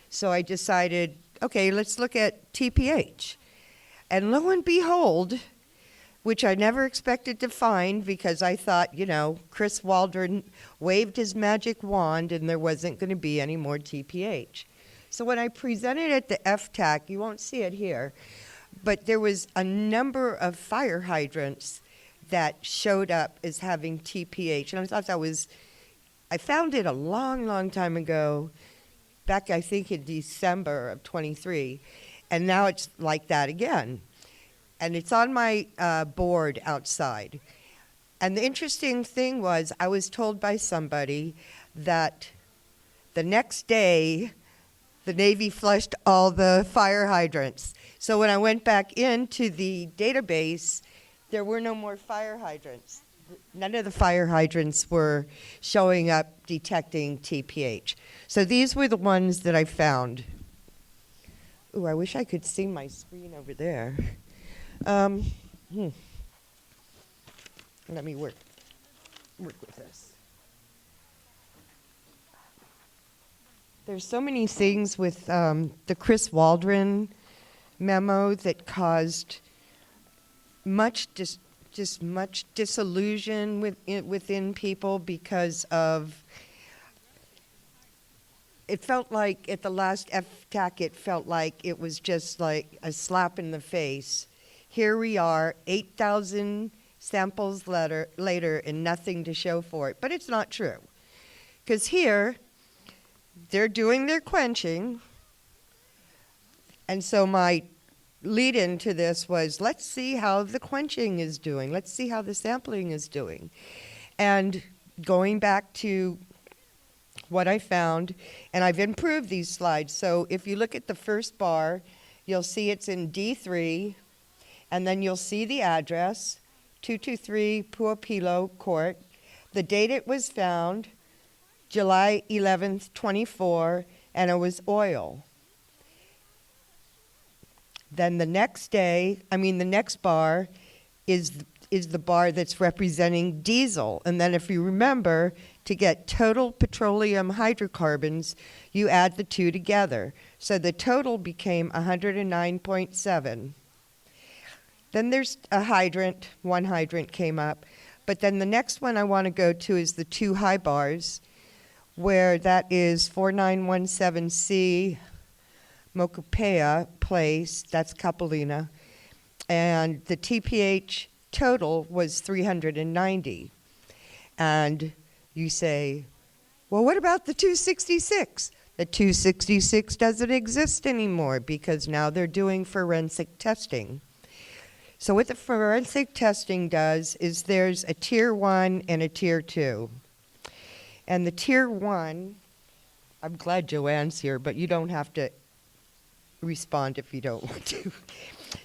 So I decided, okay, let's look at TPH. And lo and behold, which I never expected to find because I thought, you know, Chris Waldron waved his magic wand and there wasn't going to be any more TPH. So when I presented at the FTAC, you won't see it here, but there was a number of fire hydrants that showed up as having TPH. And I thought that was, I found it a long, long time ago, back I think in December of 23, and now it's like that again. And it's on my board outside. And the interesting thing was I was told by somebody that the next day the Navy flushed all the fire hydrants. So when I went back into the database, there were no more fire hydrants. None of the fire hydrants were showing up detecting TPH. So these were the ones that I found. Ooh, I wish I could see my screen over there. Let me work with this. There's so many things with the Chris Waldron memo that caused much much disillusion within people because of, it felt like at the last FTAC, it felt like it was just like a slap in the face. Here we are, 8,000 samples later and nothing to show for it. But it's not true. Because here, they're doing their quenching. And so my lead into this was, let's see how the quenching is doing. Let's see how the sampling is doing. And going back to what I found, and I've improved these slides. So if you look at the first bar, you'll see it's in D3, and then you'll see the address, 223 Puopilo Court. The date it was found, July 11th, 24, and it was oil. Then the next bar is the bar that's representing diesel. And then if you remember, to get total petroleum hydrocarbons, you add the two together. So the total became 109.7. Then there's a hydrant. One hydrant came up. But then the next one I want to go to is the 2 high bars, where that is 4917C Mokopea Place. That's Capulina. And the TPH total was 390. And you say, well, what about the 266? The 266 doesn't exist anymore because now they're doing forensic testing. So what the forensic testing does is there's a tier 1 and a tier 2. And the tier 1, I'm glad Joanne's here, but you don't have to respond if you don't want to.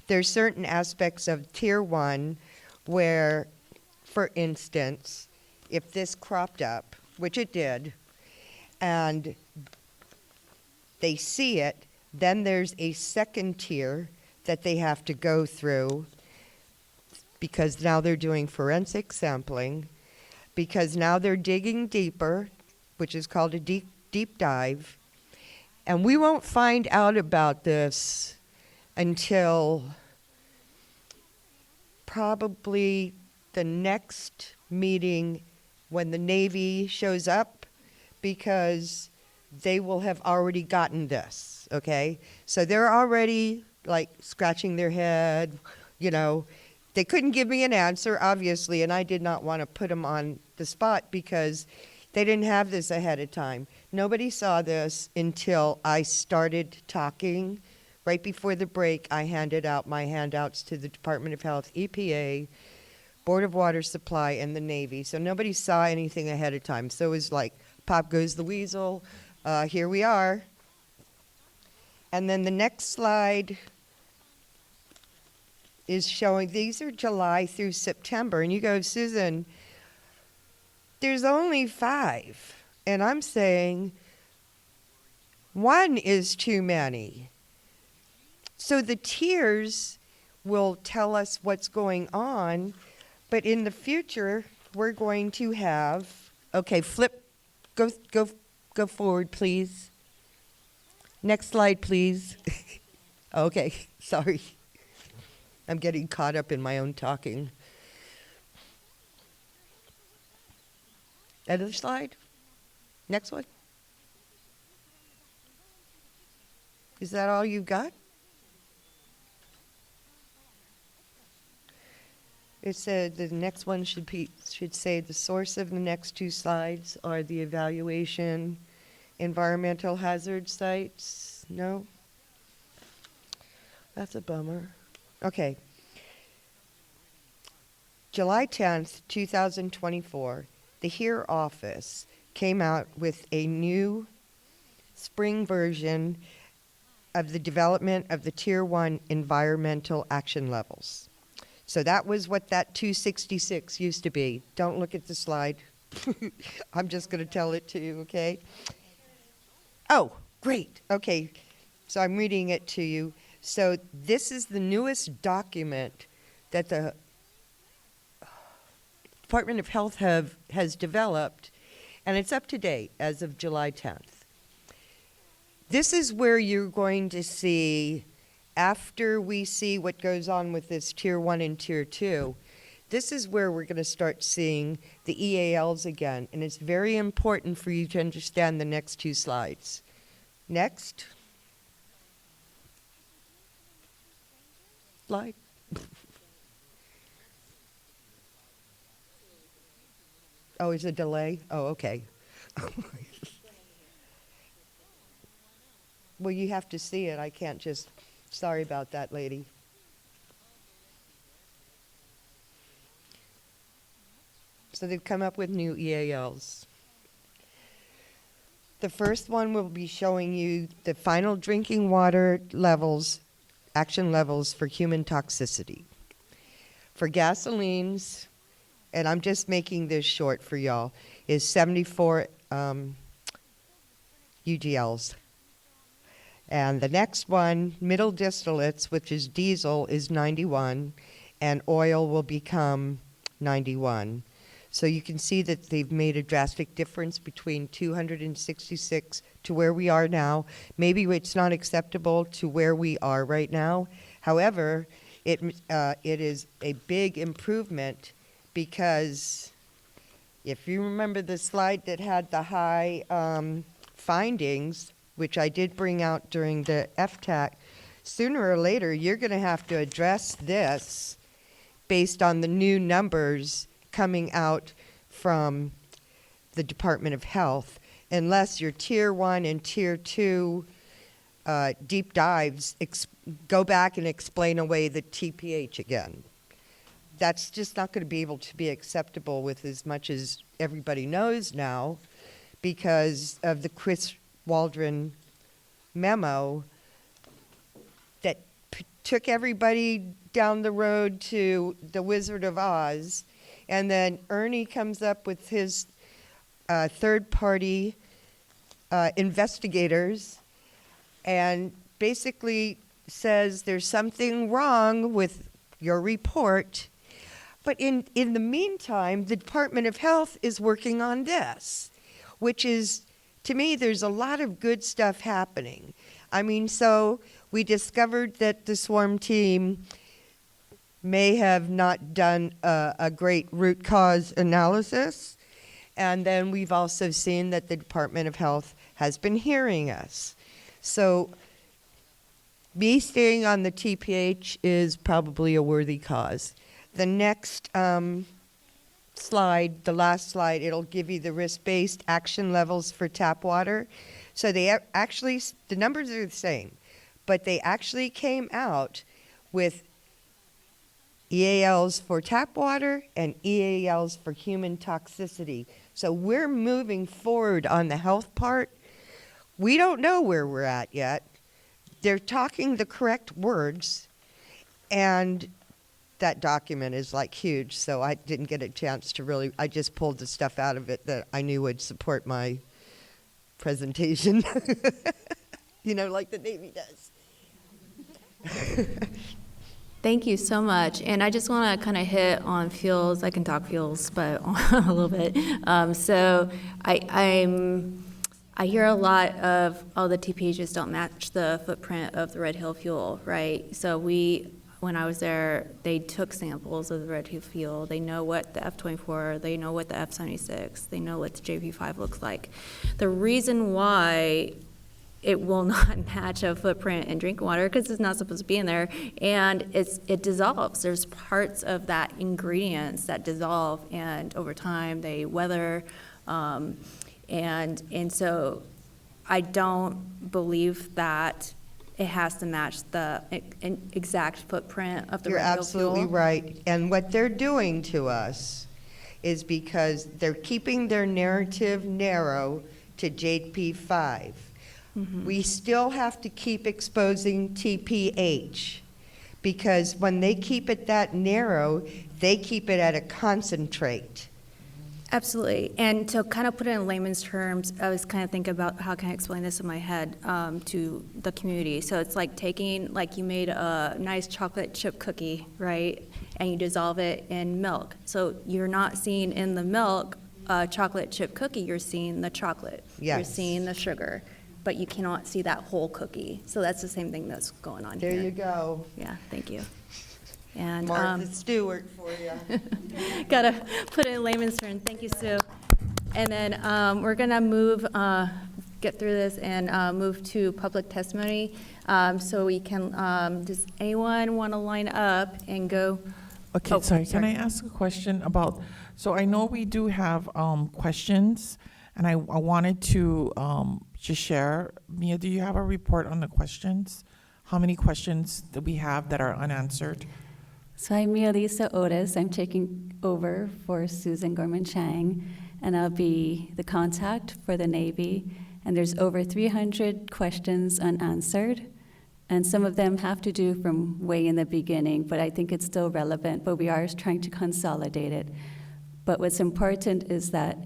There's certain aspects of tier 1 where, for instance, if this cropped up, which it did, and they see it, then there's a second tier that they have to go through because now they're doing forensic sampling, because now they're digging deeper, which is called a deep dive. And we won't find out about this until probably the next meeting when the Navy shows up, because they will have already gotten this, okay? So they're already like scratching their head, you know. They couldn't give me an answer, obviously, and I did not want to put them on the spot because they didn't have this ahead of time. Nobody saw this until I started talking. Right before the break, I handed out my handouts to the Department of Health, EPA, Board of Water Supply, and the Navy. So nobody saw anything ahead of time. So it was like, pop goes the weasel. Here we are. And then the next slide is showing, these are July through September. And you go, Susan, there's only 5. And I'm saying 1 is too many. So the tiers will tell us what's going on, but in the future, we're going to have, okay, go forward, please. Next slide, please. Okay, sorry. I'm getting caught up in my own talking. Other slide? Next one? Is that all you've got? It said the next one should say the source of the next 2 slides are the evaluation environmental hazard sites. No? That's a bummer. Okay. July 10th, 2024, the HERE office came out with a new spring version of the development of the Tier 1 environmental action levels. So that was what that 266 used to be. Don't look at the slide. I'm just going to tell it to you, okay? Oh, great. Okay. So I'm reading it to you. So this is the newest document that the Department of Health has developed, and it's up to date as of July 10th. This is where you're going to see, after we see what goes on with this Tier 1 and Tier 2, this is where we're going to start seeing the EALs again, and it's very important for you to understand the next 2 slides. Next. Slide. Oh, is it a delay? Oh, okay. Well, you have to see it. I can't just, sorry about that, lady. So they've come up with new EALs. The first one will be showing you the final drinking water levels, action levels for human toxicity. For gasolines, and I'm just making this short for y'all, is 74 UGLs. And the next one, middle distillates, which is diesel, is 91, and oil will become 91. So you can see that they've made a drastic difference between 266 to where we are now. Maybe it's not acceptable to where we are right now. However, It is a big improvement because if you remember the slide that had the high findings, which I did bring out during the FTAC, sooner or later you're going to have to address this based on the new numbers coming out from the Department of Health, unless your Tier 1 and Tier 2 deep dives go back and explain away the TPH again. That's just not going to be able to be acceptable with as much as everybody knows now because of the Chris Waldron memo that took everybody down the road to the Wizard of Oz. And then Ernie comes up with his third-party investigators and basically says there's something wrong with your report. But in the meantime, the Department of Health is working on this, which is, to me, there's a lot of good stuff happening. I mean, so we discovered that the swarm team may have not done a great root cause analysis. And then we've also seen that the Department of Health has been hearing us. So me staying on the TPH is probably a worthy cause. The next slide, the last slide, it'll give you the risk-based action levels for tap water. So they actually, the numbers are the same, but they actually came out with EALs for tap water and EALs for human toxicity. So we're moving forward on the health part. We don't know where we're at yet. They're talking the correct words, and that document is like huge, so I didn't get a chance to really, I just pulled the stuff out of it that I knew would support my presentation, you know, like the Navy does. Thank you so much. And I just want to kind of hit on fuels. I can talk fuels, but a little bit. So I hear a lot of, oh, the TPHs don't match the footprint of the Red Hill fuel, right? So when I was there, they took samples of the Red Hill fuel. They know what the F-24, they know what the F-76, they know what the JP5 looks like. The reason why it will not match a footprint in drinking water because it's not supposed to be in there, and it dissolves. There's parts of that ingredients that dissolve, and over time they weather, and so I don't believe that it has to match the exact footprint of the You're Red Hill absolutely fuel. right. And what they're doing to us is because they're keeping their narrative narrow to JP5. We still have to keep exposing TPH because when they keep it that narrow, they keep it at a concentrate. Absolutely. And to kind of put it in layman's terms, I was kind of thinking about how can I explain this in my head to the community. So it's like taking, like you made a nice chocolate chip cookie, right? And you dissolve it in milk. So you're not seeing in the milk a chocolate chip cookie, you're seeing the chocolate. Yes. You're seeing the sugar, but you cannot see that whole cookie. So that's the same thing that's going on There here. you go. Yeah, thank you. And Martha Stewart for you. gotta put it in layman's terms. Thank you, Sue. And then we're gonna move, get through this and move to public testimony. So we can, does anyone want to line up and go? Okay, sorry, can I ask a question about, so I know we do have questions, and I wanted to just share. Mia, do you have a report on the questions? How many questions do we have that are unanswered? So I'm Lisa Otis. I'm taking over for Susan Gorman-Chang, and I'll be the contact for the Navy. And there's over 300 questions unanswered, and some of them have to do from way in the beginning, but I think it's still relevant, but we are trying to consolidate it. But what's important is that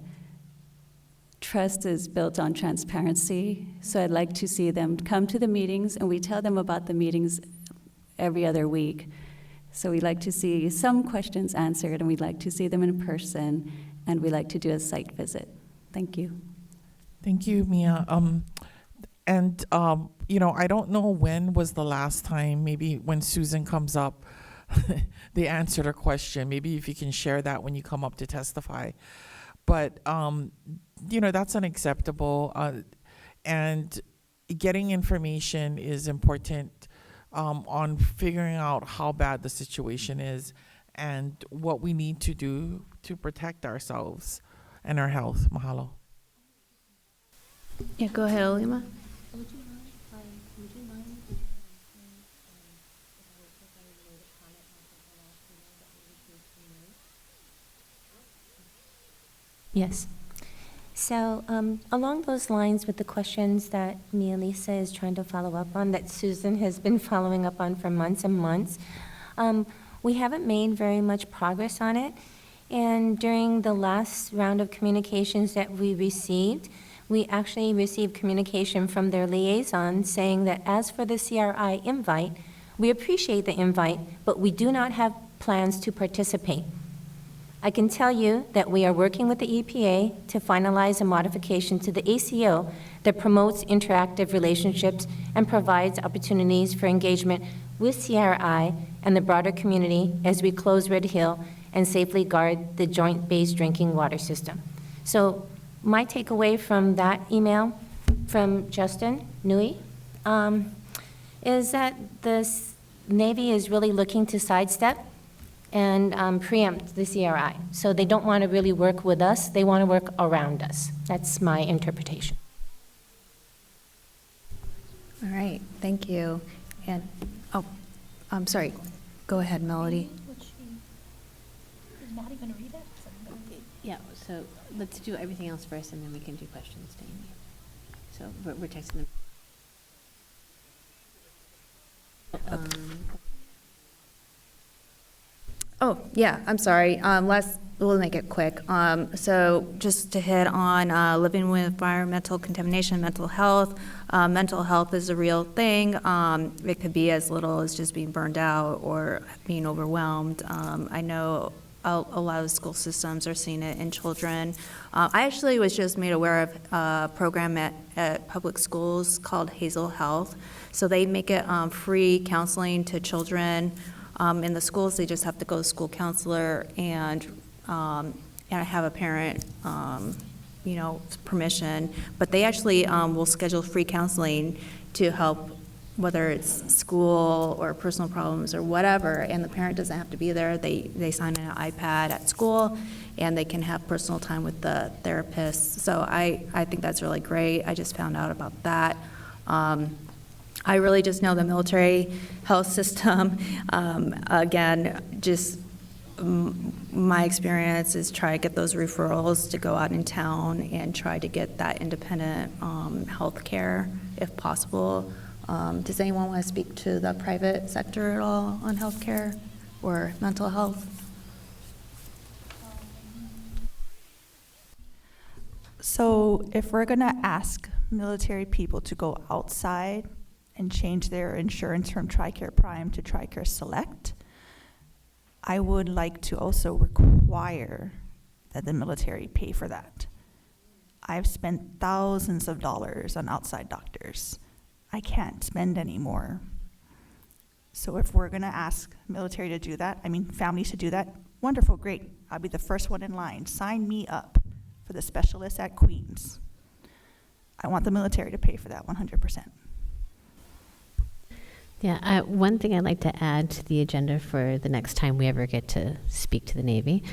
trust is built on transparency, so I'd like to see them come to the meetings, and we tell them about the meetings every other week. So we like to see some questions answered, and we'd like to see them in person, and we like to do a site visit. Thank you. Thank you, Mia. You know, I don't know when was the last time, maybe when Susan comes up, they answered a question. Maybe if you can share that when you come up to testify. But, that's unacceptable. And getting information is important on figuring out how bad the situation is and what we need to do to protect ourselves and our health. Mahalo. Yeah, go ahead, Olima. Yes. So along those lines with the questions that Mia Lisa is trying to follow up on, that Susan has been following up on for months and months, we haven't made very much progress on it. And during the last round of communications that we received, we actually received communication from their liaison saying that as for the CRI invite, we appreciate the invite, but we do not have plans to participate. I can tell you that we are working with the EPA to finalize a modification to the ACO that promotes interactive relationships and provides opportunities for engagement with CRI and the broader community as we close Red Hill and safely guard the joint-based drinking water system. So my takeaway from that email from Justin Nui is that the Navy is really looking to sidestep and preempt the CRI. So they don't want to really work with us, they want to work around us. That's my interpretation. All right, thank you. And, I'm sorry, go ahead, Melody. Yeah, so let's do everything else first, and then we can do questions to Amy. So we're texting them. Oh, yeah, I'm sorry. We'll make it quick. So just to hit on living with environmental contamination, mental health. Mental health is a real thing. It could be as little as just being burned out or being overwhelmed. I know a lot of school systems are seeing it in children. I actually was just made aware of a program at public schools called Hazel Health. So they make it free counseling to children. In the schools, they just have to go to school counselor and have a parent, permission. But they actually will schedule free counseling to help, whether it's school or personal problems or whatever, and the parent doesn't have to be there. They sign an iPad at school, and they can have personal time with the therapist. So I think that's really great. I just found out about that. I really just know the military health system. Again, just my experience is try to get those referrals to go out in town and try to get that independent health care if possible. Does anyone want to speak to the private sector at all on health care or mental health? So if we're gonna ask military people to go outside and change their insurance from TRICARE Prime to TRICARE Select, I would like to also require that the military pay for that. I've spent thousands of dollars on outside doctors. I can't spend any more. So if we're gonna ask military to do that, families to do that, wonderful, great. I'll be the first one in line. Sign me up for the specialist at Queens. I want the military to pay for that 100%. Yeah, one thing I'd like to add to the agenda for the next time we ever get to speak to the Navy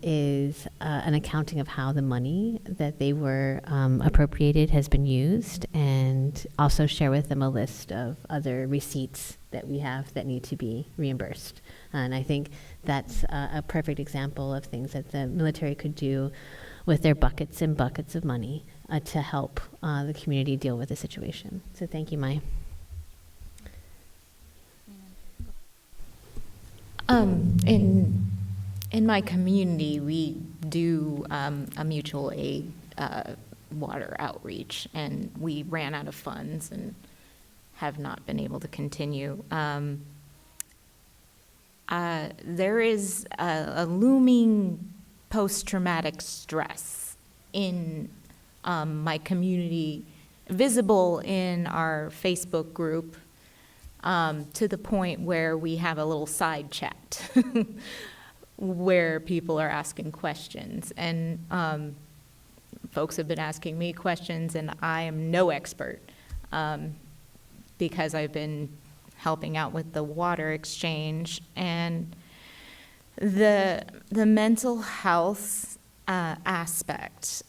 is an accounting of how the money that they were appropriated has been used, and also share with them a list of other receipts that we have that need to be reimbursed. And I think that's a perfect example of things that the military could do with their buckets and buckets of money to help the community deal with the situation. So thank you, Mai. In my community, we do a mutual aid water outreach, and we ran out of funds and have not been able to continue. There is a looming post-traumatic stress in my community, visible in our Facebook group. to the point where we have a little side chat where people are asking questions. And folks have been asking me questions, and I am no expert because I've been helping out with the water exchange. And the mental health aspect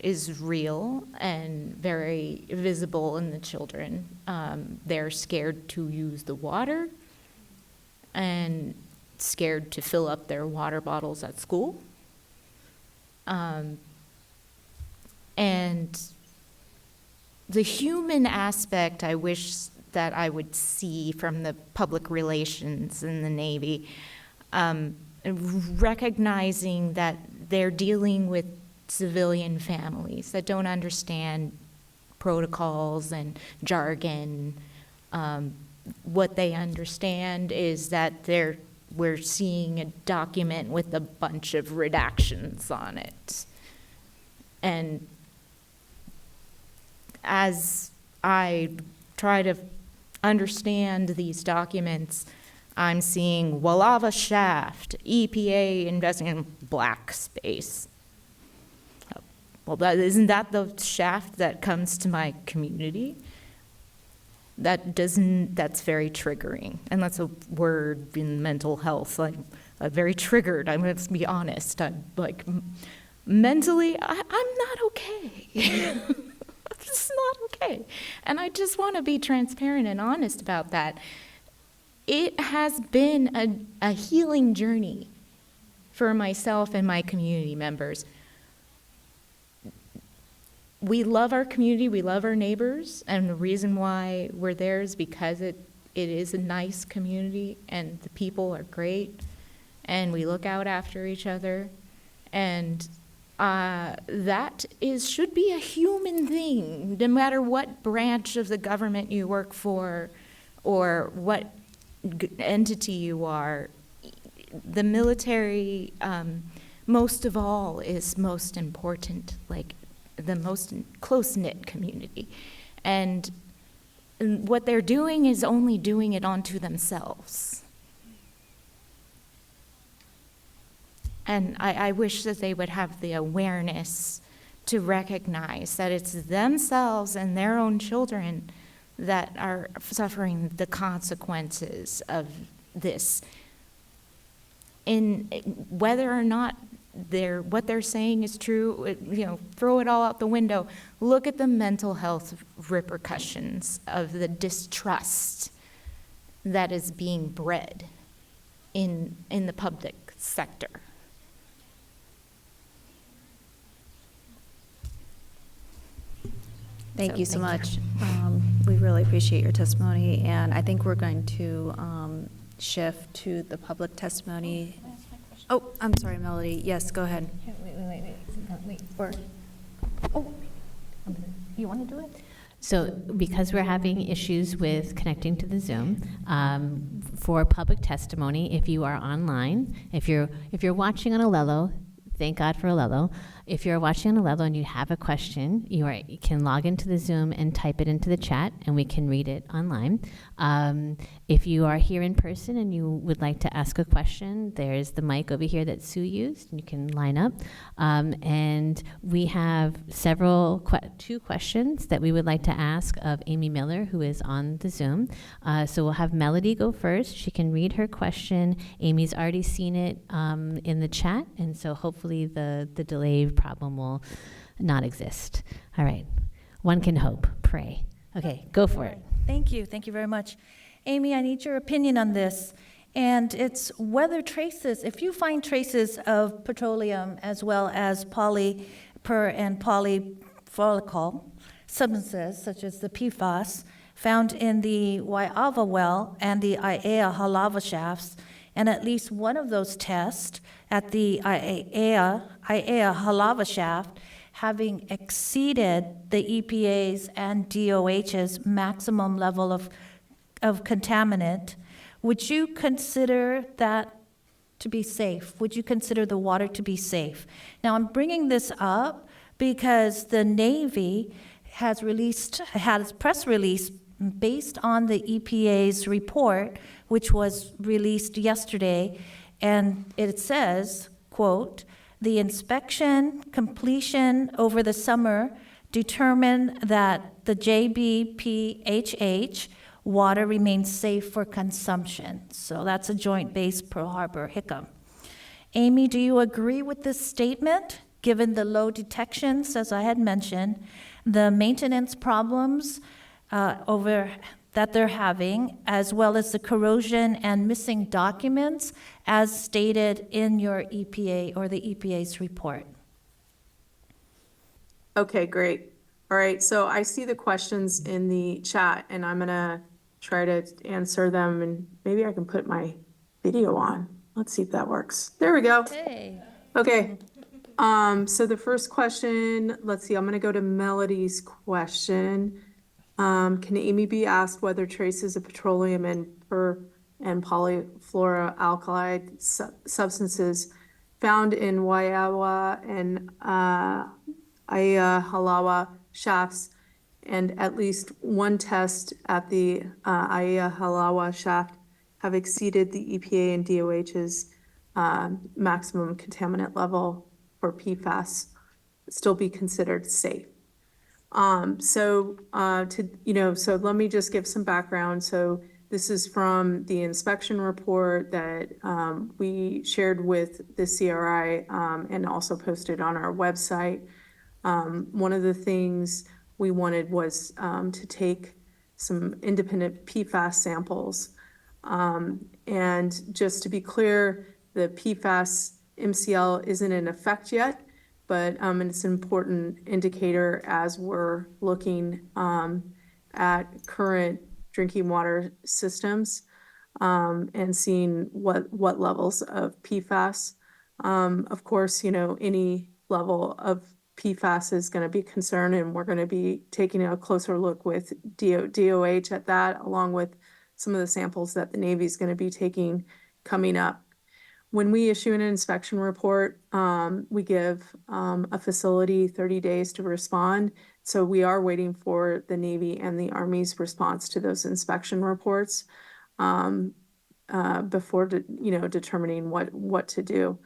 is real and very visible in the children. They're scared to use the water and scared to fill up their water bottles at school. And the human aspect, I wish that I would see from the public relations in the Navy, recognizing that they're dealing with civilian families that don't understand protocols and jargon. What they understand is that we're seeing a document with a bunch of redactions on it. And as I try to understand these documents, I'm seeing Walava shaft, EPA investing in black space. Well, isn't that the shaft that comes to my community? That's very triggering. And that's a word in mental health. I'm very triggered. I'm going to be honest. I'm like, mentally, I'm not okay. I'm just not okay. And I just want to be transparent and honest about that. It has been a healing journey for myself and my community members. We love our community, we love our neighbors, and the reason why we're there is because it is a nice community and the people are great and we look out after each other, and that should be a human thing, no matter what branch of the government you work for or what entity you are. The military, most of all, is most important, like the most close-knit community. And what they're doing is only doing it onto themselves. And I wish that they would have the awareness to recognize that it's themselves and their own children that are suffering the consequences of this. In whether or not what they're saying is true, throw it all out the window. Look at the mental health repercussions of the distrust that is being bred in the public sector. Thank you so much. We really appreciate your testimony, and I think we're going to shift to the public testimony. Oh, I'm sorry, Melody. Yes, go ahead. Wait. You want to do it? So because we're having issues with connecting to the Zoom, for public testimony, if you are online, if you're watching on Alelo, thank God for Alelo. If you're watching on Alelo and you have a question, you can log into the Zoom and type it into the chat, and we can read it online. If you are here in person and you would like to ask a question, there's the mic over here that Sue used, and you can line up. And we have two questions that we would like to ask of Amy Miller, who is on the Zoom. So we'll have Melody go first. She can read her question. Amy's already seen it in the chat, and so hopefully the delay problem will not exist. All right. One can hope. Pray. Okay, go for it. Thank you. Thank you very much. Amy, I need your opinion on this. And it's whether traces, if you find traces of petroleum as well as polyper and polyfluoroalkyl substances, such as the PFAS, found in the Waiava well and the Aiea Halava shafts, and at least one of those tests at the Aiea Halava shaft having exceeded the EPA's and DOH's maximum level of contaminant, would you consider that to be safe? Would you consider the water to be safe? Now, I'm bringing this up because the Navy had a press release based on the EPA's report, which was released yesterday, and it says, quote, "The inspection completion over the summer determined that the JBPHH water remains safe for consumption." So that's a Joint Base Pearl Harbor HICM. Amy, do you agree with this statement, given the low detections, as I had mentioned, the maintenance problems that they're having, as well as the corrosion and missing documents as stated in your EPA or the EPA's report? Okay, great. All right, so I see the questions in the chat and I'm gonna try to answer them, and maybe I can put my video on. Let's see if that works. There we go. Hey. Okay. So the first question, let's see, I'm gonna go to Melody's question. Can Amy be asked whether traces of petroleum and polyfluoroalkyl substances found in Waiawa and Aiahalawa shafts, and at least one test at the Aiahalawa shaft, have exceeded the EPA and DOH's maximum contaminant level for PFAS, still be considered safe? So let me just give some background. So this is from the inspection report that we shared with the CRI and also posted on our website. One of the things we wanted was to take some independent PFAS samples. And just to be clear, the PFAS MCL isn't in effect yet, but it's an important indicator as we're looking at current drinking water systems and seeing what levels of PFAS. Of course, any level of PFAS is going to be a concern, and we're going to be taking a closer look with DOH at that, along with some of the samples that the Navy is going to be taking coming up. When we issue an inspection report, we give a facility 30 days to respond. So we are waiting for the Navy and the Army's response to those inspection reports before determining what to do.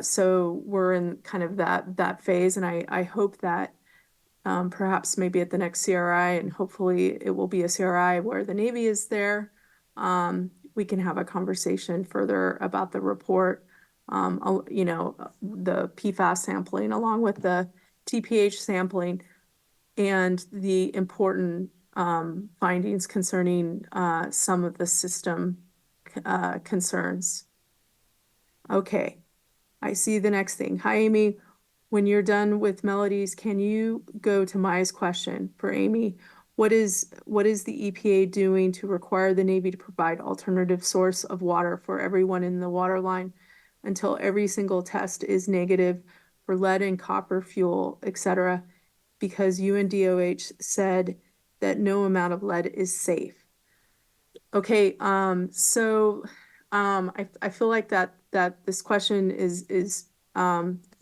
So we're in kind of that phase, and I hope that perhaps maybe at the next CRI, and hopefully it will be a CRI where the Navy is there, we can have a conversation further about the report, the PFAS sampling along with the TPH sampling and the important findings concerning some of the system concerns. Okay, I see the next thing. Hi, Amy. When you're done with Melody's, can you go to Maya's question for Amy? What is the EPA doing to require the Navy to provide alternative source of water for everyone in the water line until every single test is negative for lead and copper fuel, etc., because you and DOH said that no amount of lead is safe? Okay, so I feel like that this question is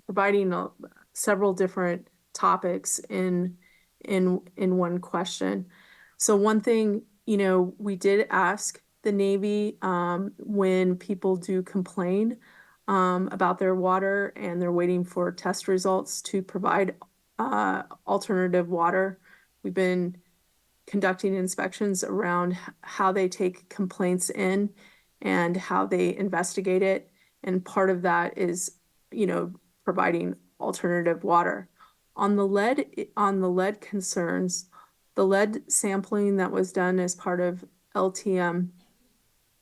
providing several different topics in one question. So one thing, we did ask the Navy when people do complain about their water and they're waiting for test results to provide alternative water. We've been conducting inspections around how they take complaints in and how they investigate it. And part of that is, providing alternative water. On the lead concerns, the lead sampling that was done as part of LTM,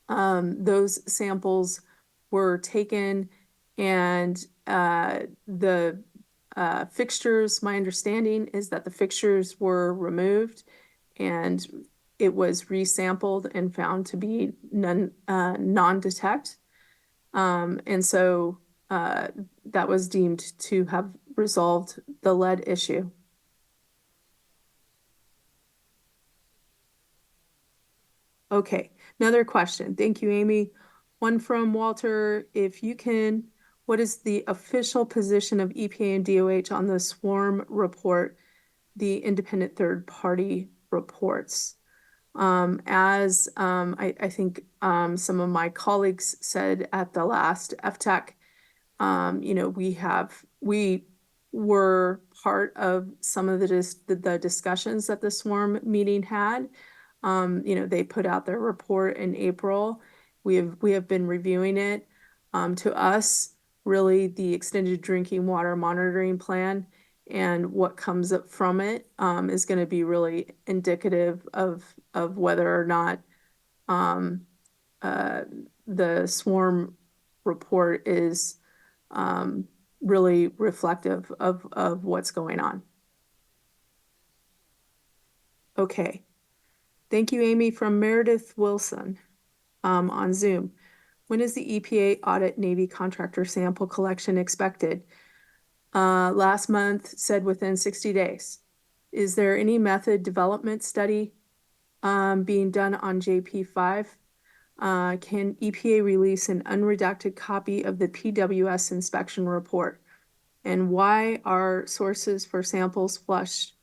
those samples were taken, and the fixtures, my understanding is that the fixtures were removed and it was resampled and found to be non-detect. And so that was deemed to have resolved the lead issue. Okay, another question. Thank you, Amy. One from Walter. If you can, what is the official position of EPA and DOH on the swarm report, the independent third-party reports? I think some of my colleagues said at the last FTech, we were part of some of the discussions that the swarm meeting had. They put out their report in April. We have been reviewing it. To us, really, the extended drinking water monitoring plan and what comes up from it is going to be really indicative of whether or not the swarm report is really reflective of what's going on. Okay. Thank you, Amy. From Meredith Wilson on Zoom. When is the EPA audit Navy contractor sample collection expected? Last month said within 60 days. Is there any method development study being done on JP5? Can EPA release an unredacted copy of the PWS inspection report? And why are sources for samples flushed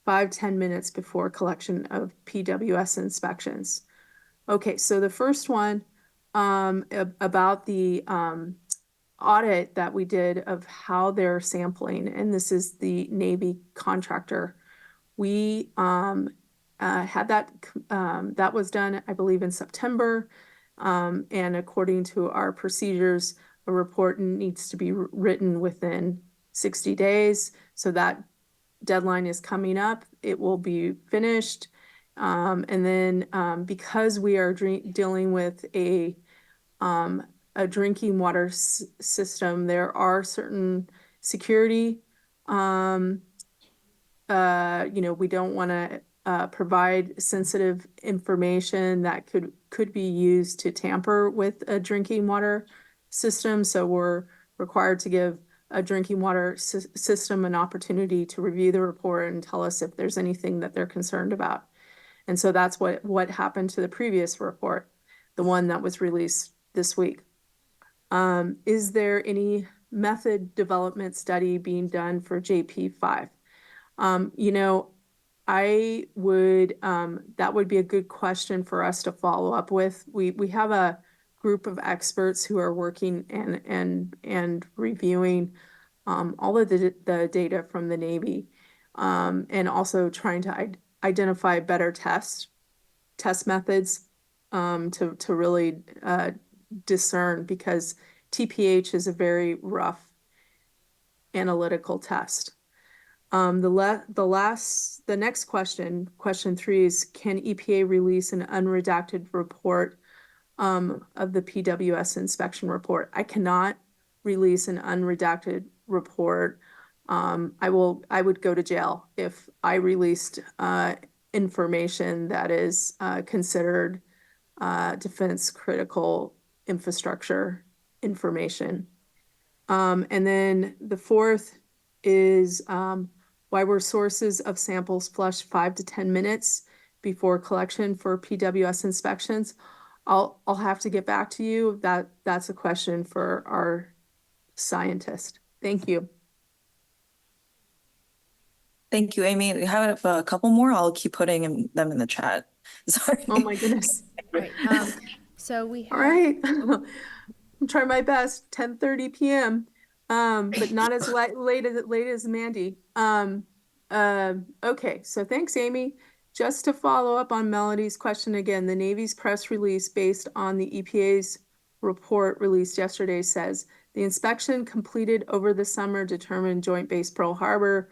5-10 minutes before collection of PWS inspections? Okay, so the first one about the audit that we did of how they're sampling, and this is the Navy contractor. We had that was done, I believe, in September. And according to our procedures, a report needs to be written within 60 days. So that deadline is coming up. It will be finished. And then because we are dealing with a drinking water system, there are certain security we don't want to provide sensitive information that could be used to tamper with a drinking water system. So we're required to give a drinking water system an opportunity to review the report and tell us if there's anything that they're concerned about. And so that's what happened to the previous report, the one that was released this week. Is there any method development study being done for JP5? I would, that would be a good question for us to follow up with. We have a group of experts who are working and reviewing all of the data from the Navy and also trying to identify better test methods to really discern, because TPH is a very rough analytical test. The next question 3 is, can EPA release an unredacted report of the PWS inspection report? I cannot release an unredacted report. I would go to jail if I released information that is considered defense critical infrastructure information. And then the fourth is why were sources of samples flushed 5 to 10 minutes before collection for PWS inspections? I'll have to get back to you. That's a question for our scientist. Thank you. Thank you, Amy. We have a couple more. I'll keep putting them in the chat. Sorry. Oh my goodness. Right. So we have. All right. I'm trying my best. 10:30 p.m. But not as late as Mandy. Okay, so thanks, Amy. Just to follow up on Melody's question again, the Navy's press release based on the EPA's report released yesterday says the inspection completed over the summer determined Joint Base Pearl Harbor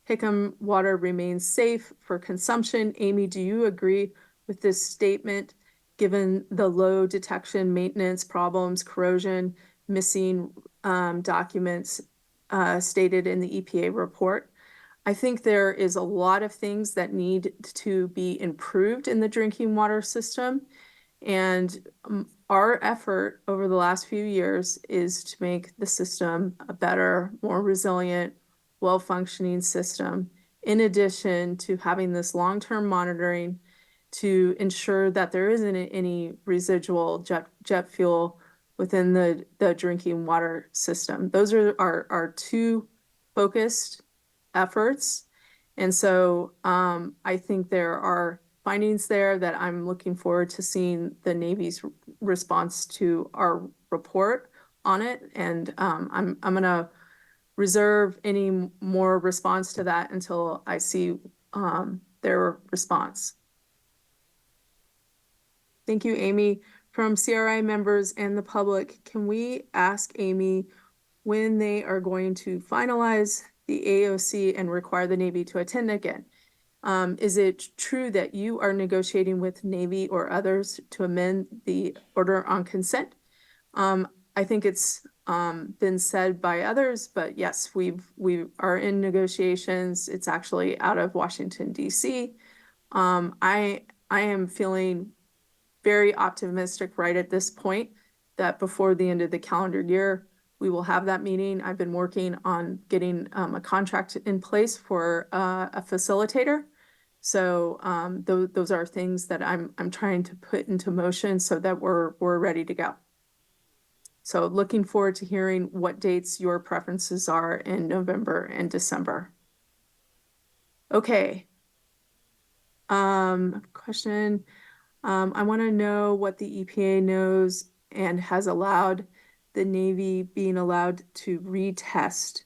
Hickam water remains safe for consumption. Amy, do you agree with this statement, given the low detection, maintenance problems, corrosion, missing documents stated in the EPA report? I think there is a lot of things that need to be improved in the drinking water system. And our effort over the last few years is to make the system a better, more resilient, well-functioning system, in addition to having this long-term monitoring to ensure that there isn't any residual jet fuel within the drinking water system. Those are our two focused efforts. And so I think there are findings there that I'm looking forward to seeing the Navy's response to our report on it. And I'm gonna reserve any more response to that until I see their response. Thank you, Amy. From CRI members and the public, can we ask Amy when they are going to finalize the AOC and require the Navy to attend again? Is it true that you are negotiating with Navy or others to amend the order on consent? I think it's been said by others, but yes, we are in negotiations. It's actually out of Washington, D.C. I am feeling very optimistic right at this point that before the end of the calendar year, we will have that meeting. I've been working on getting a contract in place for a facilitator. So those are things that I'm trying to put into motion so that we're ready to go. So looking forward to hearing what dates your preferences are in November and December. Okay. Question. I want to know what the EPA knows and has allowed the Navy being allowed to retest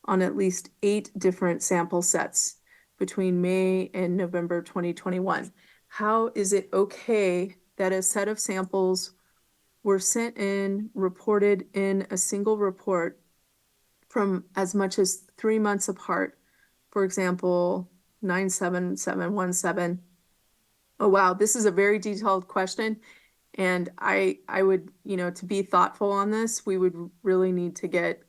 on at least 8 different sample sets between May and November 2021. How is it okay that a set of samples were sent in, reported in a single report from as much as 3 months apart? For example, 97717. Oh, wow, this is a very detailed question. And I would, to be thoughtful on this, we would really need to get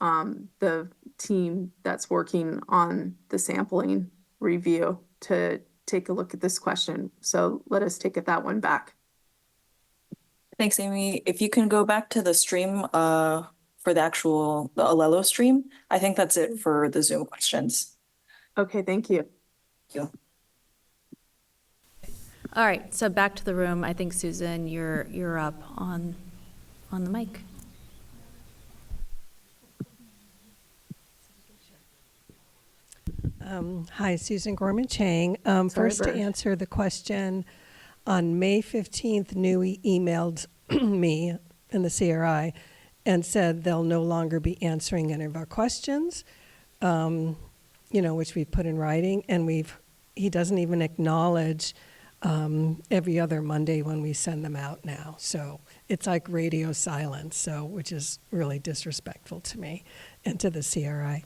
the team that's working on the sampling review to take a look at this question. So let us take that one back. Thanks, Amy. If you can go back to the stream for the Alelo stream, I think that's it for the Zoom questions. Okay, thank you. Thank you. All right, so back to the room. I think Susan, you're up on the mic. Hi, Susan Gorman Chang. First, to answer the question, on May 15th, NUI emailed me in the CRI and said they'll no longer be answering any of our questions, which we've put in writing, and he doesn't even acknowledge every other Monday when we send them out now. So it's like radio silence, which is really disrespectful to me and to the CRI.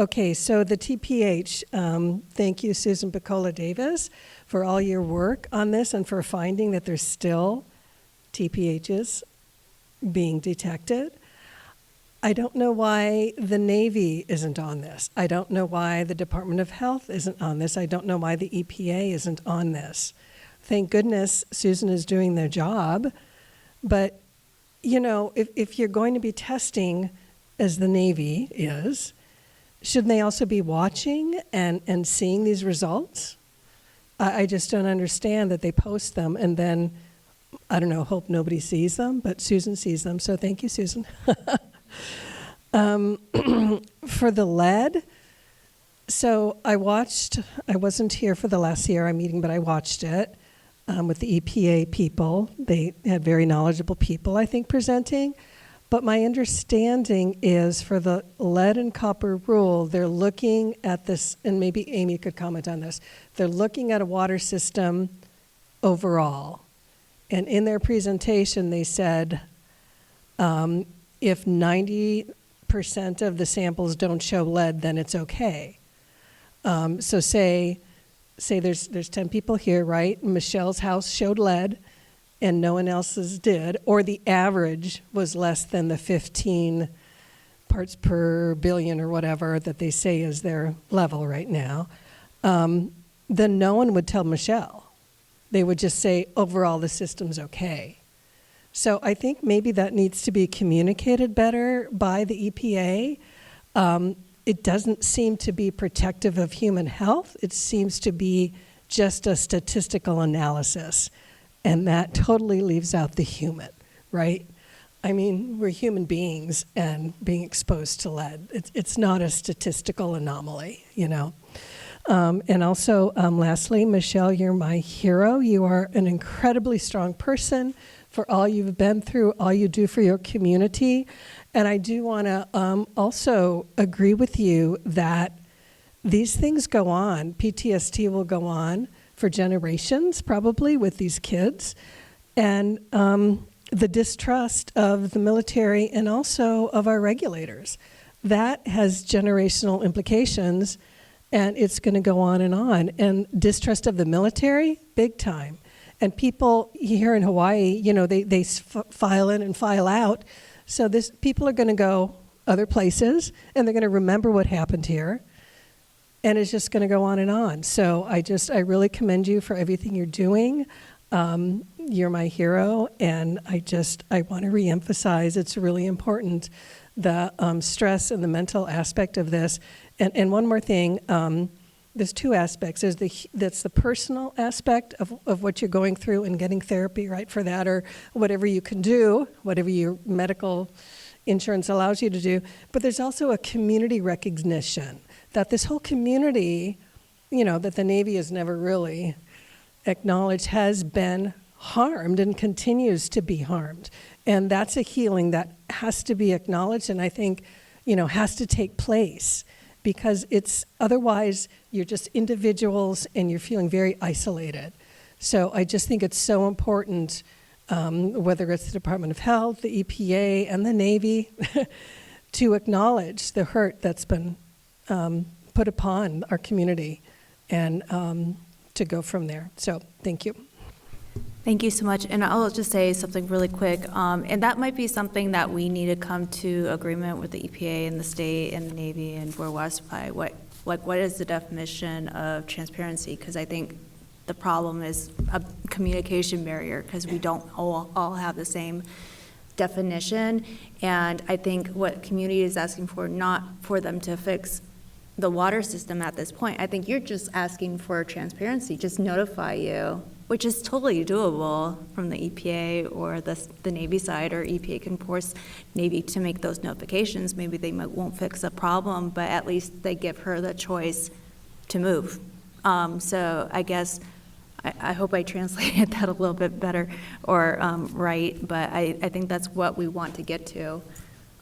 Okay, so the TPH, thank you, Susan Picola Davis, for all your work on this and for finding that there's still TPHs being detected. I don't know why the Navy isn't on this. I don't know why the Department of Health isn't on this. I don't know why the EPA isn't on this. Thank goodness Susan is doing their job. But, if you're going to be testing as the Navy is, shouldn't they also be watching and seeing these results? I just don't understand that they post them and then, I don't know, hope nobody sees them, but Susan sees them. So thank you, Susan. For the lead, so I wasn't here for the last CRI meeting, but I watched it with the EPA people. They had very knowledgeable people, I think, presenting. But my understanding is for the lead and copper rule, they're looking at this, and maybe Amy could comment on this, they're looking at a water system overall. And in their presentation, they said, if 90% of the samples don't show lead, then it's okay. So say there's 10 people here, right? Michelle's house showed lead and no one else's did, or the average was less than the 15 parts per billion or whatever that they say is their level right now, then no one would tell Michelle. They would just say, overall, the system's okay. So I think maybe that needs to be communicated better by the EPA. It doesn't seem to be protective of human health. It seems to be just a statistical analysis. And that totally leaves out the human, right? I mean, we're human beings and being exposed to lead. It's not a statistical anomaly, And also, lastly, Michelle, you're my hero. You are an incredibly strong person for all you've been through, all you do for your community. And I do want to also agree with you that these things go on. PTSD will go on for generations, probably, with these kids. And the distrust of the military and also of our regulators. That has generational implications, and it's going to go on. And distrust of the military, big time. And people here in Hawaii, you know, they file in and file out. So people are going to go other places, and they're going to remember what happened here. And it's just going to go on and on. So I really commend you for everything you're doing. You're my hero, and I want to reemphasize it's really important, the stress and the mental aspect of this. And one more thing, there's two aspects. That's the personal aspect of what you're going through and getting therapy, right, for that, or whatever you can do, whatever your medical insurance allows you to do. But there's also a community recognition that this whole community, you know, that the Navy has never really acknowledged has been harmed and continues to be harmed. And that's a healing that has to be acknowledged, and I think, you know, has to take place, because otherwise you're just individuals and you're feeling very isolated. So I just think it's so important, whether it's the Department of Health, the EPA, and the Navy, to acknowledge the hurt that's been put upon our community, and to go from there. So thank you. Thank you so much. And I'll just say something really quick. And that might be something that we need to come to agreement with the EPA and the state and the Navy and Board Supply. What is the definition of transparency? Because I think the problem is a communication barrier, because we don't all have the same definition. And I think what community is asking for, not for them to fix the water system at this point. I think you're just asking for transparency, just notify you, which is totally doable from the EPA or the Navy side, or EPA can force Navy to make those notifications. Maybe they won't fix a problem, but at least they give her the choice to move. So I guess, I hope I translated that a little bit better or right, but I think that's what we want to get to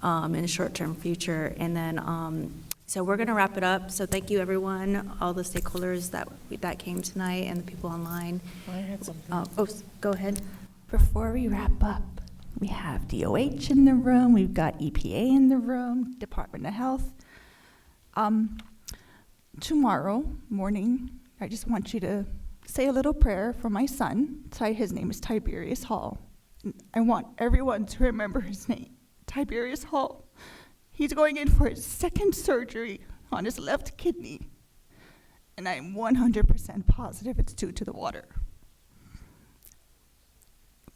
in the short-term future. And then, so we're going to wrap it up. So thank you, everyone, all the stakeholders that came tonight and the people online. I had something. Go ahead. Before we wrap up, we have DOH in the room, we've got EPA in the room, Department of Health. Tomorrow morning, I just want you to say a little prayer for my son. His name is Tiberius Hall. I want everyone to remember his name, Tiberius Hall. He's going in for his second surgery on his left kidney, and I'm 100% positive it's due to the water.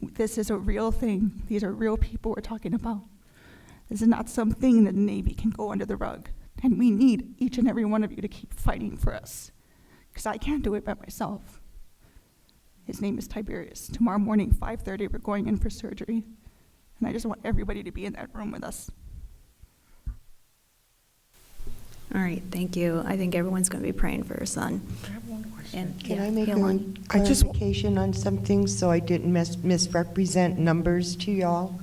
This is a real thing. These are real people we're talking about. This is not something that the Navy can go under the rug, and we need each and every one of you to keep fighting for us, because I can't do it by myself. His name is Tiberius. Tomorrow morning, 5:30, we're going in for surgery, and I just want everybody to be in that room with us. All right, thank you. I think everyone's going to be praying for your son. I have one question. And, Can yeah, I make a Kaylin. clarification on something so I didn't misrepresent numbers to y'all?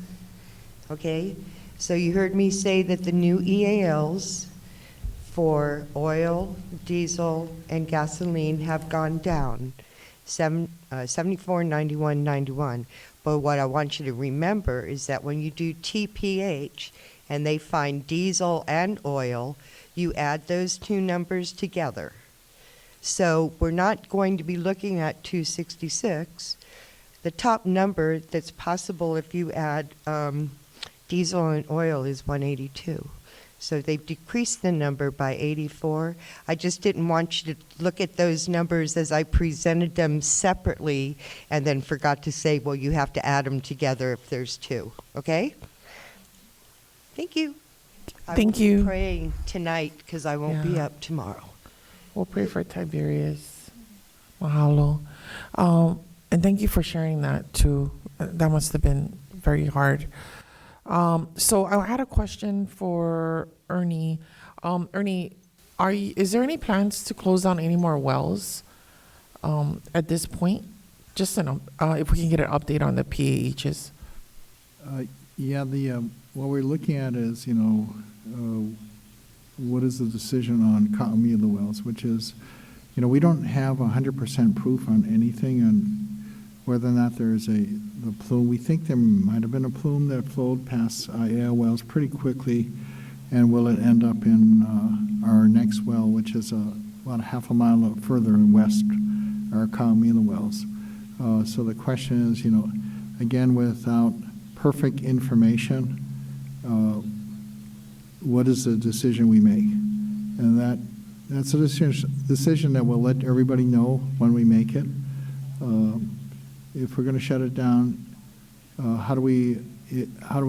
Okay, so you heard me say that the new EALs for oil, diesel, and gasoline have gone down, 74, 91, 91. But what I want you to remember is that when you do TPH and they find diesel and oil, you add those two numbers together. So we're not going to be looking at 266. The top number that's possible if you add diesel and oil is 182. So they've decreased the number by 84. I just didn't want you to look at those numbers as I presented them separately and then forgot to say, well, you have to add them together if there's two, okay? Thank you. Thank you. I will be praying tonight because I won't be up tomorrow. We'll pray for Tiberius. Mahalo. And thank you for sharing that too. That must have been very hard. So I had a question for Ernie. Ernie, Is there any plans to close down any more wells at this point? Just if we can get an update on the PAHs. Yeah, what we're looking at is, what is the decision on Ka'amila wells, which is, we don't have 100% proof on anything on whether or not there's the plume. We think there might have been a plume that flowed past IAL wells pretty quickly, and will it end up in our next well, which is about a half a mile further west, our Ka'amila wells. So the question is, again, without perfect information, what is the decision we make? And that's a decision that we'll let everybody know when we make it. If we're going to shut it down, how do we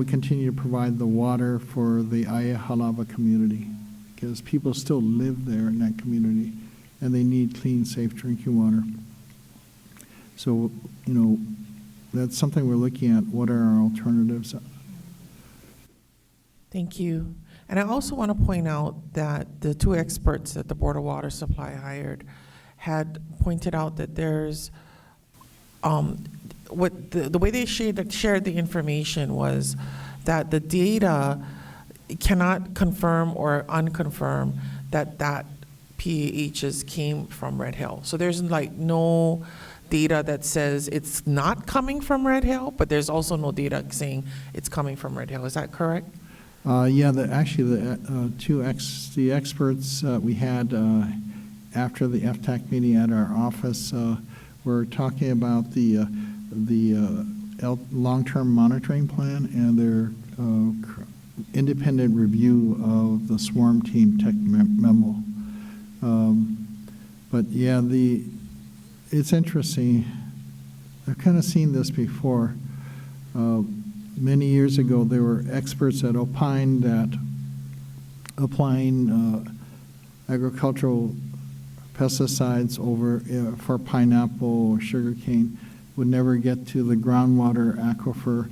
continue to provide the water for the Aya Halava community? Because people still live there in that community, and they need clean, safe drinking water. So, that's something we're looking at. What are our alternatives? Thank you. And I also want to point out that the two experts that the Board of Water Supply hired had pointed out that there's the way they shared the information was that the data cannot confirm or unconfirm that PAHs came from Red Hill. So there's no data that says it's not coming from Red Hill, but there's also no data saying it's coming from Red Hill. Is that correct? Yeah, the experts we had after the FTAC meeting at our office were talking about the long-term monitoring plan and their independent review of the swarm team tech memo. But yeah, it's interesting. I've kind of seen this before. Many years ago, there were experts that opined that applying agricultural pesticides for pineapple or sugarcane would never get to the groundwater aquifer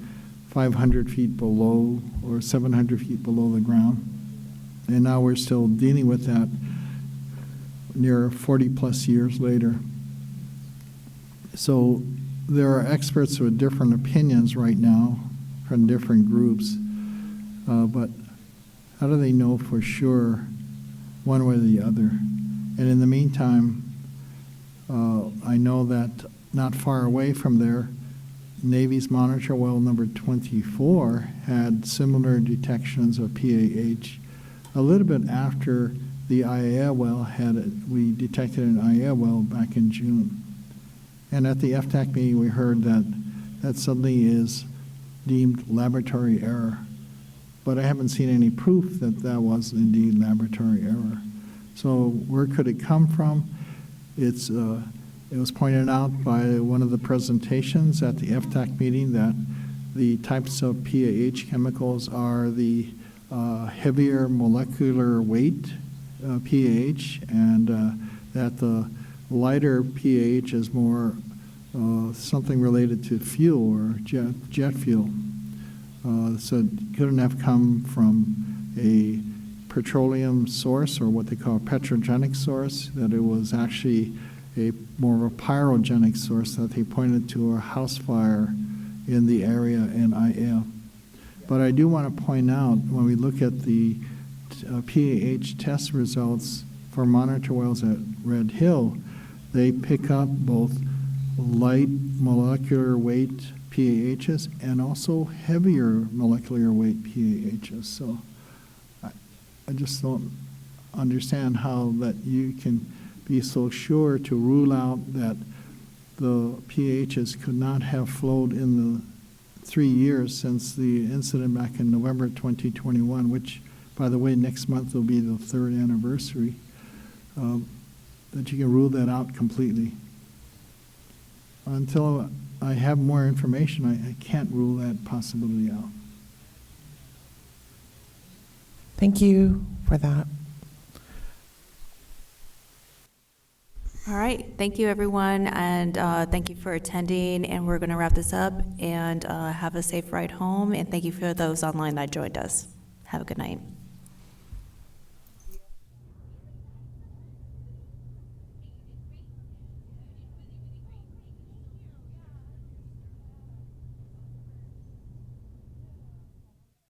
500 feet below or 700 feet below the ground. And now we're still dealing with that near 40 plus years later. So there are experts with different opinions right now from different groups, but how do they know for sure one way or the other? And in the meantime, I know that not far away from there, Navy's monitor well number 24 had similar detections of PAH a little bit after the IAL well we detected an IAL well back in June. And at the FTAC meeting, we heard that suddenly is deemed laboratory error. But I haven't seen any proof that was indeed laboratory error. So where could it come from? It was pointed out by one of the presentations at the FTAC meeting that the types of PAH chemicals are the heavier molecular weight pH, and that the lighter pH is more something related to fuel or jet fuel. So it couldn't have come from a petroleum source or what they call a petrogenic source, that it was actually more of a pyrogenic source that they pointed to a house fire in the area in IL. But I do want to point out, when we look at the PAH test results for monitor wells at Red Hill, they pick up both light molecular weight PAHs and also heavier molecular weight PAHs. So I just don't understand how that you can be so sure to rule out that the PAHs could not have flowed in the 3 years since the incident back in November 2021, which, by the way, next month will be the 3rd anniversary, that you can rule that out completely. Until I have more information, I can't rule that possibility out. Thank you for that. All right, thank you, everyone, and thank you for attending, and we're going to wrap this up, and have a safe ride home, and thank you for those online that joined us. Have a good night.